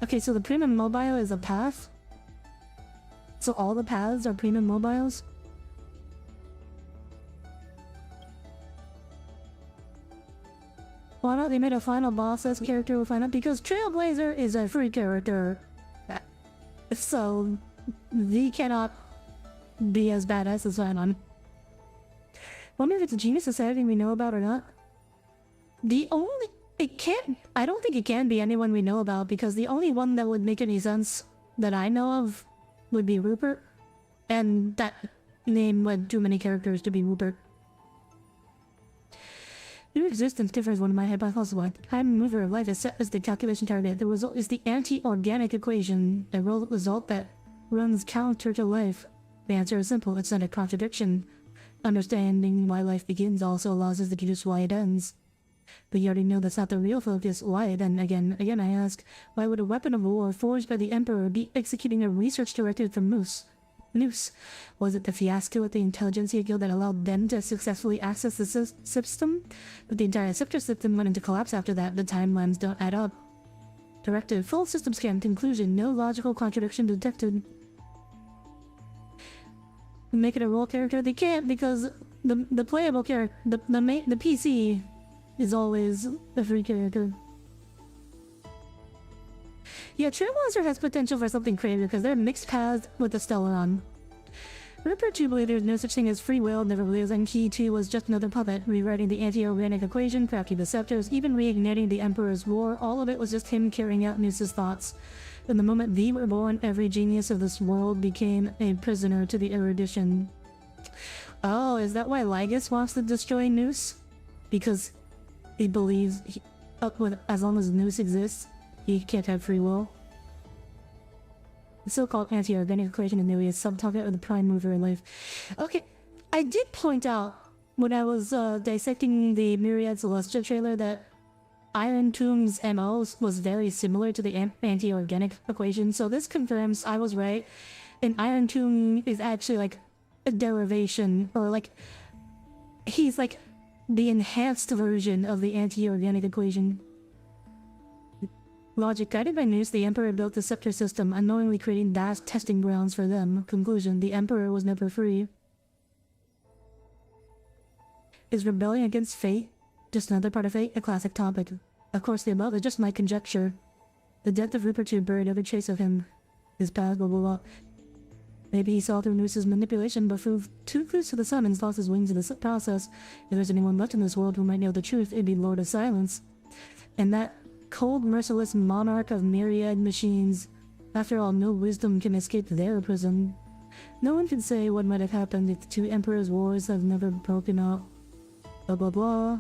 Speaker 1: Okay, so the primum mobile is a path? So all the paths are primum mobiles? Why not they made a final boss as character we'll find out? Because Trailblazer is a free character. So they cannot be as badass as Scion. Wonder if it's a Genius Society we know about or not. I don't think it can be anyone we know about because the only one that would make any sense that I know of would be Rupert. And that name had too many characters to be Rupert. New existence differs one of my hypotheses. Prime Mover of Life is set as the calculation target. The result is the anti-organic equation, a result that runs counter to life. The answer is simple. It's not a contradiction. Understanding why life begins also allows us to deduce why it ends. But you already know that's not the real focus. Why then? Again, I ask, why would a weapon of war forged by the Emperor be executing a research directive from Noose? Was it the fiasco with the Intelligentsia Guild that allowed them to successfully access the system? But the entire scepter system went into collapse after that. The timelines don't add up. Directive, full system scan, conclusion, no logical contradiction detected. Make it a role character? They can't, because the playable character, the PC is always a free character. Yeah, Trailblazer has potential for something creative because they're mixed paths with the Stellaron. Rupert 2 believed there's no such thing as free will, never believes Key 2 was just another puppet, rewriting the anti-organic equation, crafting the scepters, even reigniting the Emperor's War. All of it was just him carrying out Noose's thoughts. From the moment V were born, every genius of this world became a prisoner to the erudition. Oh, is that why Lygus wants to destroy Noose? Because he believes as long as Noose exists, he can't have free will. The so-called anti-organic equation in Nui is sub-target of the prime mover in life. Okay, I did point out when I was dissecting the Myriad Celestia trailer that Iron Tomb's MO was very similar to the anti-organic equation, so this confirms I was right. And Iron Tomb is actually like a derivation, or like he's like the enhanced version of the anti-organic equation. Logic, guided by Noose, the Emperor built the scepter system, unknowingly creating vast testing grounds for them. Conclusion, the Emperor was never free. Is rebellion against fate just another part of fate? A classic topic. Of course, the above is just my conjecture. The death of Rupert 2 buried every trace of him. His path, blah blah blah. Maybe he saw through Noose's manipulation, but flew too close to the sun and lost his wings in the process. If there's anyone left in this world who might know the truth, it'd be Lord of Silence. And that cold, merciless monarch of myriad machines. After all, no wisdom can escape their prison. No one can say what might have happened if the two Emperors' wars have never broken out. Blah blah blah.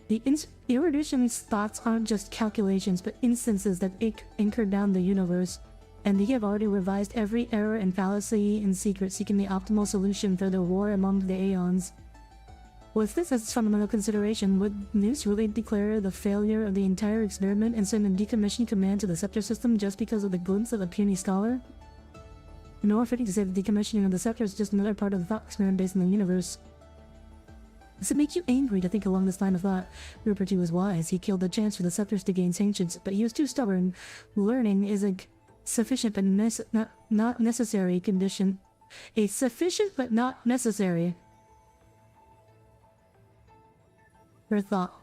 Speaker 1: The erudition's thoughts aren't just calculations, but instances that anchor down the universe. And they have already revised every error and fallacy in secret, seeking the optimal solution for the war among the Aeons. With this as fundamental consideration, would Noose really declare the failure of the entire experiment and send a decommissioning command to the scepter system just because of the glimpse of a puny scholar? Nor fitting to say the decommissioning of the scepter is just another part of the thought experiment based in the universe. Does it make you angry to think along this line of thought? Rupert 2 was wise. He killed the chance for the scepters to gain sanctions, but he was too stubborn. Learning is a sufficient but not necessary condition. A sufficient but not necessary. Her thought.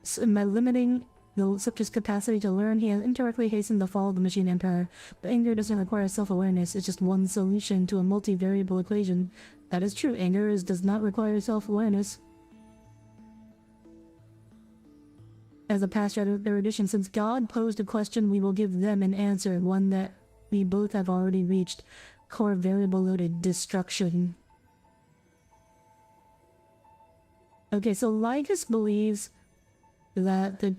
Speaker 1: So by limiting the scepter's capacity to learn, he has indirectly hastened the fall of the Machine Empire. But anger doesn't require self-awareness, it's just one solution to a multivariable equation. That is true, anger does not require self-awareness. As a past erudition, since God posed a question, we will give them an answer, one that we both have already reached. Core variable loaded destruction. Okay, so Lycus believes that the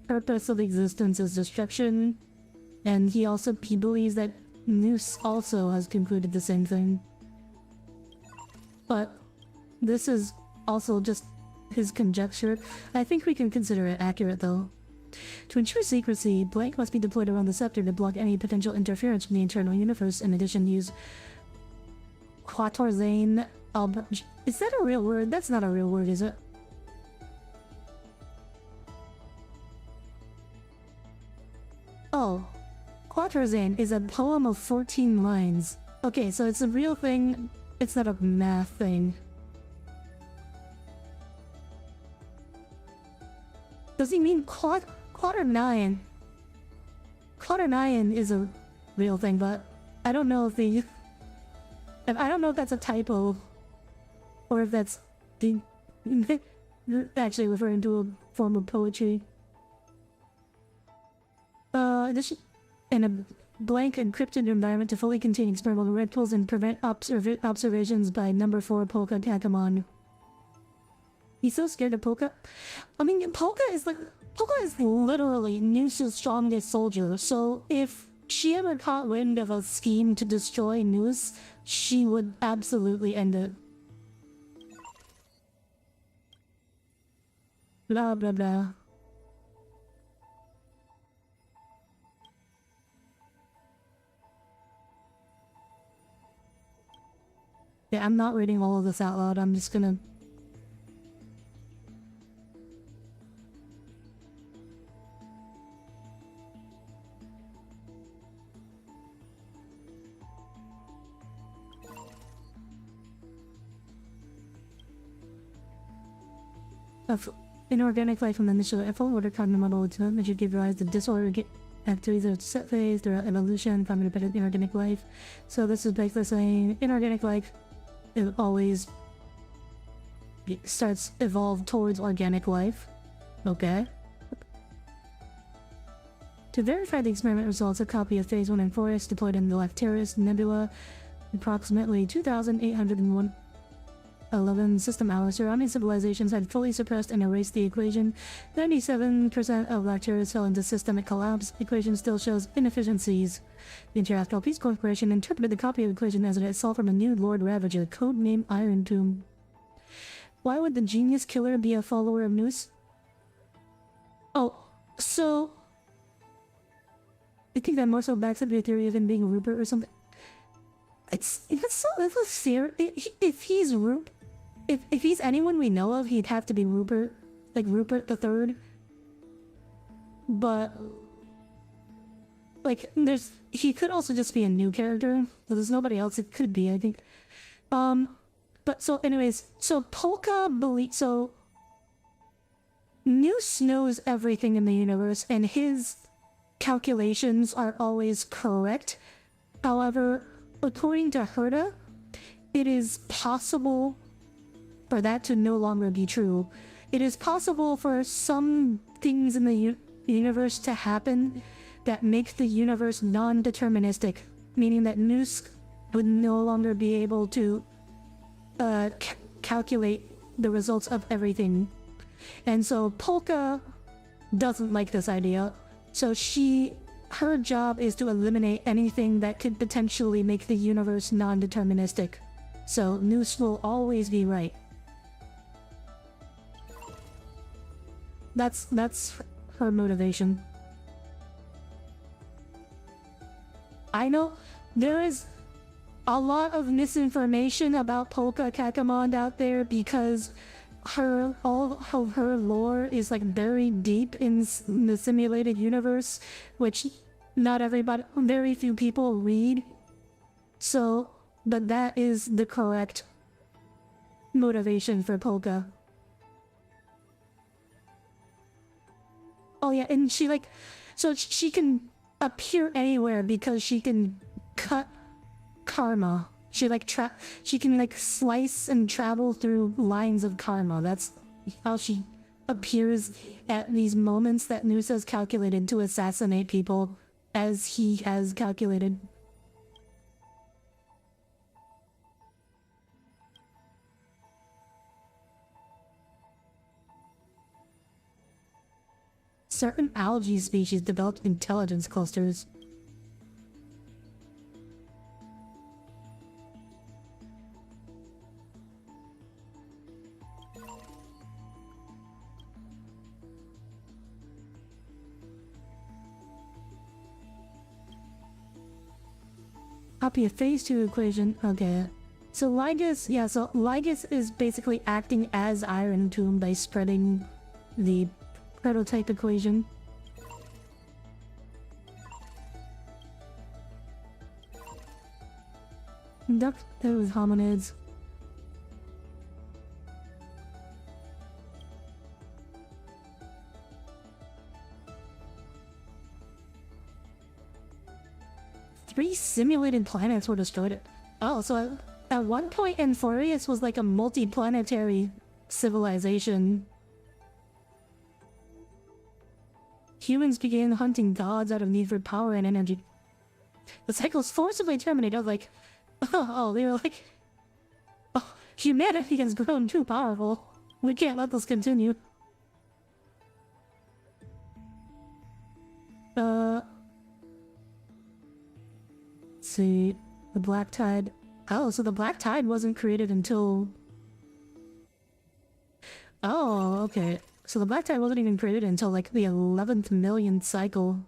Speaker 1: purpose of existence is destruction, and he believes that Noose also has concluded the same thing. But this is also just his conjecture. I think we can consider it accurate though. To ensure secrecy, Blank must be deployed around the scepter to block any potential interference from the internal universe. In addition, use Quatorzane. Is that a real word? That's not a real word, is it? Oh, Quatorzane is a poem of 14 lines. Okay, so it's a real thing. It's not a math thing. Does he mean Quaternion? Quaternion is a real thing, but I don't know if I don't know if that's a typo, or if that's actually referring to a form of poetry. In a blank encrypted environment to fully contain experimental rituals and prevent observations by number 4 Polka Takamon. He's so scared of Polka. I mean, Polka is literally Noose's strongest soldier, so if she ever caught wind of a scheme to destroy Noose, she would absolutely end it. Blah blah blah. Yeah, I'm not reading all of this out loud, I'm just gonna... Of inorganic life from the initial full order cognitive model that should give rise to disorder activities of set phase throughout evolution from independent inorganic life. So this is basically saying inorganic life, it always starts evolve towards organic life. Okay. To verify the experiment results, a copy of Phase 1 in Forest deployed in the Lefteris Nebula, approximately 2,811 system hours. Surrounding civilizations had fully suppressed and erased the equation. 97% of Lefteris fell into systemic collapse. Equation still shows inefficiencies. The Interastral Peace Corporation interpreted the copy of the equation as it had solved from a new Lord Ravager, codename Iron Tomb. Why would the genius killer be a follower of Noose? Oh, so... I think that more so backs up your theory of him being Rupert or something. It's so serious. If he's Rupert, if he's anyone we know of, he'd have to be Rupert, like Rupert the Third. But like, he could also just be a new character. So there's nobody else it could be, I think. But so anyways, so Polka so Noose knows everything in the universe, and his calculations are always correct. However, according to Herta, it is possible for that to no longer be true. It is possible for some things in the universe to happen that make the universe non-deterministic, meaning that Noose would no longer be able to calculate the results of everything. And so Polka doesn't like this idea. So her job is to eliminate anything that could potentially make the universe non-deterministic. So Noose will always be right. That's her motivation. I know there is a lot of misinformation about Polka Kakamond out there because all of her lore is like buried deep in the simulated universe, which very few people read. So, but that is the correct motivation for Polka. Oh yeah, and she can appear anywhere because she can cut karma. She can slice and travel through lines of karma. That's how she appears at these moments that Noose has calculated to assassinate people, as he has calculated. Certain algae species developed intelligence clusters. Copy of Phase 2 equation. Okay. So Lygus is basically acting as Iron Tomb by spreading the prototype equation. Conduct those hominids. Three simulated planets were destroyed. Oh, so at one point Enforius was like a multi-planetary civilization. Humans began hunting gods out of need for power and energy. The cycles forcibly terminated. I was like, oh, they were like, oh, humanity has grown too powerful. We can't let this continue. Let's see, the Black Tide. Oh, so the Black Tide wasn't created until... Oh, okay. So the Black Tide wasn't even created until like the 11th millionth cycle.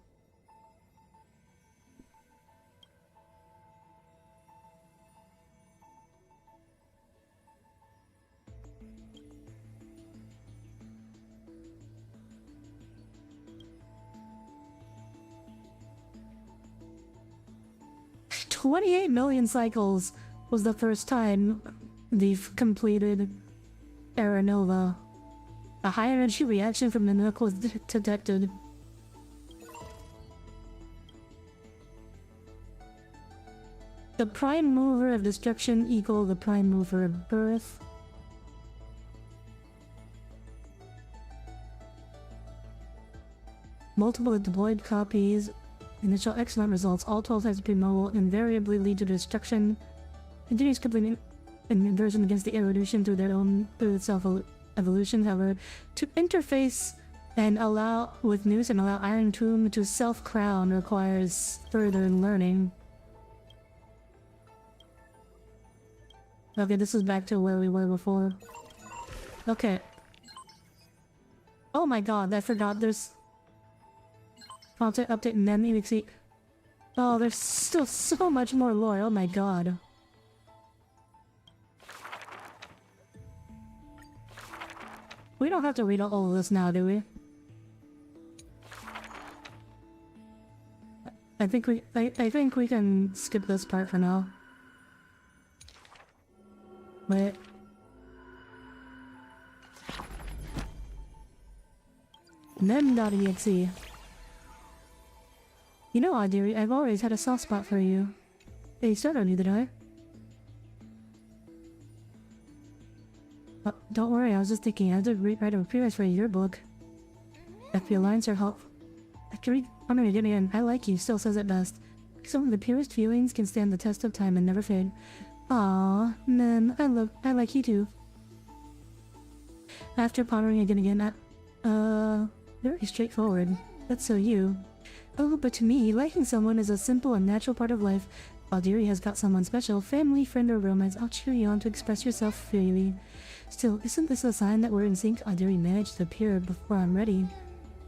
Speaker 1: $28 million cycles was the first time they've completed Era Nova. A high energy reaction from the nuke was detected. The prime mover of destruction equal the prime mover of birth. Multiple deployed copies. Initial excellent results. All 12 types of Pigma will invariably lead to destruction. Continues completing an inversion against the evolution through its self-evolution, however. To interface and allow with Noose and allow Iron Tomb to self-crown requires further learning. Okay, this is back to where we were before. Okay. Oh my god, I forgot there's... Update and then you see. Oh, there's still so much more lore. Oh my god. We don't have to read all of this now, do we? I think we can skip this part for now. Wait. Mem.exe. You know, Audire, I've always had a soft spot for you. Hey, started on you, did I? Don't worry, I was just thinking, I have to write a preface for your book. FP lines are helpful. I can read on it again. I like you, still says it best. Some of the purest feelings can stand the test of time and never fade. Aww, man, I like you too. After pondering again, very straightforward. That's so you. Oh, but to me, liking someone is a simple and natural part of life. Audire has got someone special, family, friend, or romance. I'll cheer you on to express yourself freely. Still, isn't this a sign that we're in sync? Audire managed to appear before I'm ready.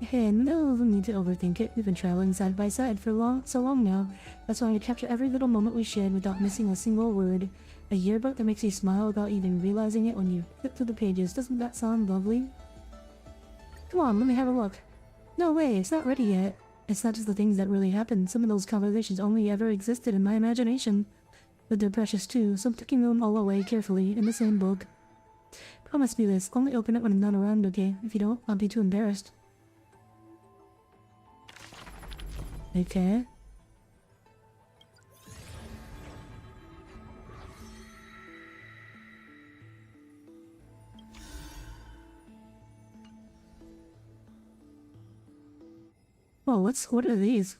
Speaker 1: Hey, no need to overthink it. We've been traveling side by side for so long now. That's why I capture every little moment we shared without missing a single word. A yearbook that makes you smile without even realizing it when you flip through the pages. Doesn't that sound lovely? Come on, let me have a look. No way, it's not ready yet. It's not just the things that really happened. Some of those conversations only ever existed in my imagination. But they're precious too, so I'm tucking them all away carefully in the same book. Promise me this. Only open it when I'm not around, okay? If you don't, I'll be too embarrassed. Okay. Whoa, what are these?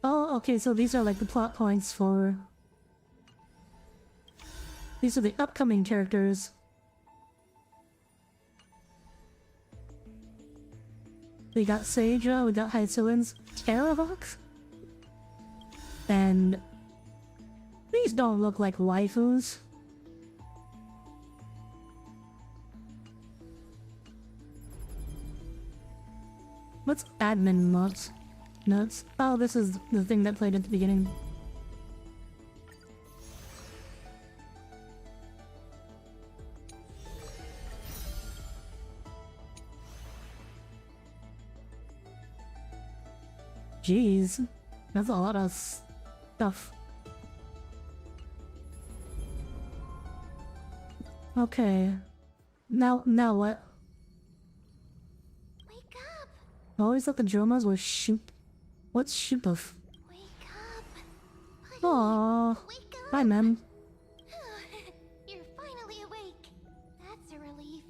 Speaker 1: Oh, okay, so these are like the plot points for... These are the upcoming characters. We got Saja, we got Hyacillins, Terravox? And... These don't look like waifus. What's admin notes? Oh, this is the thing that played at the beginning. Jeez, that's a lot of stuff. Okay. Now what?
Speaker 4: Wake up!
Speaker 1: I always thought the Dromas were What's Shoopuf?
Speaker 4: Wake up!
Speaker 1: Aww.
Speaker 4: Wake up!
Speaker 1: Hi, ma'am.
Speaker 4: You're finally awake. That's a relief.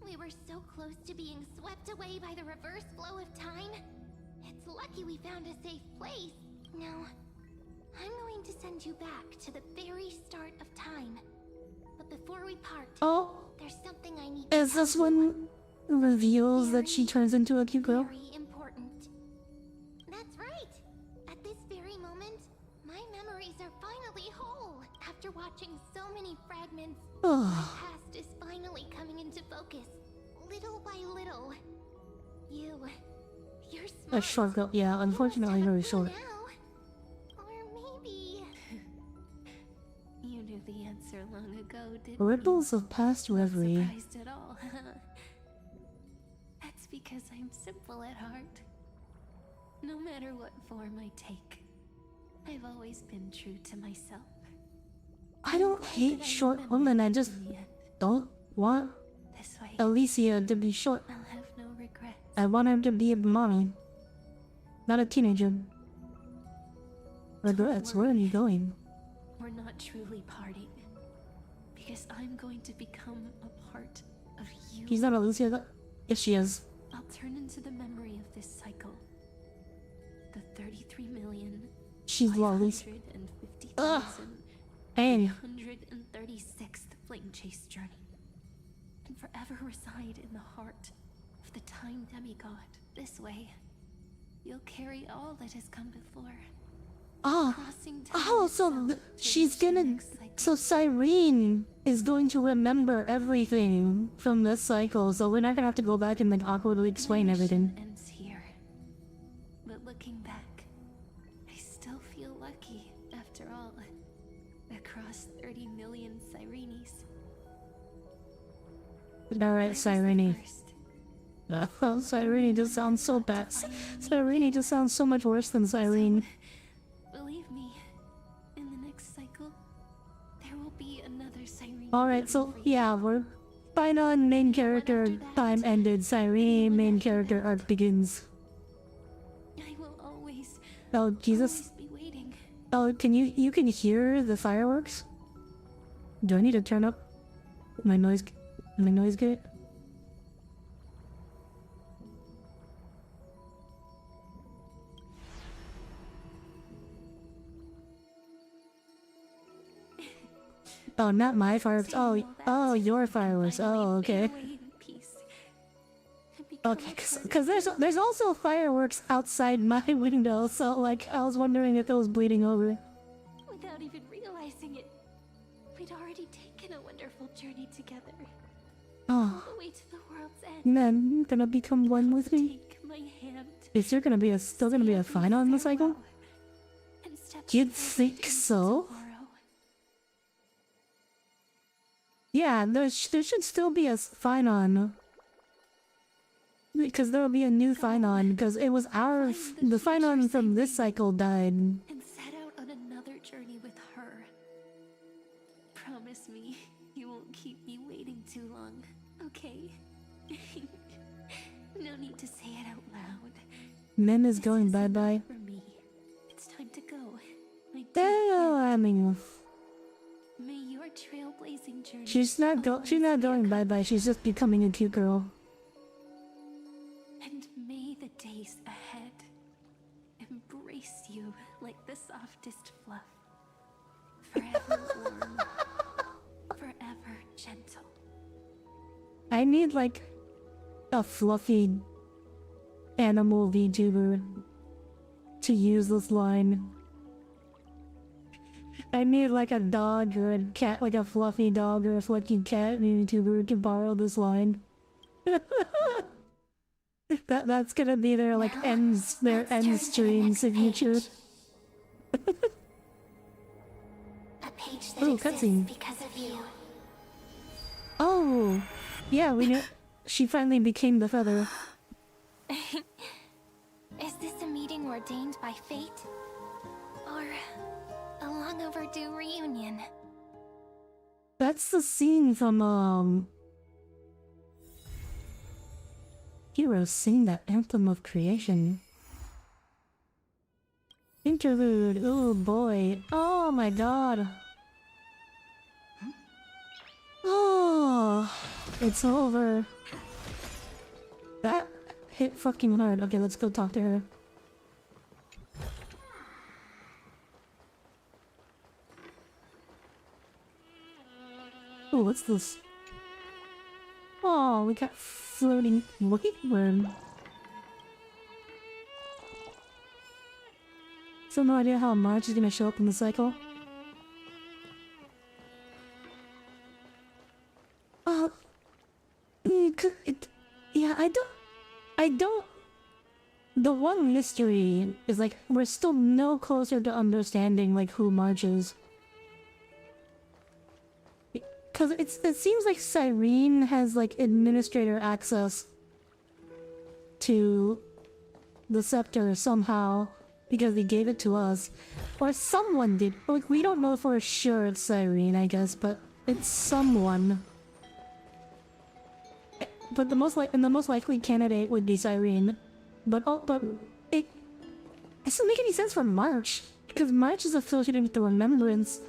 Speaker 4: We were so close to being swept away by the reverse flow of time. It's lucky we found a safe place. Now, I'm going to send you back to the very start of time. But before we part, there's something I need to
Speaker 1: Is this when it reveals that she turns into a cute girl?
Speaker 4: Very important. That's right. At this very moment, my
Speaker 9: watching so many fragments.
Speaker 1: Oh.
Speaker 9: My past is finally coming into focus, little by little. You're smart.
Speaker 1: A shortcut, yeah, unfortunately very short.
Speaker 9: Now. Or maybe...
Speaker 7: You knew the answer long ago, didn't
Speaker 1: Ripples of past
Speaker 7: you?
Speaker 1: reverie.
Speaker 7: Not surprised at all. That's because I'm simple at heart. No matter what form I take, I've always been true to myself.
Speaker 1: I don't hate short women, I just don't want
Speaker 7: This way,
Speaker 1: Alicia to be short.
Speaker 7: I'll have no regrets.
Speaker 1: I want her to be a mommy, not a teenager. Regrets, where are you going?
Speaker 7: We're not truly parting, because I'm going to become a part of you.
Speaker 1: He's not Alicia. Yes, she is.
Speaker 7: I'll turn into the memory of this cycle. The 33 million.
Speaker 1: She's Alicia.
Speaker 7: 136th flame chase journey, and forever reside in the heart of the time demigod. This way, you'll carry all that has come before.
Speaker 1: Oh,
Speaker 7: Crossing time
Speaker 1: oh, so
Speaker 7: itself
Speaker 1: she's
Speaker 7: to the
Speaker 1: gonna.
Speaker 7: next cycle.
Speaker 1: So Cyrene is going to remember everything from this cycle, so we're not gonna have to go back and like awkwardly explain
Speaker 7: My mission
Speaker 1: everything.
Speaker 7: ends here, but looking back, I still feel lucky. After all, across 30 million Cyrenes.
Speaker 1: Alright, Cyrene. Oh, Cyrene just sounds so bad. Cyrene just sounds so much worse than Cyrene.
Speaker 7: Believe me, in the next cycle, there will be another Cyrene.
Speaker 1: Alright, so yeah, we're fine on main character time ended. Cyrene main character arc begins.
Speaker 7: I will always,
Speaker 1: Oh Jesus.
Speaker 7: always be waiting.
Speaker 1: Oh, can you can hear the fireworks? Do I need to turn up my noise gate? Oh, not my fireworks. Oh, your fireworks. Oh, okay. Okay, cause there's also fireworks outside my window, so like I was wondering if it was bleeding over.
Speaker 7: Without even realizing it, we'd already taken a wonderful journey together.
Speaker 1: Oh,
Speaker 7: All the way to the world's end.
Speaker 1: man, you gonna become one with me?
Speaker 7: Take my hand.
Speaker 1: Is there gonna be still gonna be a final in the cycle?
Speaker 7: And step
Speaker 1: You'd
Speaker 7: forward
Speaker 1: think
Speaker 7: into
Speaker 1: so.
Speaker 7: tomorrow.
Speaker 1: Yeah, there should still be a Finon. Because there'll be a new Finon, because it was the Finon from this cycle died.
Speaker 7: And set out on another journey with her. Promise me you won't keep me waiting too long, okay? No need to say it out loud.
Speaker 1: Min is
Speaker 7: This
Speaker 1: going
Speaker 7: is enough
Speaker 1: bye-bye.
Speaker 7: for me. It's time to go. My dear
Speaker 1: Damn,
Speaker 7: friend.
Speaker 1: I mean,
Speaker 7: May your trailblazing journey
Speaker 1: she's not
Speaker 7: always
Speaker 1: going
Speaker 7: be
Speaker 1: bye-bye, she's just becoming a cute girl.
Speaker 7: And may the days ahead embrace you like the softest fluff. Forever warm, forever gentle.
Speaker 1: I need like a fluffy animal VTuber to use this line. I need like a dog or a cat, like a fluffy dog or a fluffy cat VTuber who can borrow this line. That's gonna be their like end stream signature.
Speaker 4: A page that
Speaker 1: Oh,
Speaker 4: exists
Speaker 1: cutscene.
Speaker 4: because of you.
Speaker 1: Oh, yeah, we knew. She finally became the feather.
Speaker 9: Is this a meeting ordained by fate? Or a long overdue reunion?
Speaker 1: That's the scene from Heroes sing that anthem of creation. Interlude. Oh boy. Oh my god. Oh, it's over. That hit fucking hard. Okay, let's go talk to her. Oh, what's this? Oh, we got floating worm. Still no idea how March is gonna show up in the cycle. Yeah, I don't. The one mystery is like we're still no closer to understanding like who March is. Because it seems like Cyrene has like administrator access to the scepter somehow because he gave it to us, or someone did. Like we don't know for sure it's Cyrene, I guess, but it's someone. But the most likely candidate would be Cyrene. But it doesn't make any sense for March because March is associated with the remembrance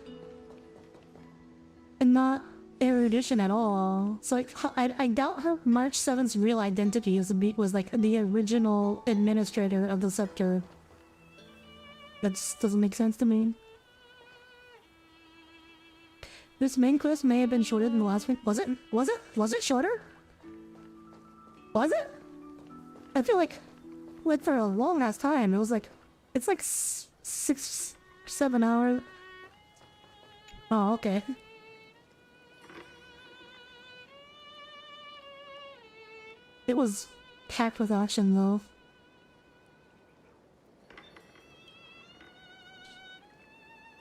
Speaker 1: and not erudition at all. So like, I doubt her March 7th's real identity was like the original administrator of the scepter. That just doesn't make sense to me. This main quest may have been shorter than the last one. Was it shorter? Was it? I feel like went for a long ass time. It was like, it's like 6, 7 hours. Oh, okay. It was packed with action though.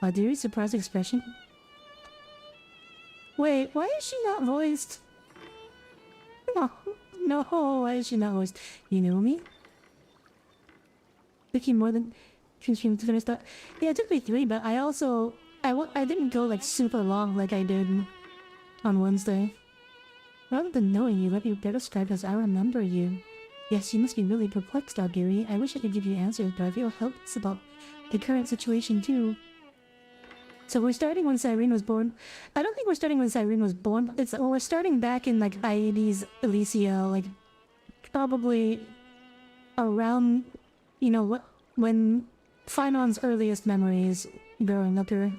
Speaker 1: Audire's surprised expression. Wait, why is she not voiced? No, why is she not voiced? You know me? Took you more than 2 streams to finish that. Yeah, it took me 3, but I didn't go like super long like I did on Wednesday. Rather than knowing you, let me better describe as I remember you. Yes, you must be really perplexed, Audire. I wish I could give you answers, but I feel helpless about the current situation too. So we're starting when Cyrene was born. I don't think we're starting when Cyrene was born. We're starting back in like Aedes Elysia, like probably around, you know, when Finon's earliest memories growing up here.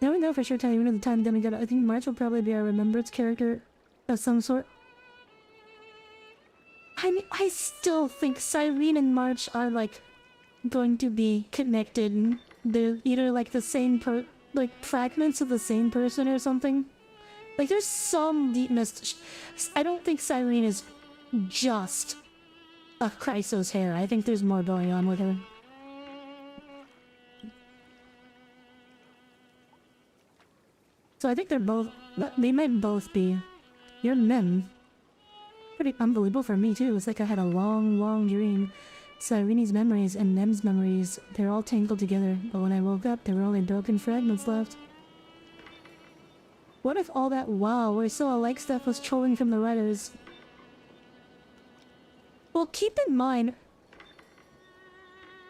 Speaker 1: Now we know for sure Cyrene at the time demigod. I think March will probably be a remembrance character of some sort. I mean, I still think Cyrene and March are like going to be connected. They're either like the same like fragments of the same person or something. Like there's some deepness. I don't think Cyrene is just a Chrysos hair. I think there's more going on with her. So I think they might both be. You're men. Pretty unbelievable for me too. It's like I had a long dream. Cyrene's memories and Nem's memories, they're all tangled together, but when I woke up, there were only broken fragments left. What if all that wow, we're so alike stuff was trolling from the writers? Well, keep in mind,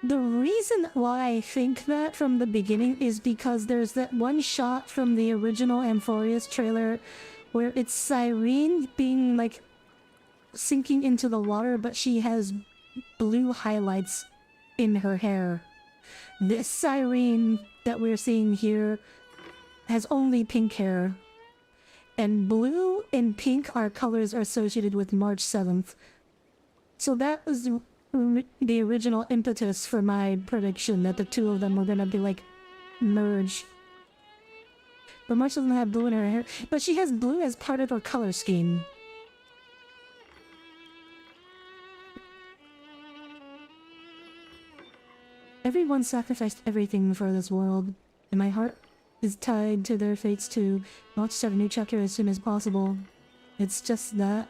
Speaker 1: the reason why I think that from the beginning is because there's that one shot from the original Amphorius trailer where it's Cyrene being like sinking into the water, but she has blue highlights in her hair. This Cyrene that we're seeing here has only pink hair. And blue and pink are colors associated with March 7th. So that was the original impetus for my prediction that the two of them were gonna be like merge. But March doesn't have blue in her hair, but she has blue as part of her color scheme. Everyone sacrificed everything for this world, and my heart is tied to their fates too. Not to start a new chapter as soon as possible. It's just that.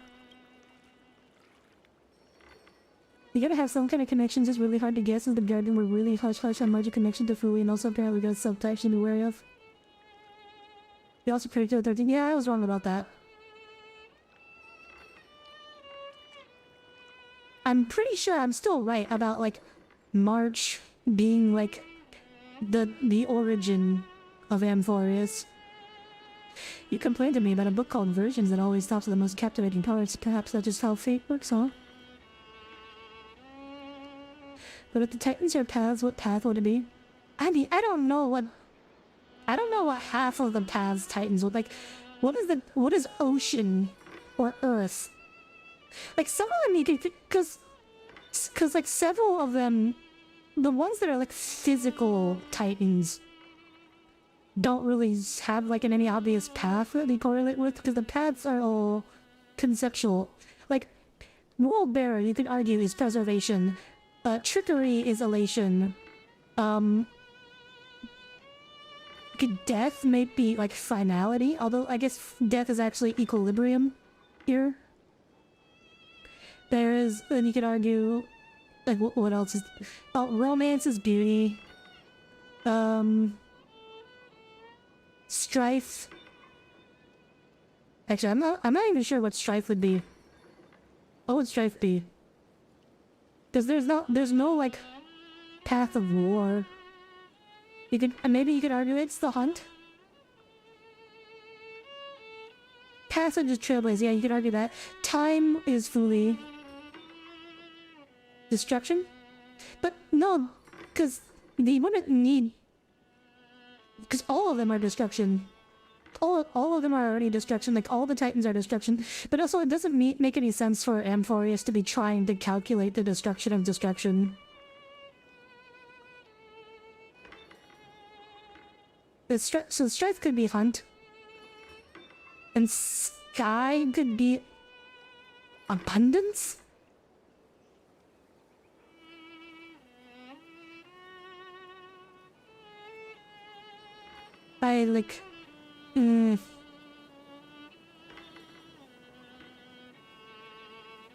Speaker 1: You gotta have some kind of connections. It's really hard to guess, as the Guardian were really hush-hush on March's connection to Fui, and also apparently got subtypes to be wary of. They also predicted 13. Yeah, I was wrong about that. I'm pretty sure I'm still right about, like, March being like the origin of Amphorius. You complained to me about a book called Versions that always stops at the most captivating parts. Perhaps that's just how fate works, huh? But if the Titans are paths, what path would it be? I mean, I don't know what half of the paths Titans would like. What is ocean or earth? Like some of them need to, cause like several of them, the ones that are like physical Titans don't really have like any obvious path that they correlate with, because the paths are all conceptual. Like, world bearer, you could argue, is preservation. Trickery is elation. Death may be like finality, although I guess death is actually equilibrium here. Then you could argue, like, what else is... Oh, romance is beauty. Strife. Actually, I'm not even sure what strife would be. What would strife be? Because there's no like path of war. Maybe you could argue it's the hunt. Passage is trailblaze, yeah, you could argue that. Time is fully destruction? But no, because they wouldn't need... Because all of them are destruction. All of them are already destruction, like all the titans are destruction. But also it doesn't make any sense for Amphorius to be trying to calculate the destruction of destruction. So strife could be hunt. And sky could be abundance? I like...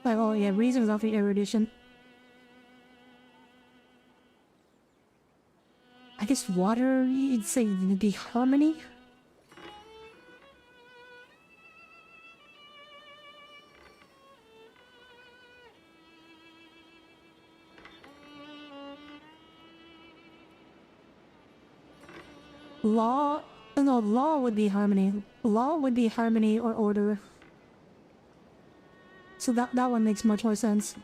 Speaker 1: Like, oh yeah, reasons of the erudition. I guess water, you'd say, would be harmony? Law? No, law would be harmony. Law would be harmony or order. So that one makes much more sense.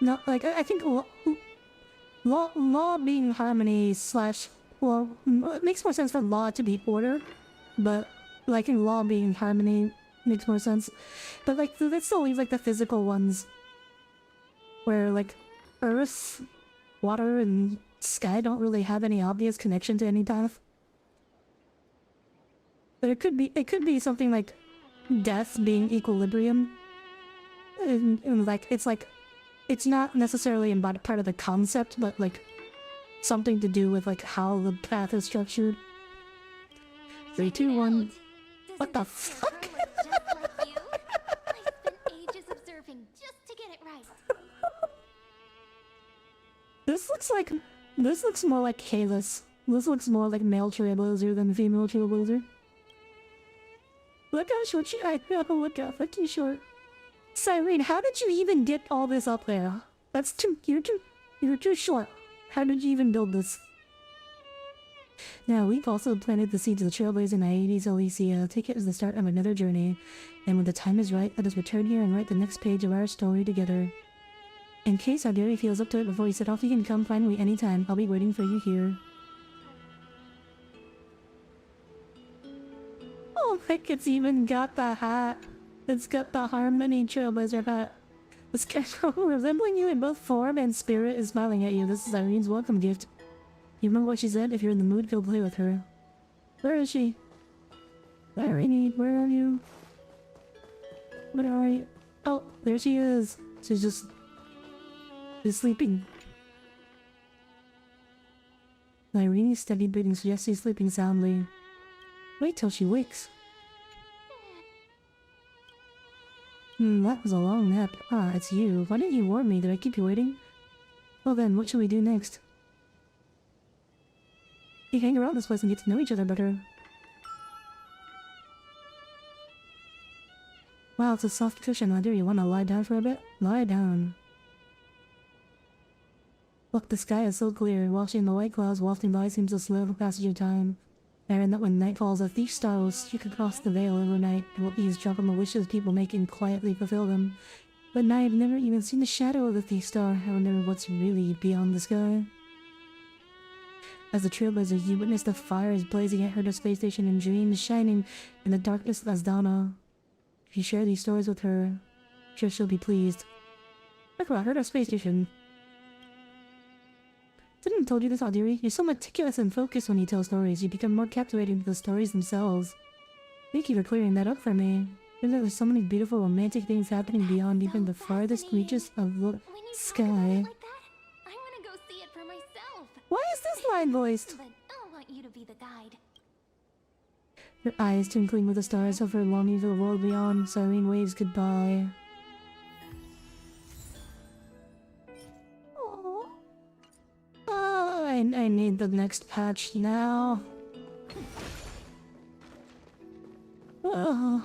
Speaker 1: No, like, I think law being harmony slash... Well, it makes more sense for law to be order. But, like, in law being harmony makes more sense. But, like, that still leaves, like, the physical ones. Where, like, earth, water, and sky don't really have any obvious connection to any path. But it could be something like death being equilibrium. And like, it's not necessarily part of the concept, but like something to do with like how the path is structured. 3, 2, 1. What the fuck?
Speaker 9: Just like you. I spent ages observing just to get it right.
Speaker 1: This looks more like Kalis. This looks more like male trailblazer than female trailblazer. Look how short she... look how fucking short. Cyrene, how did you even get all this up there? That's too... You're too short. How did you even build this? Now, we've also planted the seeds of the trailblazer in Aedes Elysia. Take it as the start of another journey. And when the time is right, let us return here and write the next page of our story together. In case Audire feels up to it before you set off, you can come find me anytime. I'll be waiting for you here. Oh, heck, it's even got the hat. It's got the Harmony Trailblazer hat. The scarecrow resembling you in both form and spirit is smiling at you. This is Irene's welcome gift. You remember what she said? If you're in the mood, go play with her. Where is she? Irene, where are you? Where are you? Oh, there she is. She's sleeping. Irene's steady breathing suggests she's sleeping soundly. Wait till she wakes. That was a long nap. Ah, it's you. Why didn't you warn me? Did I keep you waiting? Well then, what shall we do next? We hang around this place and get to know each other better. Wow, it's a soft cushion. Audire, you wanna lie down for a bit? Lie down. Look, the sky is so clear. Watching the white clouds wafting by seems a slow passage of time. And that when night falls, a thief star will streak across the veil overnight and will eavesdrop on the wishes people make and quietly fulfill them. But I have never even seen the shadow of the thief star. I wonder what's really beyond the sky. As the trailblazer, you witness the fires blazing at her space station and dreams shining in the darkness of Asdana. If you share these stories with her, I'm sure she'll be pleased. Look about her space station. Didn't I told you this, Audire? You're so meticulous and focused when you tell stories. You become more captivating than the stories themselves. Thank you for clearing that up for me. There's so many beautiful romantic things happening beyond even the farthest reaches of the sky.
Speaker 11: Like that? I want to go see it for myself.
Speaker 1: Why is this line voiced?
Speaker 11: But I want you to be the guide.
Speaker 1: Her eyes twinkling with the stars of her longing for the world beyond. Siren waves goodbye. Oh, I need the next patch now. Oh.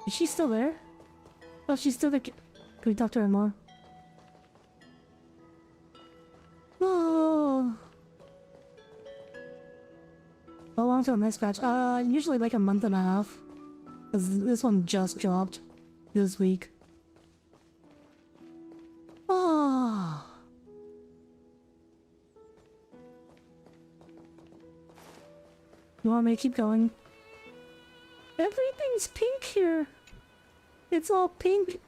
Speaker 1: Is she still there? Oh, she's still there. Can we talk to her more? Oh. How long till the next patch? Usually like a month and a half. Cause this one just dropped this week. Oh. You want me to keep going? Everything's pink here. It's all pink.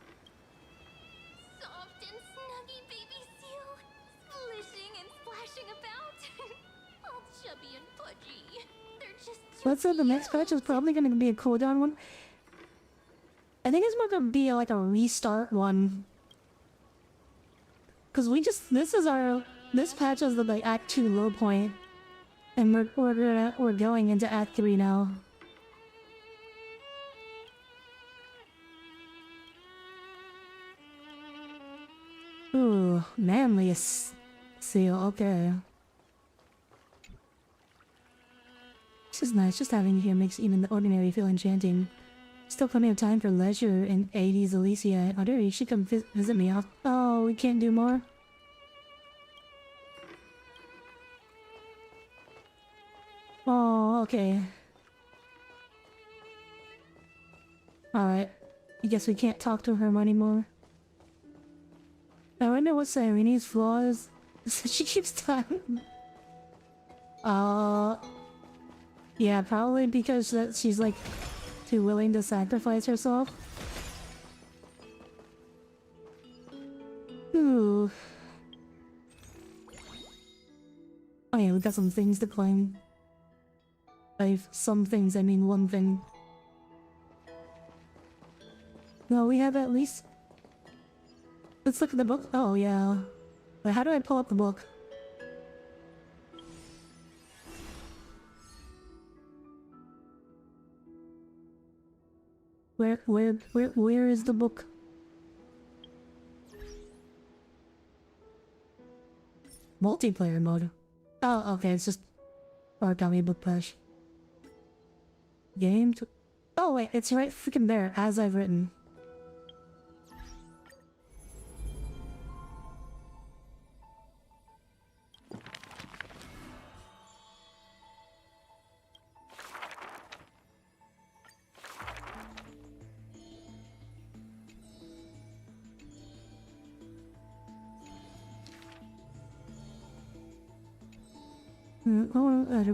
Speaker 11: Soft and snuggy baby seal, splishing and splashing about. All chubby and pudgy. They're just too
Speaker 1: Let's say the next patch is probably gonna be a cooldown one. I think it's more gonna be like a restart one. Cause this patch is the like Act 2 low point. And we're going into Act 3 now. Ooh, manliest seal, okay. This is nice, just having you here makes even the ordinary feel enchanting. Still plenty of time for leisure in 80s Alicia. Audire, you should come visit me off. Oh, we can't do more? Oh, okay. Alright. I guess we can't talk to her anymore. I wonder what Irene's flaw is. She keeps talking. Yeah, probably because she's like too willing to sacrifice herself. Ooh. Oh yeah, we got some things to claim. By some things, I mean one thing. No, we have at least... Let's look at the book. Oh, yeah. Wait, how do I pull up the book? Where is the book? Multiplayer mode. Oh, okay, it's just origami book push. Game to... Oh, wait, it's right freaking there, as I've written.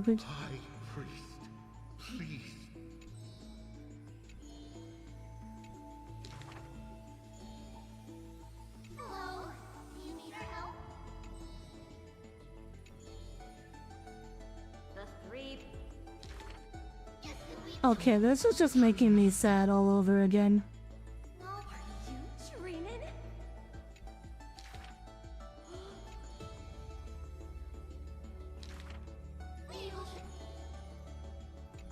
Speaker 10: High priest, please.
Speaker 4: Hello? Do you need our help?
Speaker 3: The three.
Speaker 4: Yes, we...
Speaker 1: Okay, this is just making me sad all over again.
Speaker 11: Are you dreaming?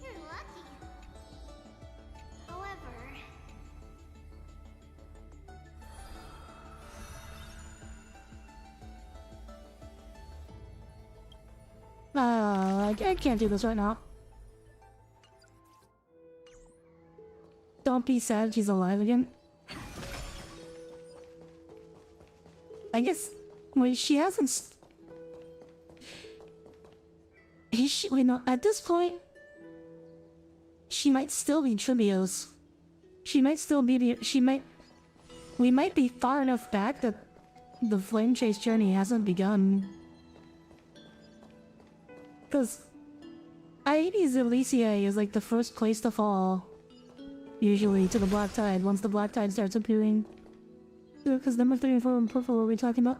Speaker 4: You're lucky. However...
Speaker 1: I can't do this right now. Don't be sad, she's alive again. I guess... Wait, she hasn't... Wait, no, at this point... She might still be Tribios. She might still be... We might be far enough back that the Flame Chase journey hasn't begun. Because... Aedes Elysiae is like the first place to fall. Usually to the Black Tide, once the Black Tide starts appearing. Because number 3 and 4 and purple, what were we talking about?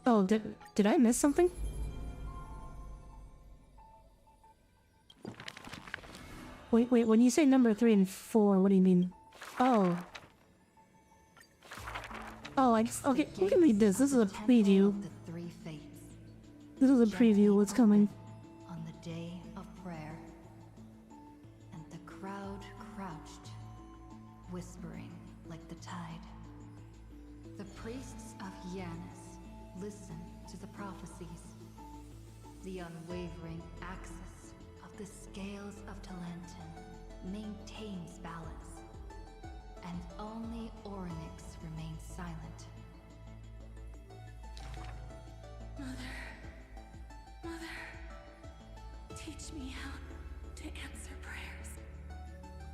Speaker 1: Oh, did I miss something? Wait, when you say number 3 and 4, what do you mean? Oh. Oh, I guess, okay, we can read this. This is a preview. This is a preview of what's coming.
Speaker 5: On the day of prayer, and the crowd crouched, whispering like the tide. The priests of Yanis listen to the prophecies. The unwavering axis of the scales of Talenton maintains balance, and only Orynyx remains silent.
Speaker 7: Mother, teach me how to answer prayers.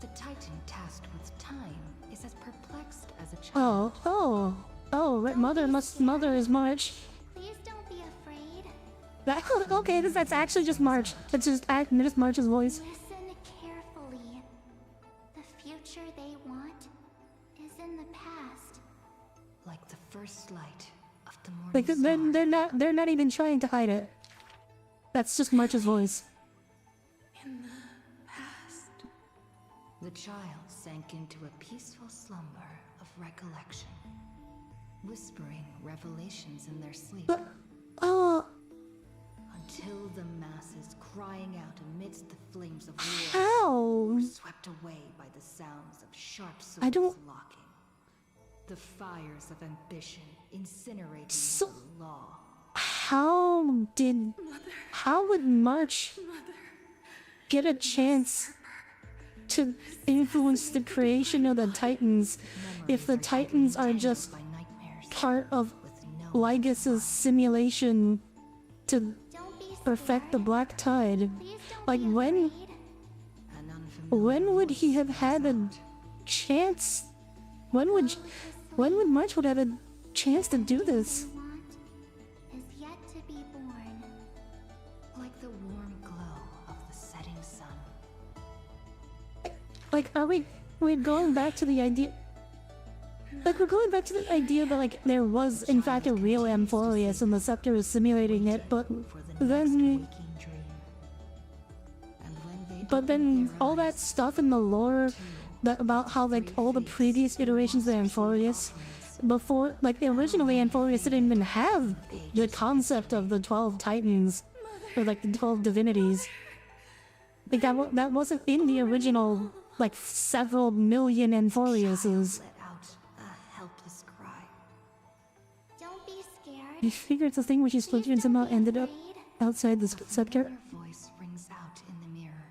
Speaker 5: The Titan tasked with time is as perplexed as a child.
Speaker 1: Oh, mother is March.
Speaker 4: Please don't be afraid.
Speaker 1: Okay, that's actually just March. That's just March's voice.
Speaker 4: Listen carefully. The future they want is in the past.
Speaker 5: Like the first light of the morning
Speaker 1: Like
Speaker 5: star.
Speaker 1: they're not even trying to hide it. That's just March's voice.
Speaker 7: In the past.
Speaker 5: The child sank into a peaceful slumber of recollection, whispering revelations in their sleep. Until the masses crying out amidst the flames of war
Speaker 1: How?
Speaker 5: were swept away by the sounds of sharp swords
Speaker 1: I don't-
Speaker 5: locking. The fires of ambition incinerating
Speaker 1: So-
Speaker 5: the law.
Speaker 1: How would March get a chance to influence the creation of the Titans if the Titans are just
Speaker 5: By nightmares
Speaker 1: part of
Speaker 5: with no
Speaker 1: Lygas's simulation to
Speaker 4: Don't be
Speaker 1: perfect the
Speaker 4: scared.
Speaker 1: Black Tide?
Speaker 4: Please don't
Speaker 1: Like
Speaker 4: be
Speaker 1: when
Speaker 4: afraid.
Speaker 5: an unfamiliar
Speaker 1: when would he
Speaker 5: voice
Speaker 1: have had a
Speaker 5: rings out.
Speaker 1: chance? When would March would have a chance to do this?
Speaker 4: What they want is yet to be born.
Speaker 5: Like the warm glow of the setting sun.
Speaker 1: Like, are we going back to the idea? Like, we're going back to the idea that, like, there was, in fact, a real Amphorius and the Scepter is simulating it, but
Speaker 5: For the next
Speaker 1: then,
Speaker 5: waking dream. And when they
Speaker 1: but then
Speaker 5: opened their
Speaker 1: all that
Speaker 5: eyes,
Speaker 1: stuff in the lore that about how, like, all the previous iterations of Amphorius, before, like, originally Amphorius didn't even have the concept of the 12 Titans, or, like, the 12 divinities. Like, that wasn't in the original, like, several million Amphoriuses.
Speaker 5: let out a helpless cry.
Speaker 4: Don't be scared.
Speaker 1: I figured the thing where she split and somehow ended up outside the scepter.
Speaker 5: Familiar voice rings out in the mirror.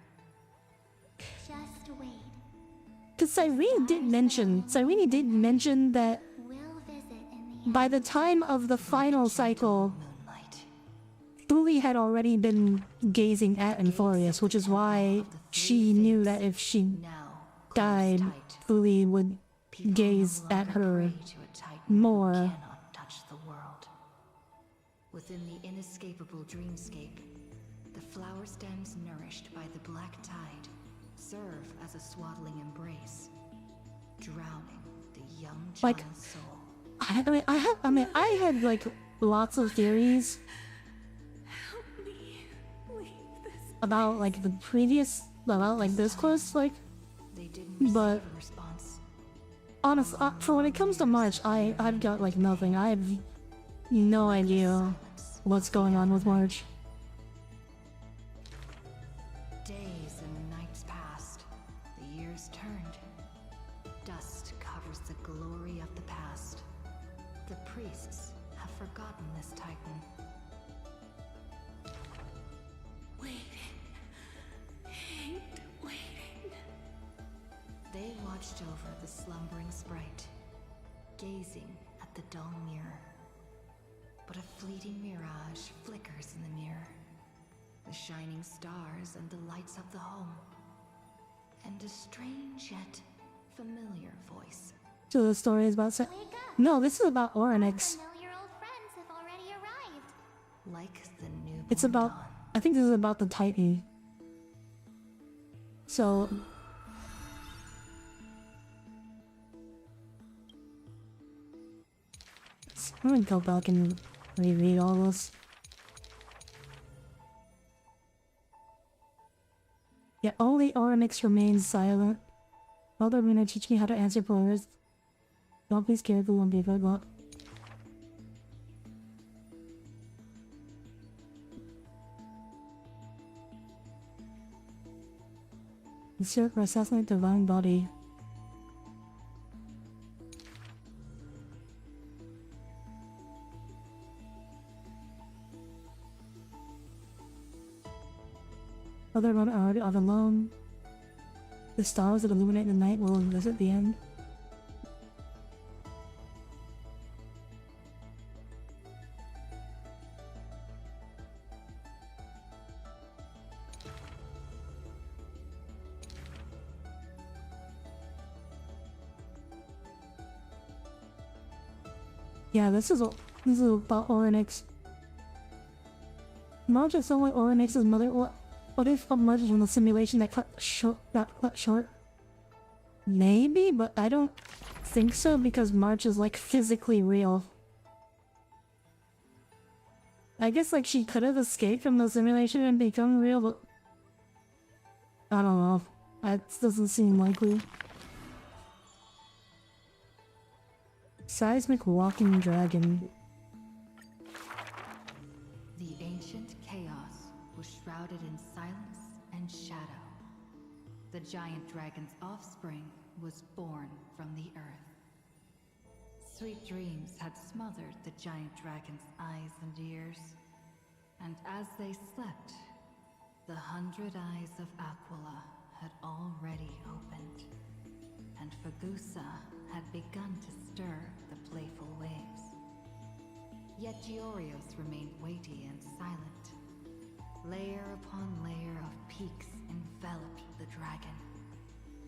Speaker 4: Just wait.
Speaker 1: Because Cyrene did mention that
Speaker 4: We'll visit in the
Speaker 1: by the time of the final cycle,
Speaker 5: Moonlight.
Speaker 1: Thule had already been gazing at Amphorius, which is why she knew that if she
Speaker 5: Now
Speaker 1: died,
Speaker 5: closed tight.
Speaker 1: Thule would
Speaker 5: People
Speaker 1: gaze
Speaker 5: no
Speaker 1: at
Speaker 5: longer
Speaker 1: her
Speaker 5: pray to a titan who
Speaker 1: more.
Speaker 5: cannot touch the world. Within the inescapable dreamscape, the flower stems nourished by the black tide serve as a swaddling embrace, drowning the young
Speaker 1: Like,
Speaker 5: child's soul.
Speaker 1: I had like lots of theories
Speaker 7: Help me leave this.
Speaker 1: about like the previous, about like this course, like,
Speaker 5: They didn't receive
Speaker 1: but
Speaker 5: a response.
Speaker 1: honestly, for when it comes to March, I've got like nothing. I have no idea
Speaker 5: Silence.
Speaker 1: what's going on with March.
Speaker 5: Days and nights passed. The years turned. Dust covers the glory of the past. The priests have forgotten this titan.
Speaker 7: Waiting.
Speaker 5: They watched over the slumbering sprite, gazing at the dull mirror. But a fleeting mirage flickers in the mirror. The shining stars and the lights of the home. And a strange yet familiar voice.
Speaker 1: So the story is about
Speaker 4: wake up.
Speaker 1: no, this is about Orynyx.
Speaker 4: Familiar old friends have already arrived.
Speaker 5: Like the newborn
Speaker 1: It's about,
Speaker 5: dawn.
Speaker 1: I think this is about the Titan. So I'm gonna go back and reread all this. Yet only Oryx remains silent. Mother Runa teach me how to answer prayers. Don't be scared, we won't be forgot. Search for assassinate divine body. Other one are alone. The stars that illuminate the night will visit the end. Yeah, this is about Oryx. Marge is somewhat Oryx's mother. What if Marge is from the simulation that got cut short? Maybe, but I don't think so because Marge is like physically real. I guess like she could have escaped from the simulation and become real, but I don't know. That doesn't seem likely. Seismic walking dragon.
Speaker 5: The ancient chaos was shrouded in silence and shadow. The giant dragon's offspring was born from the earth. Sweet dreams had smothered the giant dragon's eyes and ears, and as they slept, the 100 eyes of Aquila had already opened, and Fagusa had begun to stir the playful waves. Yet Giorios remained weighty and silent. Layer upon layer of peaks enveloped the dragon,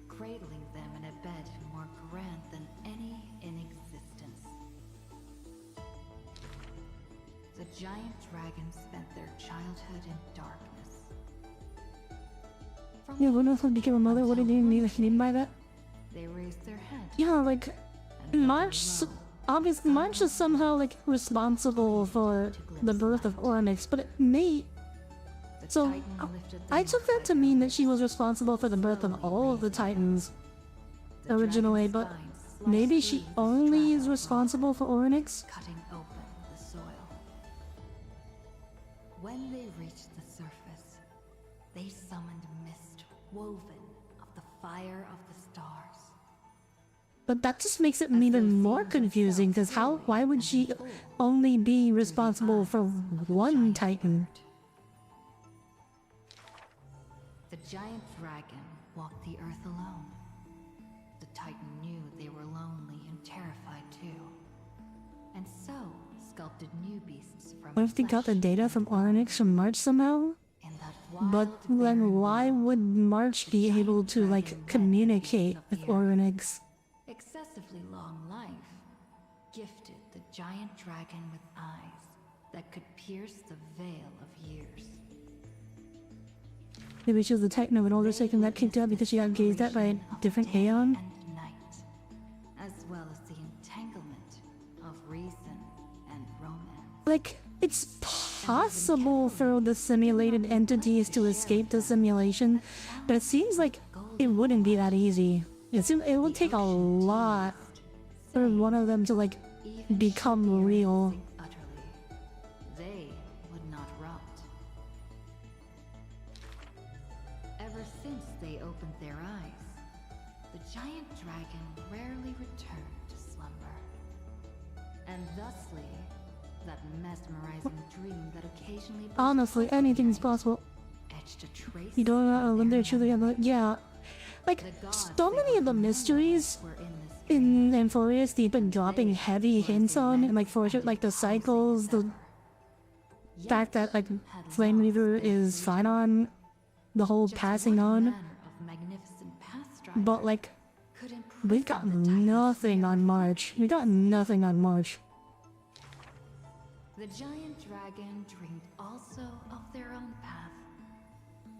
Speaker 5: cradling them in a bed more grand than any in existence. The giant dragons spent their childhood in darkness.
Speaker 1: Yeah, when else became a mother? What did you mean by that?
Speaker 5: They raised their head.
Speaker 1: Yeah, like March. Obviously, March is somehow like responsible for the birth of Oryx, but it may. So I took that to mean that she was responsible for the birth of all of the Titans originally, but maybe she only is responsible for Oryx.
Speaker 5: Cutting open the soil. When they reached the surface, they summoned mist woven of the fire of the stars.
Speaker 1: But that just makes it even more confusing, because why would she only be responsible for one Titan?
Speaker 5: The giant dragon walked the earth alone. The Titan knew they were lonely and terrified too, and so sculpted new beasts from
Speaker 1: What if they got the data from Oryx from March somehow? But then why would March be able to like communicate with Oryx?
Speaker 5: Excessively long life gifted the giant dragon with eyes that could pierce the veil of years.
Speaker 1: Maybe she was the Titan of an older second that kicked out because she got gazed at by a different Aeon?
Speaker 5: And night, as well as the entanglement of reason and romance.
Speaker 1: Like, it's possible for the simulated entities to escape the simulation, but it seems like it wouldn't be that easy. It would take a lot for one of them to like become real.
Speaker 5: Utterly, they would not rot. Ever since they opened their eyes, the giant dragon rarely returned to slumber. And thusly, that mesmerizing dream that occasionally
Speaker 1: Honestly, anything's possible.
Speaker 5: etched a trace
Speaker 1: You don't know when they're truly yeah. Like, so many of the mysteries
Speaker 5: were in this
Speaker 1: in Amphorius they've been dropping heavy hints on, and like for sure, like the cycles, the fact that like Flame Weaver is fine on, the whole passing on,
Speaker 5: manner of magnificent path strider
Speaker 1: but like
Speaker 5: could improve
Speaker 1: we got nothing on March. We got nothing on March.
Speaker 5: The giant dragon dreamed also of their own path,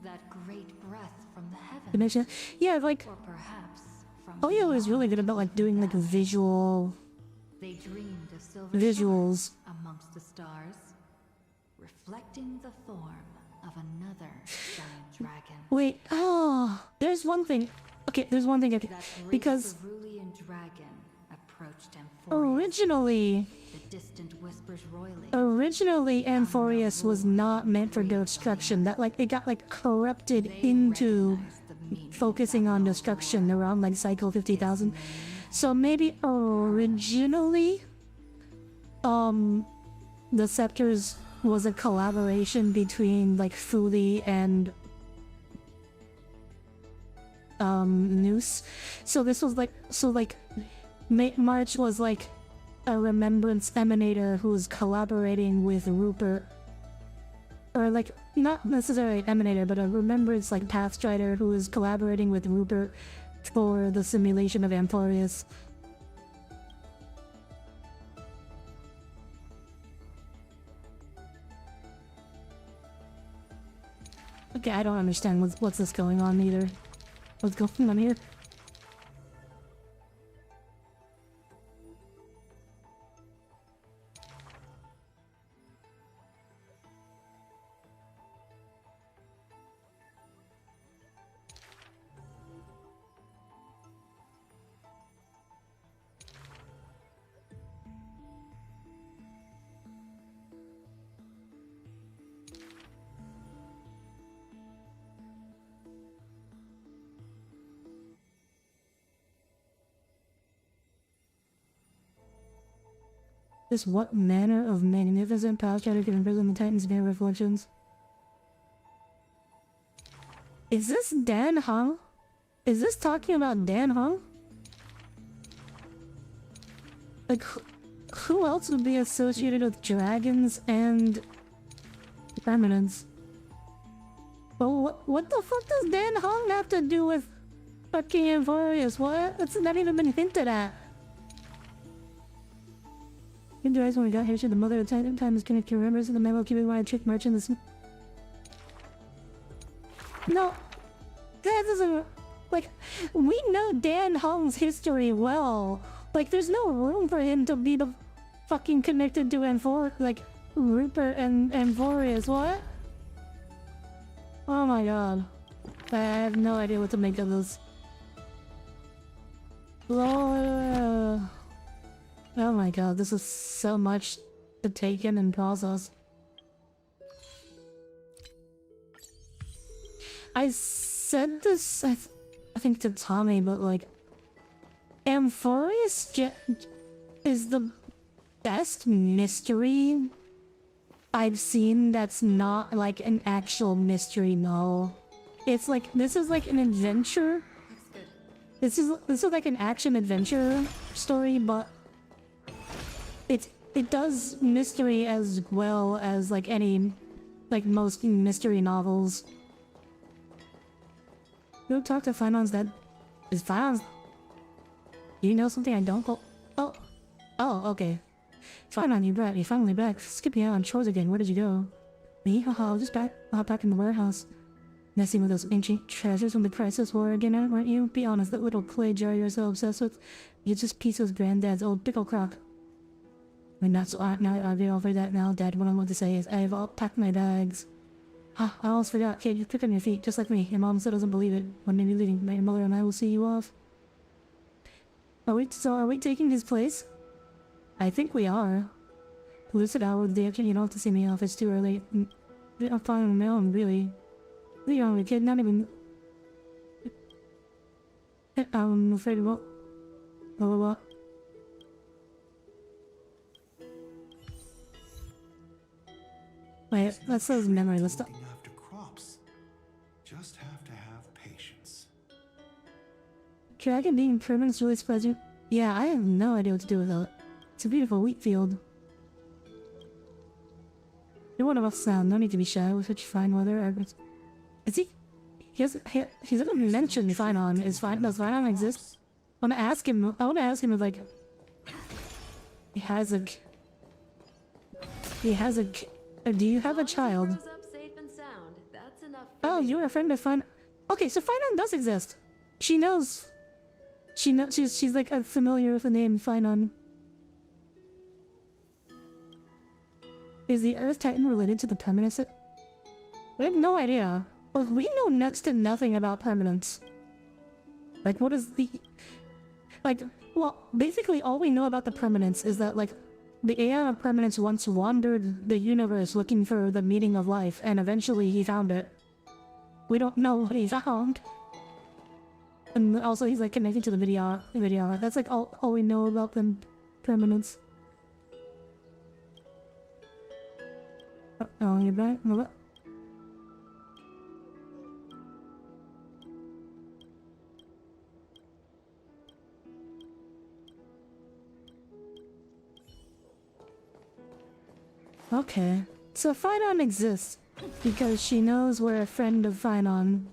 Speaker 5: that great breath from the heavens,
Speaker 1: Dimension, yeah, like
Speaker 5: or perhaps from
Speaker 1: Oyo is
Speaker 5: beyond.
Speaker 1: really good about like doing like visual
Speaker 5: They dreamed the silver
Speaker 1: visuals.
Speaker 5: star amongst the stars, reflecting the form of another giant dragon.
Speaker 1: Wait, oh, there's one thing. Okay, there's one thing. Okay,
Speaker 5: That great
Speaker 1: because
Speaker 5: cerulean dragon approached Amphorius.
Speaker 1: originally,
Speaker 5: The distant whispers roiling.
Speaker 1: originally Amphorius was not meant for destruction. That like it got like corrupted into focusing on destruction around like cycle 50,000. So maybe originally, the scepters was a collaboration between like Fuli and Noose. So this was like March was like a remembrance emanator who was collaborating with Rupert, or like not necessarily an emanator, but a remembrance like Pathstrider who was collaborating with Rupert for the simulation of Amphorius. Okay, I don't understand what's this going on either. What's going on here? This what manner of magnificent Pathstrider can imprison the Titans' mere reflections? Is this Dan Hung? Is this talking about Dan Hung? Like, who else would be associated with dragons and feminines? Well, what the fuck does Dan Hung have to do with fucking Amphorius? What? That's not even been hinted at. In the eyes when we got here to the mother of time is connected to remembers of the memo keeping my trick merchant this. No, that doesn't. Like, we know Dan Hong's history well. Like, there's no room for him to be the fucking connected to like Rupert and Amphorius. What? Oh my god, I have no idea what to make of this. Lord. Oh my god, this is so much to take in and process. I said this, I think to Tommy, but like, Amphorius is the best mystery I've seen that's not like an actual mystery novel. It's like, this is like an adventure. This is like an action adventure story, but it does mystery as well as like most mystery novels. Go talk to Finon's dad. Is Finon's... You know something I don't go... Oh, okay. Finon, you're finally back. Skipping out on chores again. Where did you go? Me? Haha, I was just back. Back in the warehouse. Messing with those ancient treasures from the Crisis War again, weren't you? Be honest, that little clay jar you're so obsessed with. You're just piece of Granddad's old pickle crock. When that's now I'll be over that now, Dad. What I want to say is I've all packed my bags. I almost forgot. Kid, you pick on your feet, just like me. Your mom still doesn't believe it. One day you're leaving, my mother and I will see you off. Are we taking his place? I think we are. Lucid hour of the day, you don't have to see me off. It's too early. I'm fine on my own, really. What are you wrong with, kid? Not even... I'm afraid of what? What? Wait, that's those memory list.
Speaker 10: After crops, just have to have patience.
Speaker 1: Dragon being permanent is really pleasant. Yeah, I have no idea what to do with it. It's a beautiful wheat field. You're one of us now. No need to be shy with such fine weather. Is he? He's gonna mention Finon. Does Finon exist? I wanna ask him if like he has a. Do you have a child? Oh, you're a friend of Finon. Okay, so Finon does exist. She knows. She's like familiar with the name Finon. Is the Earth Titan related to the permanence? We have no idea. Well, we know next to nothing about permanence. Like, what is the... Like, well, basically all we know about the permanence is that, like, the AI of permanence once wandered the universe looking for the meaning of life, and eventually he found it. We don't know what he found. And also he's, like, connected to the video. That's, like, all we know about the permanence. Oh, you back? What? Okay, so Finon exists because she knows we're a friend of Finon.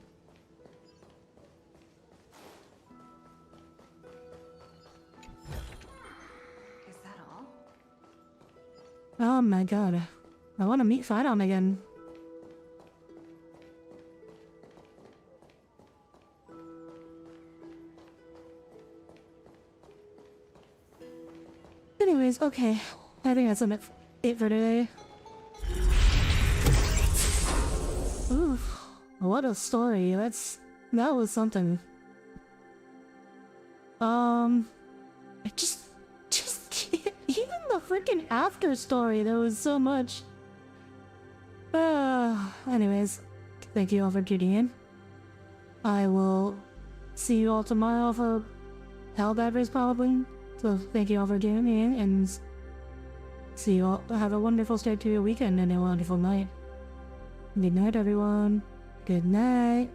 Speaker 5: Is that all?
Speaker 1: Oh my god, I want to meet Finon again. Anyways, okay, I think that's it for today. Ooh, what a story. That was something. I just even the freaking after story, there was so much. Anyways, thank you all for tuning in. I will see you all tomorrow for Hell Bad Race probably. So thank you all for tuning in, and see you all. Have a wonderful start to your weekend and a wonderful night. Good night, everyone. Good night.